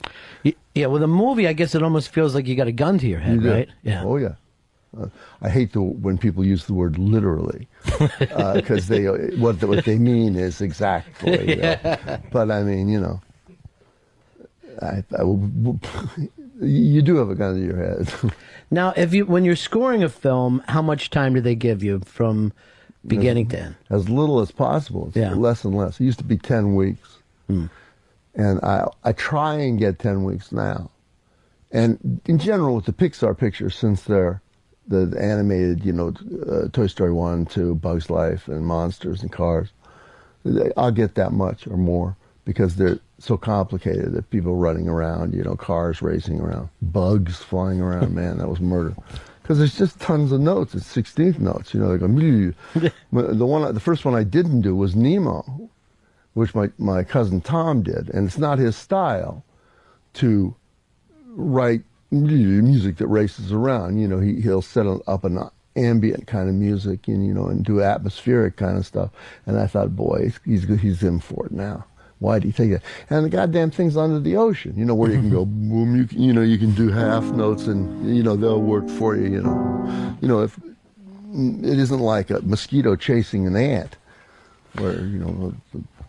Yeah, with a movie, I guess it almost feels like you got a gun to your head, right? Yeah. Oh, yeah. I hate when people use the word literally, because what they mean is exactly. But I mean, you know, you do have a gun to your head. Now, when you're scoring a film, how much time do they give you from beginning to end? As little as possible. It's less and less. It used to be 10 weeks. And I try and get 10 weeks now. And in general, with the Pixar pictures, since they're the animated, you know, Toy Story 1, 2, Bugs Life, and Monsters and Cars, I'll get that much or more because they're so complicated that people running around, you know, cars racing around, bugs flying around, man, that was murder. Because there's just tons of notes. It's 16th notes, you know. They go, the first one I didn't do was Nemo, which my cousin Tom did, and it's not his style to write music that races around. You know, he'll set up an ambient kind of music, and and do atmospheric kind of stuff. And I thought, boy, he's in for it now. Why do you take that? And the goddamn thing's under the ocean, where you can go boom, you can do half notes, and they'll work for you. If it isn't like a mosquito chasing an ant, where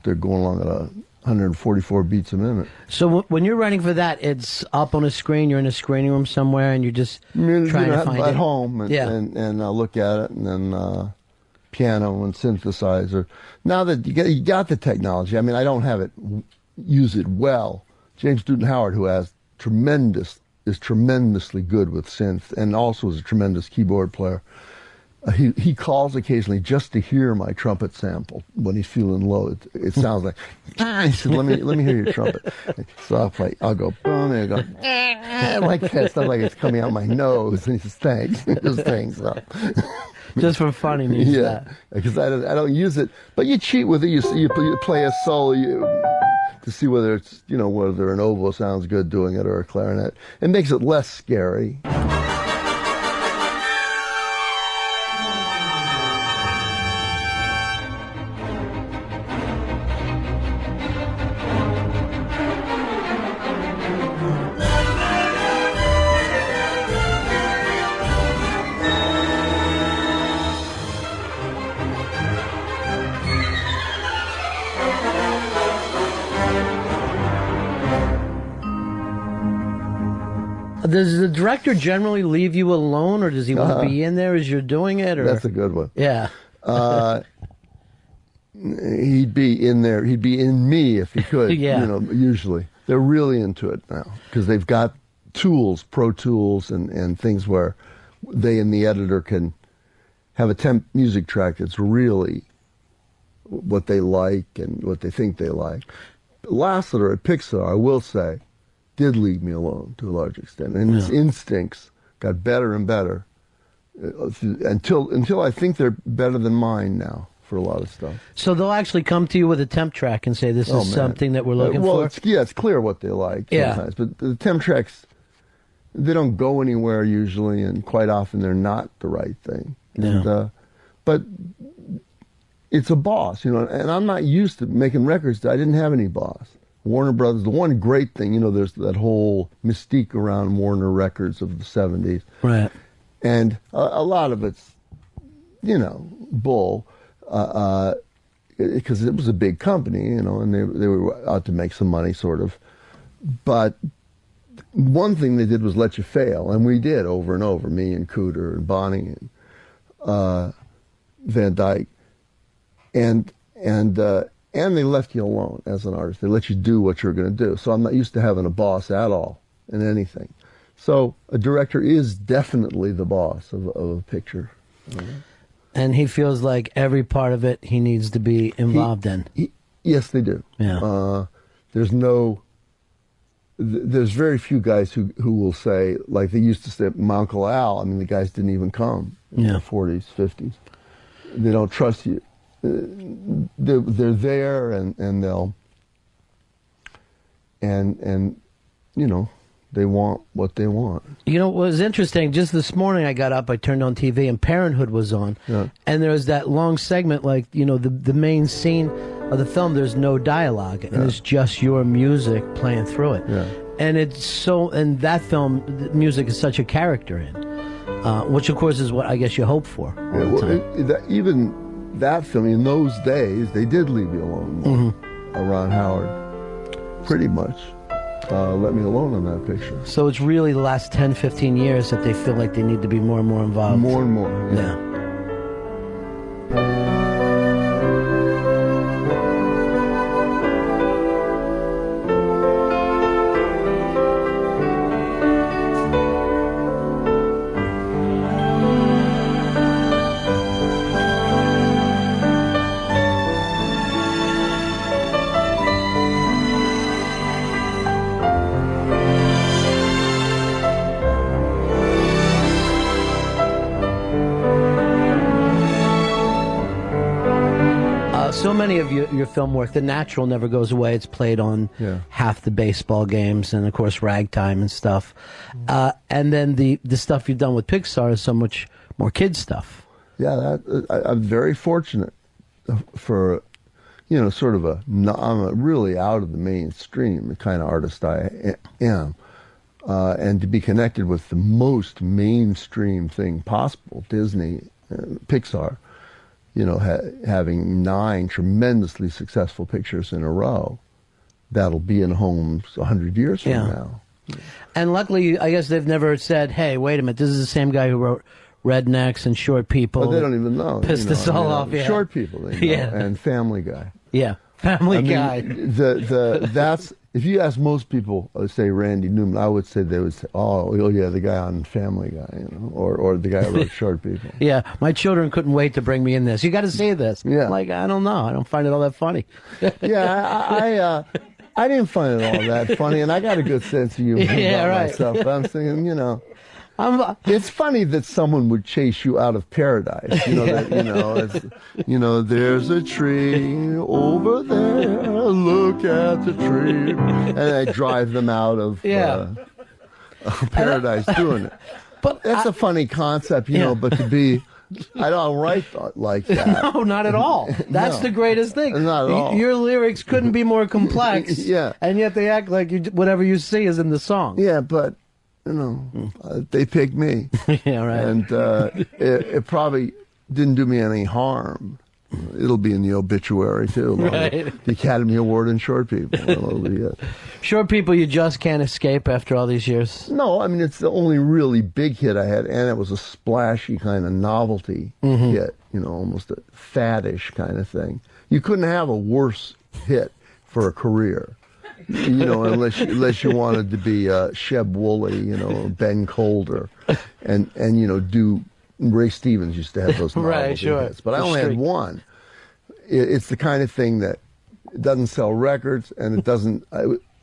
they're going along at 144 beats a minute. So when you're writing for that, it's up on a screen. You're in a screening room somewhere, and you're just trying to find it at home, and I'll look at it, and then piano and synthesizer. Now that you got the technology, I mean, I don't have it use it well. James Newton Howard, who is tremendously good with synth, and also is a tremendous keyboard player. He calls occasionally just to hear my trumpet sample when he's feeling low. It sounds like, he said, let me hear your trumpet. So I'll go, boom, and I go, like that, stuff like it's coming out my nose. And he says, thanks. Just thanks. Just for fun, he needs that. Because I don't use it. But you cheat with it. You play a solo to see whether it's, whether an oboe sounds good doing it or a clarinet. It makes it less scary. Does the director generally leave you alone, or does he want to be in there as you're doing it? Or? That's a good one. Yeah. He'd be in there. He'd be in me if he could. Usually. They're really into it now because they've got tools, Pro Tools, and things where they and the editor can have a temp music track that's really what they like and what they think they like. Lassiter at Pixar, I will say, did leave me alone to a large extent, and his instincts got better and better until I think they're better than mine now for a lot of stuff. So they'll actually come to you with a temp track and say, "This is something that we're looking for." It's clear what they like sometimes, but the temp tracks, they don't go anywhere usually, and quite often they're not the right thing. And, but it's a boss, and I'm not used to making records. I didn't have any boss. Warner Brothers, the one great thing, there's that whole mystique around Warner Records of the 70s. Right. And a lot of it's, bull, because it was a big company, and they were out to make some money, sort of. But one thing they did was let you fail, and we did over and over, me and Cooter and Bonnie and Van Dyke. And they left you alone as an artist. They let you do what you're going to do. So I'm not used to having a boss at all in anything. So a director is definitely the boss of a picture. And he feels like every part of it he needs to be involved in. Yes, they do. Yeah. There's very few guys who will say, like they used to say, my Uncle Al, I mean, the guys didn't even come in their 40s, 50s. They don't trust you. They're there, and they'll and they want what they want. What was interesting, just this morning I got up, I turned on TV, and Parenthood was on, and there was that long segment, like the main scene of the film, there's no dialogue, and it's just your music playing through it. And it's so, and that film, the music is such a character in, which of course is what I guess you hope for all the time. Even that film, in those days, they did leave me alone. Ron Howard, pretty much, let me alone on that picture. So it's really the last 10, 15 years that they feel like they need to be more and more involved. More and more, yeah. So many of your film work, The Natural never goes away. It's played on half the baseball games, and of course Ragtime and stuff. And then the stuff you've done with Pixar is so much more kids stuff. Yeah, I'm very fortunate for, sort of I'm a really out of the mainstream kind of artist I am. And to be connected with the most mainstream thing possible, Disney, Pixar, having 9 tremendously successful pictures in a row, that'll be in homes 100 years from now. And luckily, I guess they've never said, hey, wait a minute, this is the same guy who wrote Rednecks and Short People. But they don't even know. Pissed us all off, Short People, and Family Guy. Yeah, Family Guy. That's, if you ask most people, say Randy Newman, I would say they would say, oh yeah, the guy on Family Guy, or the guy who wrote Short People. Yeah, my children couldn't wait to bring me in this. You got to say this. Yeah. Like, I don't know. I don't find it all that funny. Yeah, I didn't find it all that funny, and I got a good sense of humor about myself. But I'm thinking, it's funny that someone would chase you out of paradise. There's a tree over there. Look at the tree, and I drive them out of paradise doing it. But that's a funny concept, But to be, I don't write like that. No, not at all. That's the greatest thing. Not at all. Your lyrics couldn't be more complex. Yeah, and yet they act like whatever you see is in the song. Yeah, but. They picked me. Yeah, right. And it probably didn't do me any harm. It'll be in the obituary, too. Right. The Academy Award in Short People. Short People you just can't escape after all these years? No, I mean, it's the only really big hit I had, and it was a splashy kind of novelty hit, almost a faddish kind of thing. You couldn't have a worse hit for a career. Unless you wanted to be Sheb Woolley, Ben Colder, and do Ray Stevens used to have those novelty hits, but I only had one. It's the kind of thing that doesn't sell records, and it doesn't.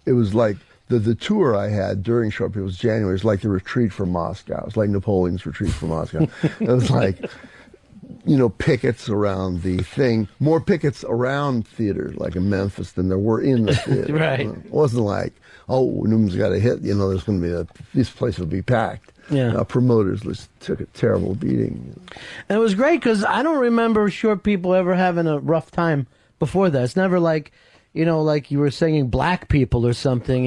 It was like the tour I had during Short People was January. It was like the retreat from Moscow. It was like Napoleon's retreat from Moscow. It was like. Pickets around the thing, more pickets around theaters like in Memphis than there were in the theater. Right. It wasn't like, Newman's got a hit, there's going to be this place will be packed. Yeah. Promoters just took a terrible beating. And it was great because I don't remember Short People ever having a rough time before that. It's never like, like you were singing Black People or something,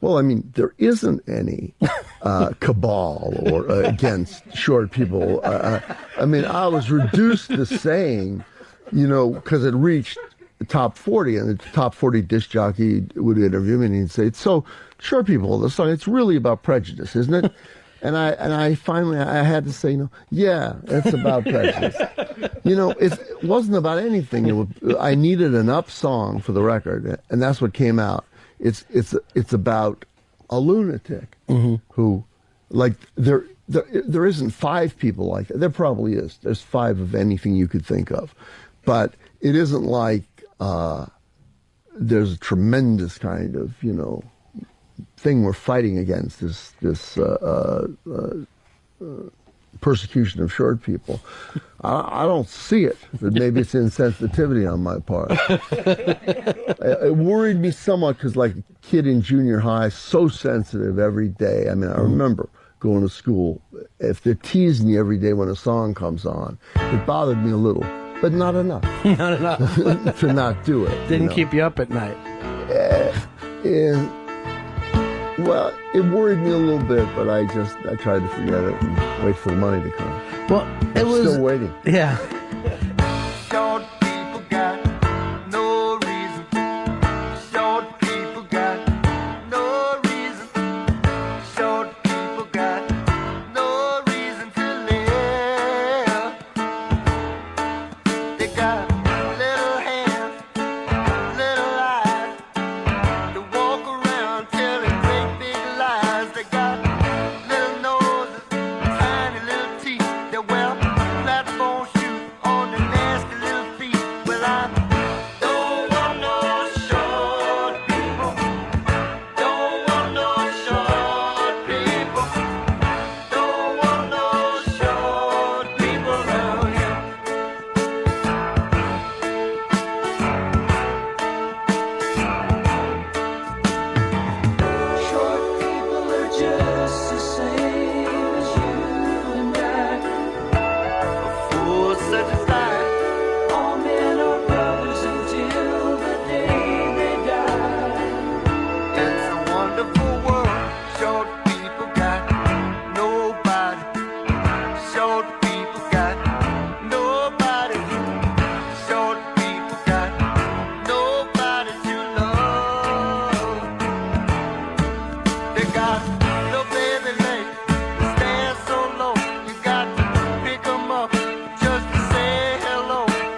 Well, I mean, there isn't any cabal or against Short People. I mean, I was reduced to saying, because it reached the top 40, and the top 40 disc jockey would interview me, and he'd say, so, Short People, the song, it's really about prejudice, isn't it? And I finally had to say, yeah, it's about prejudice. It wasn't about anything. I needed an up song for the record, and that's what came out. It's about a lunatic who, like, there isn't 5 people like that. There probably is. There's 5 of anything you could think of, but it isn't like there's a tremendous kind of thing we're fighting against, this persecution of Short People. I don't see it, but maybe it's insensitivity on my part. It worried me somewhat because, like a kid in junior high, so sensitive every day. I mean, I remember going to school. If they're teasing you every day when a song comes on, it bothered me a little, but not enough. Not enough. To not do it. Didn't keep you up at night. Well, it worried me a little bit, but I tried to forget it and wait for the money to come. Well, I'm still waiting. Yeah. Short people got no reason. Short people got no reason. Short people got no reason to live. They got little hands, little eyes. They walk around telling great big lies. They got little noses, tiny little teeth. They wear platform shoes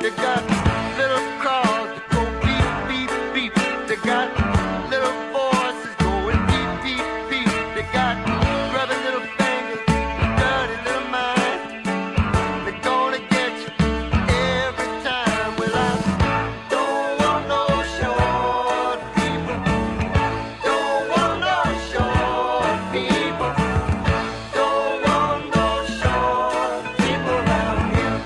They got little cars that go beep, beep, beep. They got little voices going beep, beep, beep. They got grubby little fingers, dirty little minds. They're gonna get you every time. Well, I don't want no short people. Don't want no short people. Don't want no short people around here.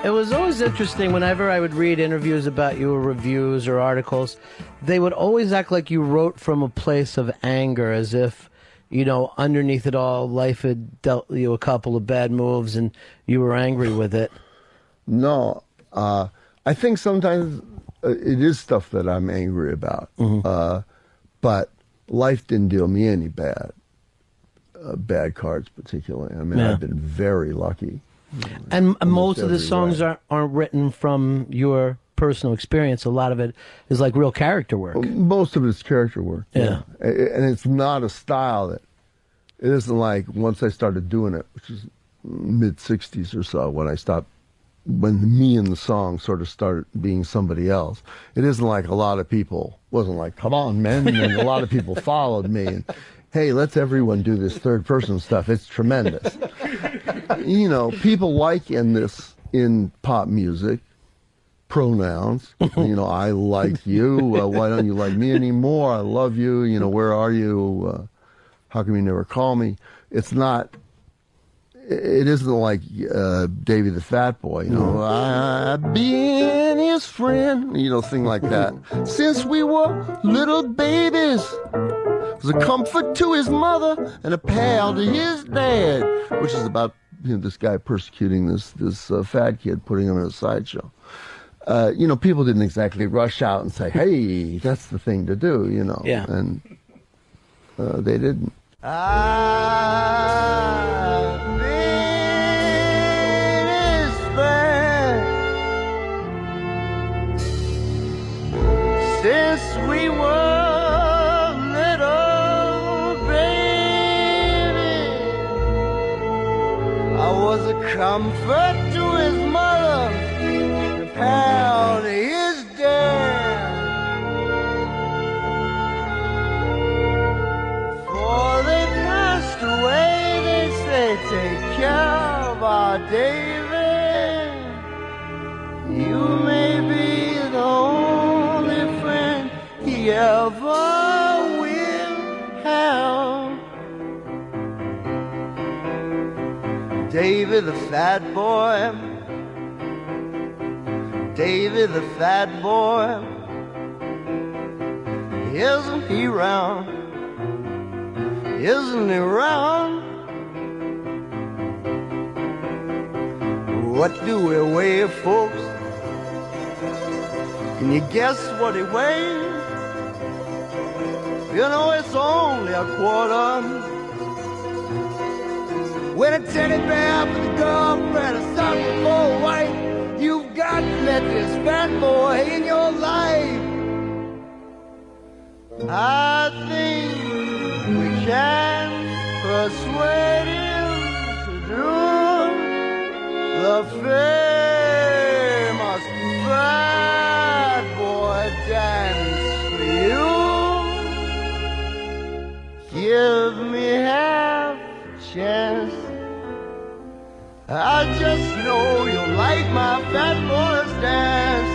It was always interesting whenever I would read interviews about you or reviews or articles, they would always act like you wrote from a place of anger, as if, you know, underneath it all, life had dealt you a couple of bad moves and you were angry with it. No, I think sometimes it is stuff that I'm angry about, but life didn't deal me any bad cards particularly. I mean, Yeah. I've been very lucky. And most of the every songs way. aren't written from your personal experience. A lot of it is like real character work. Most of it's character work. Yeah. And it's not a style that, it isn't like once I started doing it, which is mid-60s or so, when me and the song sort of started being somebody else. It isn't like a lot of people, wasn't like, come on, men, and a lot of people followed me and, hey, let's everyone do this third person stuff. It's tremendous. You know, people like in pop music, pronouns. You know, I like you. Why don't you like me anymore? I love you. You know, where are you? How come you never call me? It's not. It isn't like Davy the Fat Boy. You know, I've been his friend. You know, thing like that. Since we were little babies. Was a comfort to his mother and a pal to his dad, which is about this guy persecuting this fat kid, putting him in a sideshow. You know, people didn't exactly rush out and say, "Hey, that's the thing to do," you know. Yeah. And they didn't. I've been his friend since we were little babies. I was a comfort to his mother, a pal to his dad. For they passed away, they say, take care of our David. You may be the only friend he ever will have. David the fat boy, David the fat boy, isn't he round? Isn't he round? What do we weigh, folks? Can you guess what he weighs? You know it's only a quarter. When a teddy bear with a girlfriend is something more white, you've got to let this fat boy in your life. I think we can persuade him to do the famous fat boy dance for you. Give me half a chance. I just know you'll like my fat boy's dance.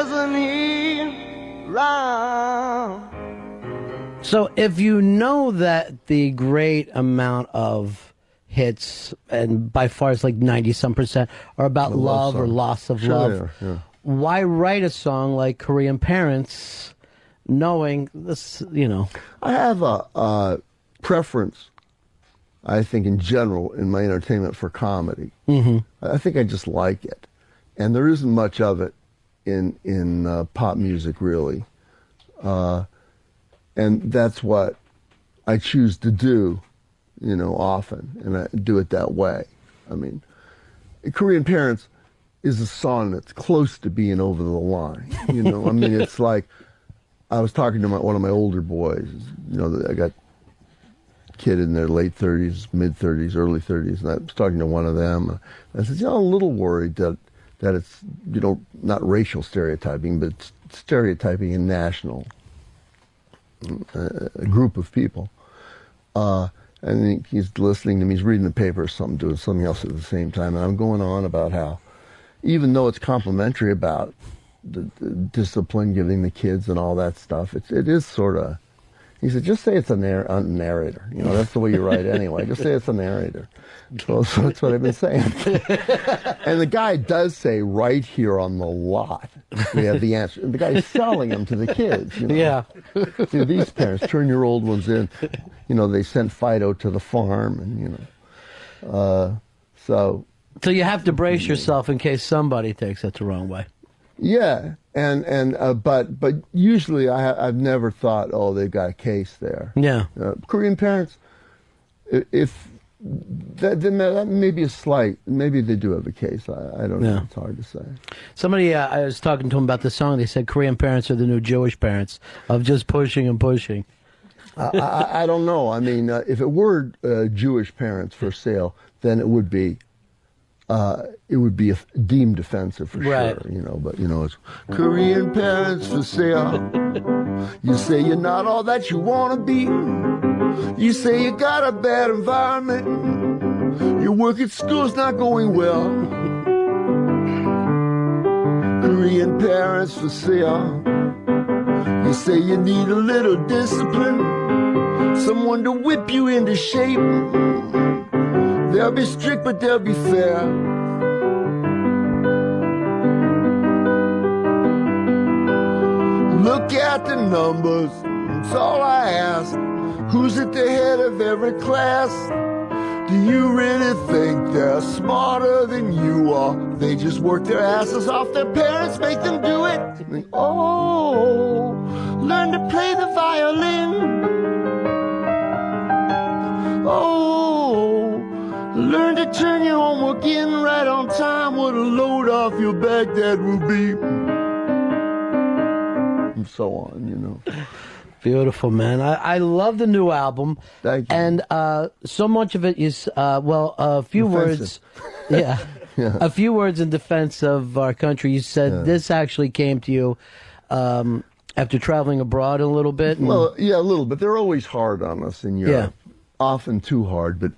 wasn't he round? So if you know that the great amount of hits, and by far it's like 90-some%, are about The love love or song. loss of Sure love, they are, yeah. why write a song like Korean Parents knowing this, you know? I have a preference, I think, in general, in my entertainment for comedy. Mm-hmm. I think I just like it. And there isn't much of it in pop music, really. And that's what I choose to do, you know, often. And I do it that way. I mean, Korean Parents is a song that's close to being over the line. You know, I mean, it's like, I was talking to one of my older boys. You know, I got a kid in their late 30s, mid 30s, early 30s, and I was talking to one of them. I said, you know, I'm a little worried that it's, you know, not racial stereotyping, but it's stereotyping in national, a group of people. And he's listening to me, he's reading the paper or something, doing something else at the same time, and I'm going on about how, even though it's complimentary about the discipline, giving the kids and all that stuff, it is sort of, he said, just say it's a narrator. You know, that's the way you write anyway. Just say it's a narrator. So that's what I've been saying. And the guy does say right here on the lot, we have the answer. And the guy's selling them to the kids. You know? Yeah. You know, these parents, turn your old ones in. You know, they sent Fido to the farm, and, you know. So you have to brace yourself in case somebody takes it the wrong way. Yeah, but usually I've never thought, oh, they've got a case there. Yeah. Korean Parents, if that may be a slight, maybe they do have a case. I don't know. Yeah. It's hard to say. Somebody, I was talking to him about the song. They said Korean parents are the new Jewish parents of just pushing and pushing. I don't know. I mean, if it were Jewish parents for sale, then it would be deemed offensive for Right. sure, you know. But you know, it's Korean parents for sale. You say you're not all that you want to be. You say you got a bad environment. Your work at school's not going well. Korean parents for sale. You say you need a little discipline, someone to whip you into shape. They'll be strict, but they'll be fair. Look at the numbers, that's all I ask. Who's at the head of every class? Do you really think they're smarter than you are? They just work their asses off, their parents make them do it. Oh, learn to play the violin. Oh, learn to turn your homework in right on time. What a load off your back that will be. And so on, you know. Beautiful, man. I love the new album. Thank you. And so much of it is, a few Offensive. words. Yeah. Yeah. A few words in defense of our country. You said this actually came to you after traveling abroad a little bit. And, Well, yeah, a little, but they're always hard on us in Europe. Often too hard, but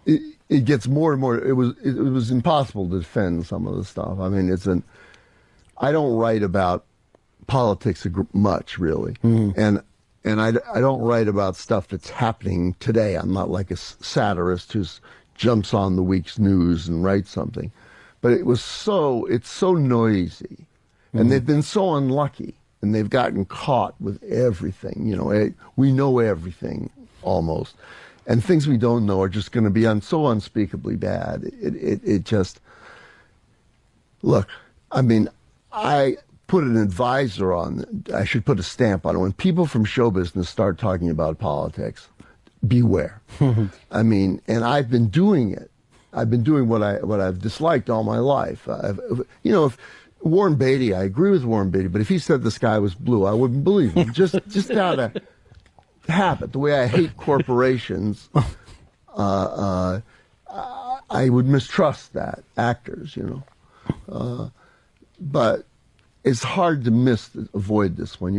it gets more and more. It was impossible to defend some of the stuff. I mean, I don't write about politics much, really, and I don't write about stuff that's happening today. I'm not like a satirist who jumps on the week's news and writes something. But it's so noisy, and they've been so unlucky, and they've gotten caught with everything. You know, we know everything almost, and things we don't know are just going to be so unspeakably bad. It just, look, I mean, I put an advisor on, I should put a stamp on it. When people from show business start talking about politics, beware. I mean, and I've been doing it. I've been doing what I've disliked all my life. If Warren Beatty, I agree with Warren Beatty, but if he said the sky was blue, I wouldn't believe him. Just out of habit, the way I hate corporations, I would mistrust that, actors, you know. But it's hard to avoid this one.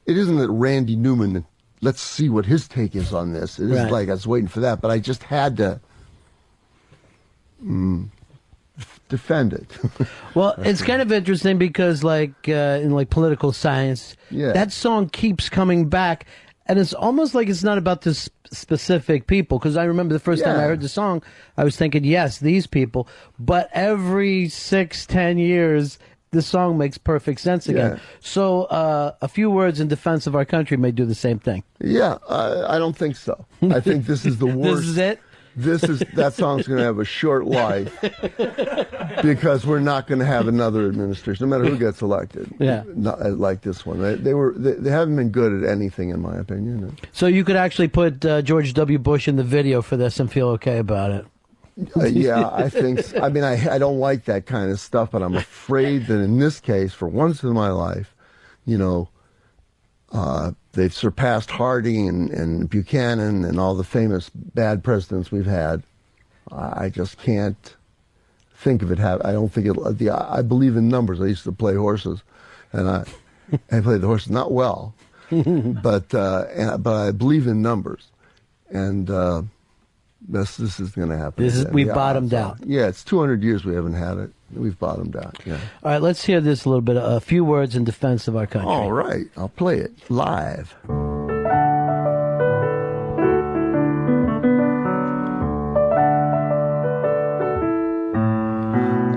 It isn't that Randy Newman, let's see what his take is on this. It isn't like I was waiting for that, but I just had to defend it. Well, it's kind of interesting because, like, in like political science, that song keeps coming back, and it's almost like it's not about this specific people. Because I remember the first time I heard the song, I was thinking, yes, these people. But every 6-10 years, the song makes perfect sense again. Yeah. So, a few words in defense of our country may do the same thing. Yeah, I don't think so. I think this is the worst. This is it? That song's going to have a short life because we're not going to have another administration, no matter who gets elected. Yeah, like this one. They haven't been good at anything, in my opinion. So you could actually put George W. Bush in the video for this and feel okay about it. Yeah, I think. I mean, I don't like that kind of stuff, but I'm afraid that in this case, for once in my life, they've surpassed Harding and Buchanan and all the famous bad presidents we've had. I just can't think of it. I don't think it. I believe in numbers. I used to play horses, and I played the horses not well, but I believe in numbers, and this is going to happen. We've bottomed out. Yeah, it's 200 years we haven't had it. We've bottomed out. Yeah. All right, let's hear this a little bit. A few words in defense of our country. All right, I'll play it live.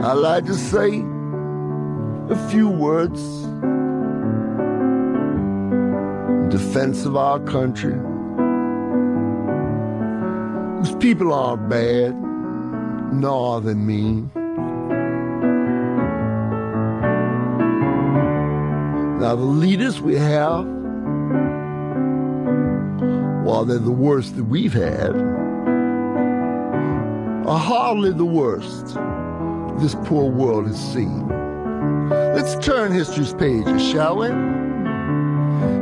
I'd like to say a few words in defense of our country. These people aren't bad, nor they're mean. Now, the leaders we have, while they're the worst that we've had, are hardly the worst this poor world has seen. Let's turn history's pages, shall we?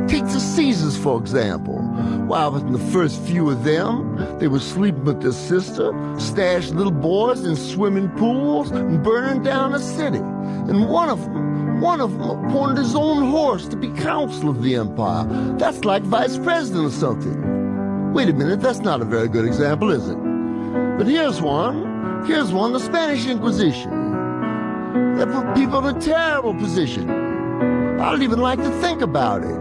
Take the Caesars, for example. Why, within the first few of them, they were sleeping with their sister, stashed little boys in swimming pools, and burning down a city. And one of them appointed his own horse to be consul of the empire. That's like vice president or something. Wait a minute, that's not a very good example, is it? But here's one, the Spanish Inquisition. That put people in a terrible position. I don't even like to think about it.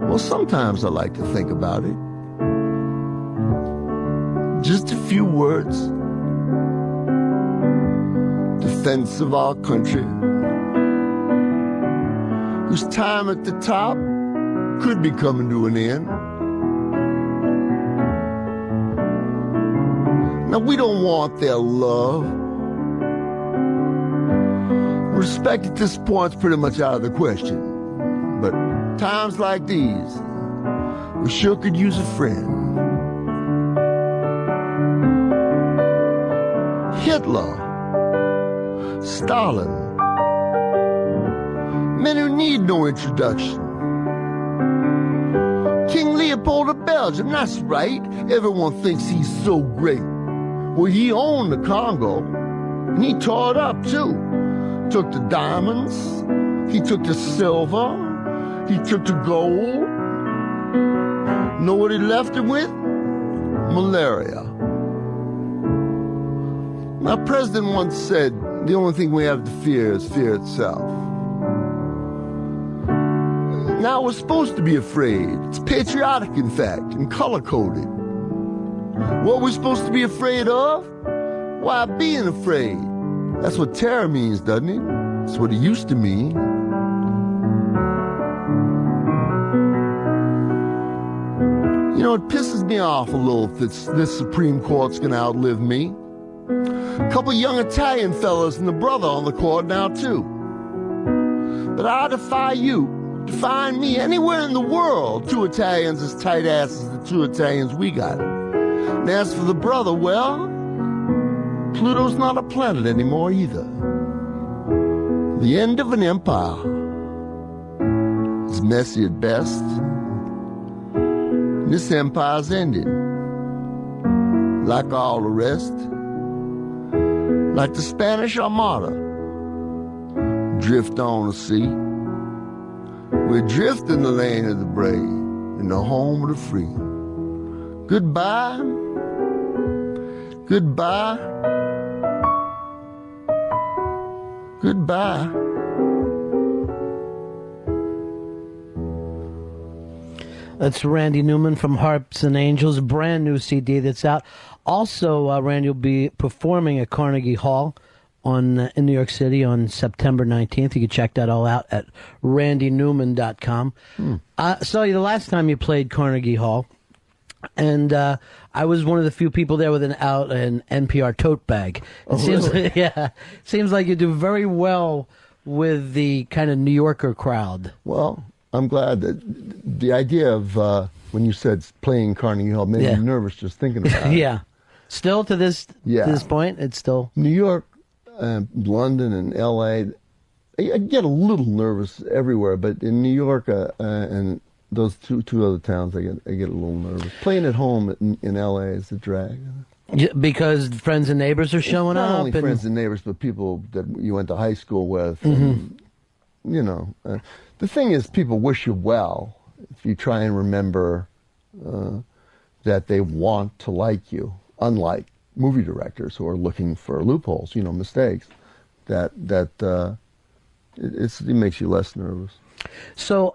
Well, sometimes I like to think about it. Just a few words. Defense of our country, whose time at the top could be coming to an end. Now, we don't want their love. Respect at this point's pretty much out of the question. But times like these, we sure could use a friend. Hitler, Stalin, men who need no introduction. King Leopold of Belgium, that's right. Everyone thinks he's so great. Well, he owned the Congo, and he tore it up, too. Took the diamonds, he took the silver, he took the gold. Know what he left him with? Malaria. My president once said, the only thing we have to fear is fear itself. Now, we're supposed to be afraid. It's patriotic, in fact, and color-coded. What we're supposed to be afraid of? Why, being afraid. That's what terror means, doesn't it? That's what it used to mean. You know, it pisses me off a little that this Supreme Court's going to outlive me. A couple young Italian fellas and a brother on the court now, too. But I defy you to find me anywhere in the world 2 Italians as tight asses as the 2 Italians we got. And as for the brother, well, Pluto's not a planet anymore either. The end of an empire is messy at best. And this empire's ended. Like all the rest. Like the Spanish Armada. Drift on the sea. We drift in the lane of the brave, in the home of the free. Goodbye. Goodbye. Goodbye. That's Randy Newman from Harps and Angels, a brand new CD that's out. Also, Randy will be performing at Carnegie Hall in New York City on September 19th. You can check that all out at randynewman.com. I saw you the last time you played Carnegie Hall, and I was one of the few people there with an NPR tote bag. Seems like you do very well with the kind of New Yorker crowd. Well, I'm glad that the idea of when you said playing Carnegie Hall made me nervous just thinking about it. Yeah. Still to this point, it's still New York, London, and L.A. I get a little nervous everywhere, but in New York and those two other towns, I get a little nervous. Playing at home in L.A. is a drag. Because friends and neighbors are showing not up. Not only friends and neighbors, but people that you went to high school with. And, you know, the thing is, people wish you well if you try and remember that they want to like you. Unlike movie directors who are looking for loopholes, mistakes, it makes you less nervous. So,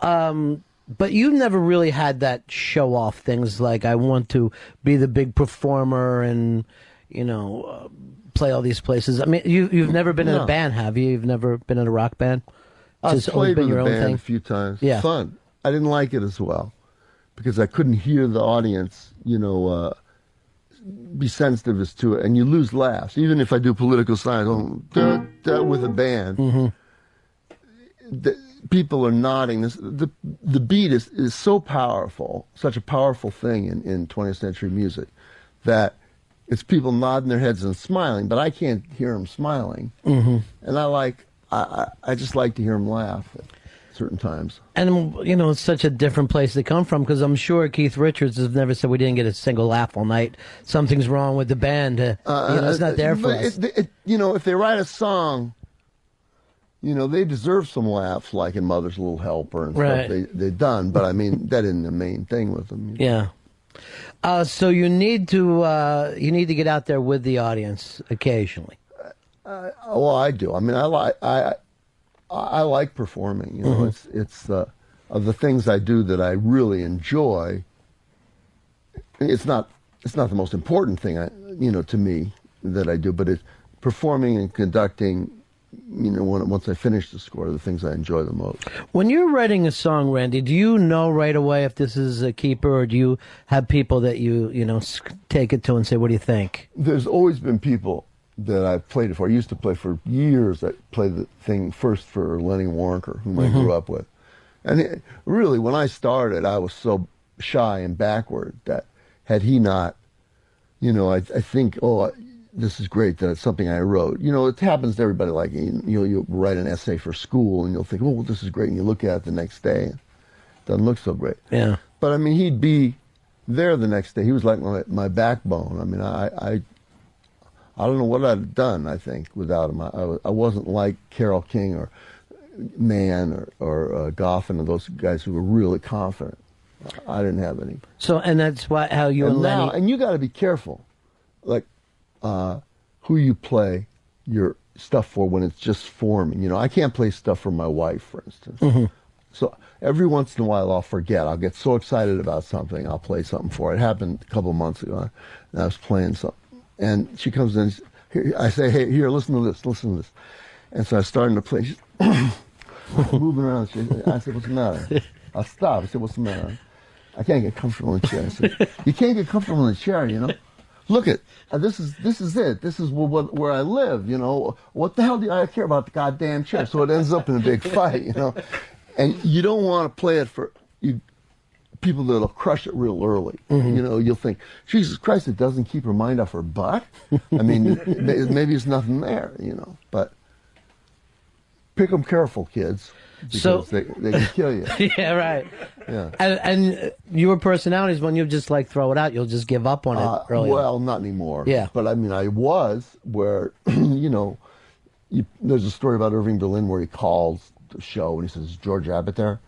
but you've never really had that show-off things like I want to be the big performer and, play all these places. I mean, you've never been in a band, have you? You've never been in a rock band? I've played with a band a few times. Yeah. Fun. I didn't like it as well because I couldn't hear the audience, be sensitive as to it, and you lose laughs. Even if I do political science with a band, people are nodding. The beat is so powerful, such a powerful thing in 20th century music, that it's people nodding their heads and smiling, but I can't hear them smiling. And I just like to hear them laugh at certain times. And, it's such a different place to come from, because I'm sure Keith Richards has never said we didn't get a single laugh all night. Something's wrong with the band. It's not there for us. If they write a song, they deserve some laughs, like in Mother's Little Helper and stuff they've done. But, I mean, that isn't the main thing with them. Yeah. So you need to get out there with the audience occasionally. Well, I do. I mean, I like performing. It's of the things I do that I really enjoy. It's not the most important thing to me that I do, but it's performing and conducting. Once I finish the score, the things I enjoy the most. When you're writing a song, Randy, do you know right away if this is a keeper, or do you have people that you take it to and say, "What do you think?" There's always been people that I've played it for. I used to play for years. I played the thing first for Lenny Waronker, whom I grew up with. And really, when I started, I was so shy and backward that had he not, I think, this is great that it's something I wrote. It happens to everybody. Like, you'll write an essay for school, and you'll think, well, this is great, and you look at it the next day, and it doesn't look so great. Yeah. But, I mean, he'd be there the next day. He was like my backbone. I mean, I don't know what I'd have done, I think, without him. I wasn't like Carole King or Mann or Goffin and those guys who were really confident. I didn't have any. So, and that's how you and Lenny... And you got to be careful, like, who you play your stuff for when it's just forming. I can't play stuff for my wife, for instance. So every once in a while I'll forget. I'll get so excited about something, I'll play something for it. It happened a couple of months ago, and I was playing something. And she comes in, I say, hey, here, listen to this. And so I started to play. She's moving around. I said, what's the matter? I stopped. I said, what's the matter? I can't get comfortable in the chair. I said, you can't get comfortable in the chair, Look at, this is it. This is where I live, What the hell do I care about the goddamn chair? So it ends up in a big fight, And you don't want to play it for people that'll crush it real early. You'll think, Jesus Christ, it doesn't keep her mind off her butt. I mean, maybe there's nothing there, But pick them careful, kids, because they can kill you. Yeah, right. Yeah. And your personality is when you just throw it out, you'll just give up on it early. Well, not anymore. Yeah. But I mean, I was where, there's a story about Irving Berlin where he calls the show and he says, is George Abbott there?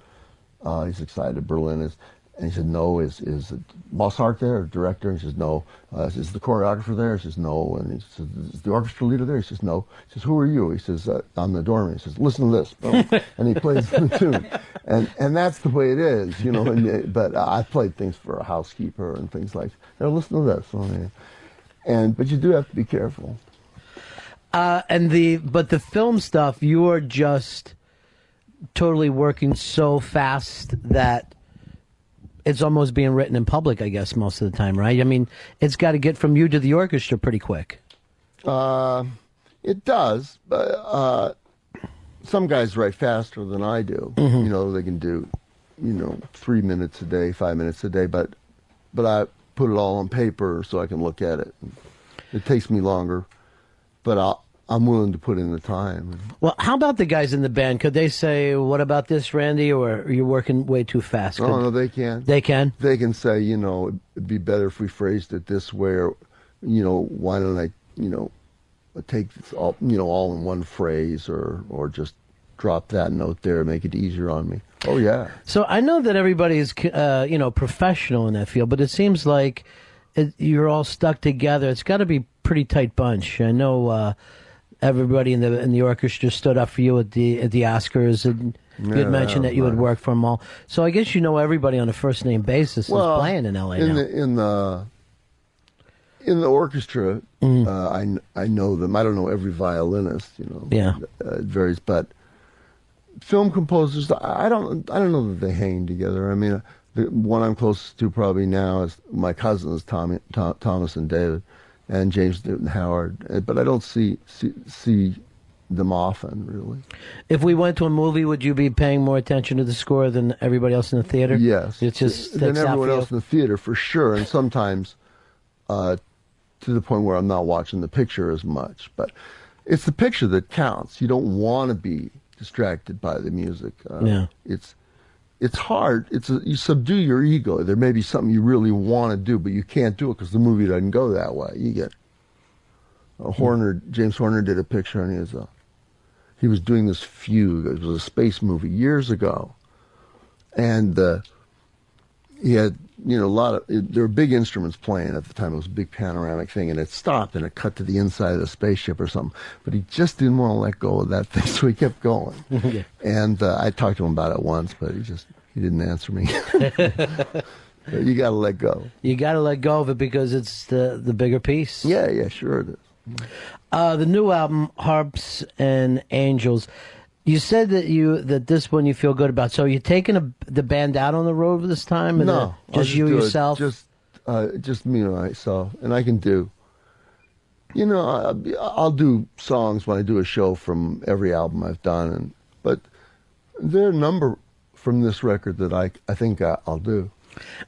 He's excited, Berlin is. And he said, no. Is Boss Hart there, or director? And he says, no. Is the choreographer there? He says, no. And he says, is the orchestra leader there? He says, no. He says, who are you? He says, I'm the doorman. He says, listen to this. Boom. And he plays the tune. And that's the way it is, you know. But I played things for a housekeeper and things like that. Now listen to this. But you do have to be careful. But the film stuff, you are just totally working so fast that it's almost being written in public, I guess, most of the time, right? I mean, it's got to get from you to the orchestra pretty quick. It does, but some guys write faster than I do. Mm-hmm. You know, they can do, 3 minutes a day, 5 minutes a day, but I put it all on paper so I can look at it. It takes me longer, but I'm willing to put in the time. Well, how about the guys in the band? Could they say, what about this, Randy, or are you working way too fast? No, they can. They can? They can say, it'd be better if we phrased it this way, or, why don't I, take this all, all in one phrase, or just drop that note there, make it easier on me. Oh, yeah. So I know that everybody is, professional in that field, but it seems like you're all stuck together. It's got to be a pretty tight bunch. I know everybody in the orchestra stood up for you at the Oscars, and you had mentioned that you had worked for them all. So I guess you know everybody on a first name basis who's playing in LA now. In the orchestra, I know them. I don't know every violinist, Yeah, it varies. But film composers, I don't know that they hang together. I mean, the one I'm closest to probably now is my cousins, Thomas and David, and James Newton Howard. But I don't see them often, really. If we went to a movie, would you be paying more attention to the score than everybody else in the theater? Yes, it's just than everyone else in the theater for sure, and sometimes to the point where I'm not watching the picture as much. But it's the picture that counts. You don't want to be distracted by the music. It's hard. You subdue your ego. There may be something you really want to do, but you can't do it because the movie doesn't go that way. You get James Horner did a picture, and he was doing this fugue. It was a space movie years ago, and he had a lot of. There were big instruments playing at the time. It was a big panoramic thing, and it stopped and it cut to the inside of the spaceship or something. But he just didn't want to let go of that thing, so he kept going. Yeah. And I talked to him about it once, but he didn't answer me. You got to let go. You got to let go of it because it's the bigger piece. Yeah, sure it is. The new album, Harps and Angels. You said that this one you feel good about. So are you taking the band out on the road this time? No, just you yourself. Just me and myself, and I can do. I'll do songs when I do a show from every album I've done, but there are a number from this record that I think I'll do.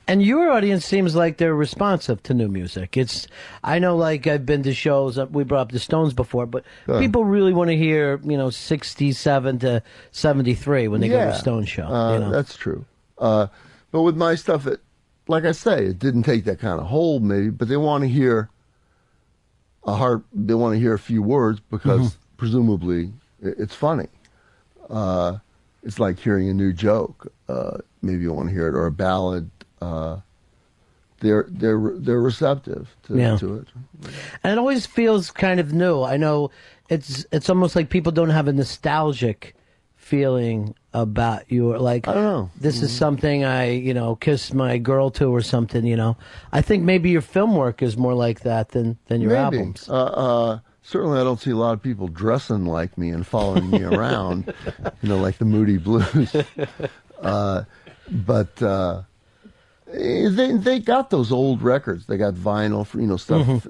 And your audience seems like they're responsive to new music. I know, like, I've been to shows, we brought up the Stones before, but people really want to hear, 67 to 73 when they go to a Stones show. That's true. But with my stuff, like I say, it didn't take that kind of hold, maybe, but they want to hear they want to hear a few words because presumably it's funny. It's like hearing a new joke. Maybe you want to hear it, or a ballad. They're receptive to it. And it always feels kind of new. I know it's almost like people don't have a nostalgic feeling about you, or like, I don't know. This is something I kissed my girl to or something. I think maybe your film work is more like that than your albums. Certainly I don't see a lot of people dressing like me and following me around, like the Moody Blues. But they got those old records. They got vinyl for stuff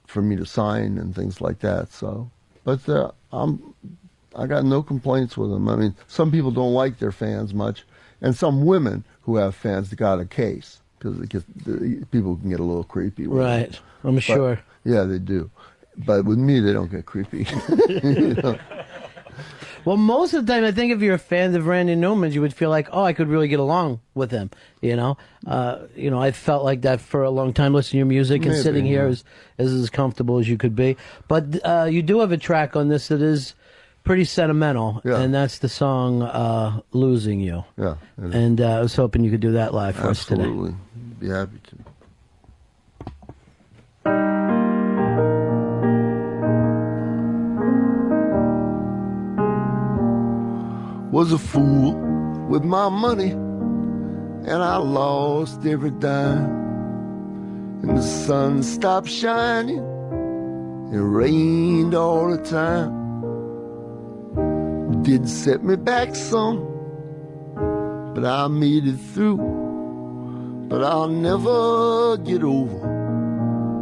for me to sign and things like that. So, but I got no complaints with them. I mean, some people don't like their fans much, and some women who have fans got a case because people can get a little creepy with right. them. I'm sure. Yeah, they do. But with me, they don't get creepy. Well, most of the time, I think if you're a fan of Randy Newman, you would feel like, I could really get along with him. I felt like that for a long time, listening to your music and sitting here is as comfortable as you could be. But you do have a track on this that is pretty sentimental, and that's the song "Losing You." Yeah, and I was hoping you could do that live for us today. Absolutely, be happy to. Was a fool with my money, and I lost every dime. And the sun stopped shining, it rained all the time. It did set me back some, but I made it through. But I'll never get over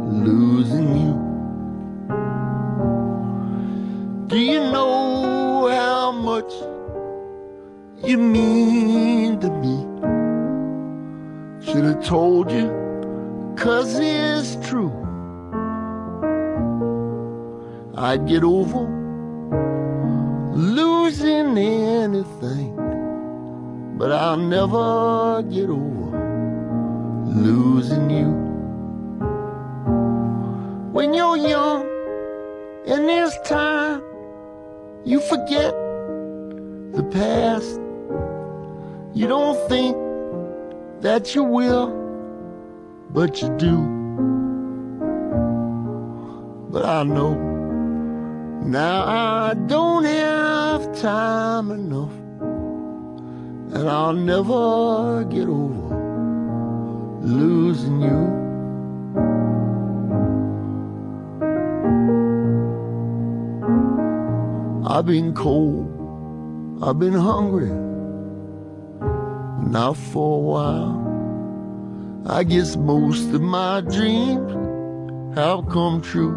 losing you. Do you know how much you mean to me? Should have told you, 'cause it's true. I'd get over losing anything, but I'll never get over losing you. When you're young and there's time, you forget the past. You don't think that you will, but you do. But I know now I don't have time enough, and I'll never get over losing you. I've been cold, I've been hungry, not for a while. I guess most of my dreams have come true.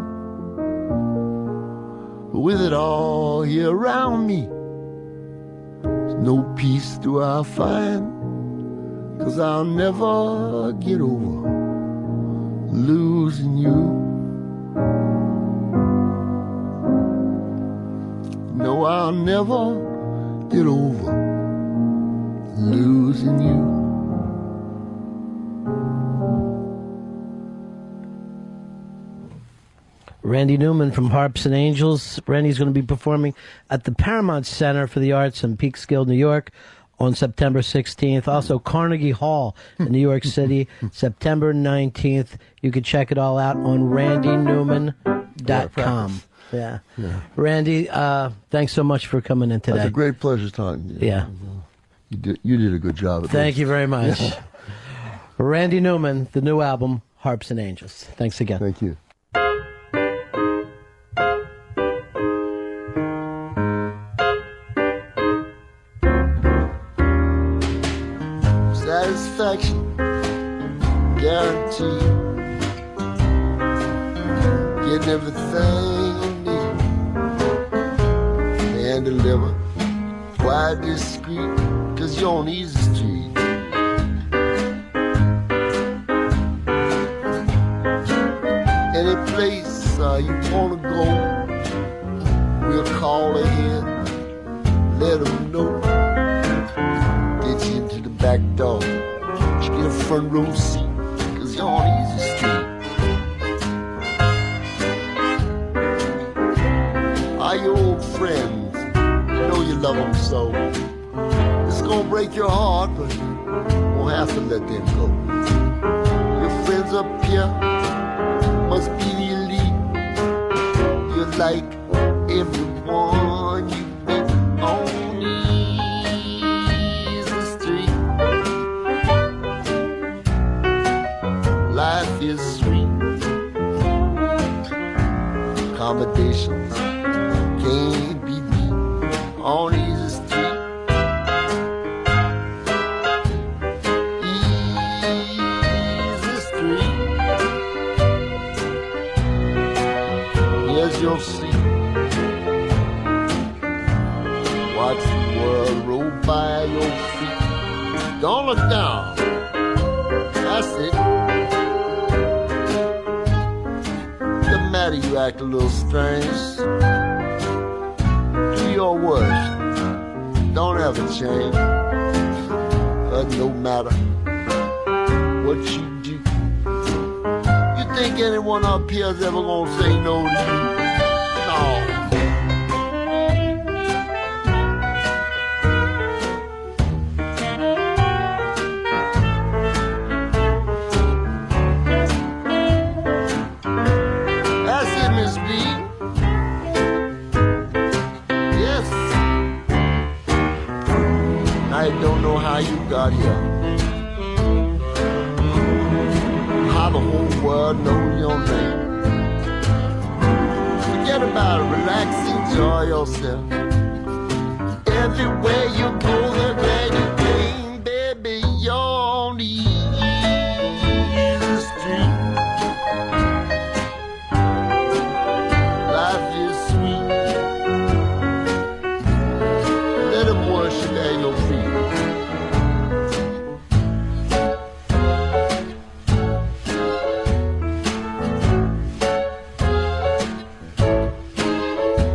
But with it all here around me, no peace do I find, 'cause I'll never get over losing you. No, I'll never get over losing you. Randy Newman from Harps and Angels. Randy's going to be performing at the Paramount Center for the Arts in Peekskill, New York on September 16th. Also, Carnegie Hall in New York City, September 19th. You can check it all out on randynewman.com. Yeah. Randy, thanks so much for coming in today. It's a great pleasure talking to you. Yeah. You did a good job. Thank you very much. Yeah. Randy Newman, the new album, Harps and Angels. Thanks again. Thank you. Satisfaction guaranteed. Getting everything you need and deliver. Quiet, discreet, 'cause you're on easy street. Any place you wanna go, we'll call ahead, let them know. Get you into the back door, you get a front row seat, 'cause you're on easy street. Are your old friends, you know you love them so. It's gonna break your heart, but you won't have to let them go. Your friends up here must be the elite. You're like everyone you meet on easy street. Life is sweet. Accommodations can't be beat on easy street. Easy street. Here's your seat. Watch the world roll by your feet. Don't look down. That's it. Doesn't matter, you act a little strange. Do your worst. Don't ever change. But no matter what you do, you think anyone up here is ever gonna say no to you? No. don't know how you got here. How the whole world knows your name. Forget about it, relax, enjoy yourself. Everywhere you go, they're glad you came, baby. You're on the easy street. Life is sweet. Let them worship at your feet.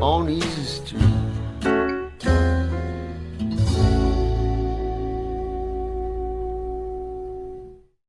On the easy street.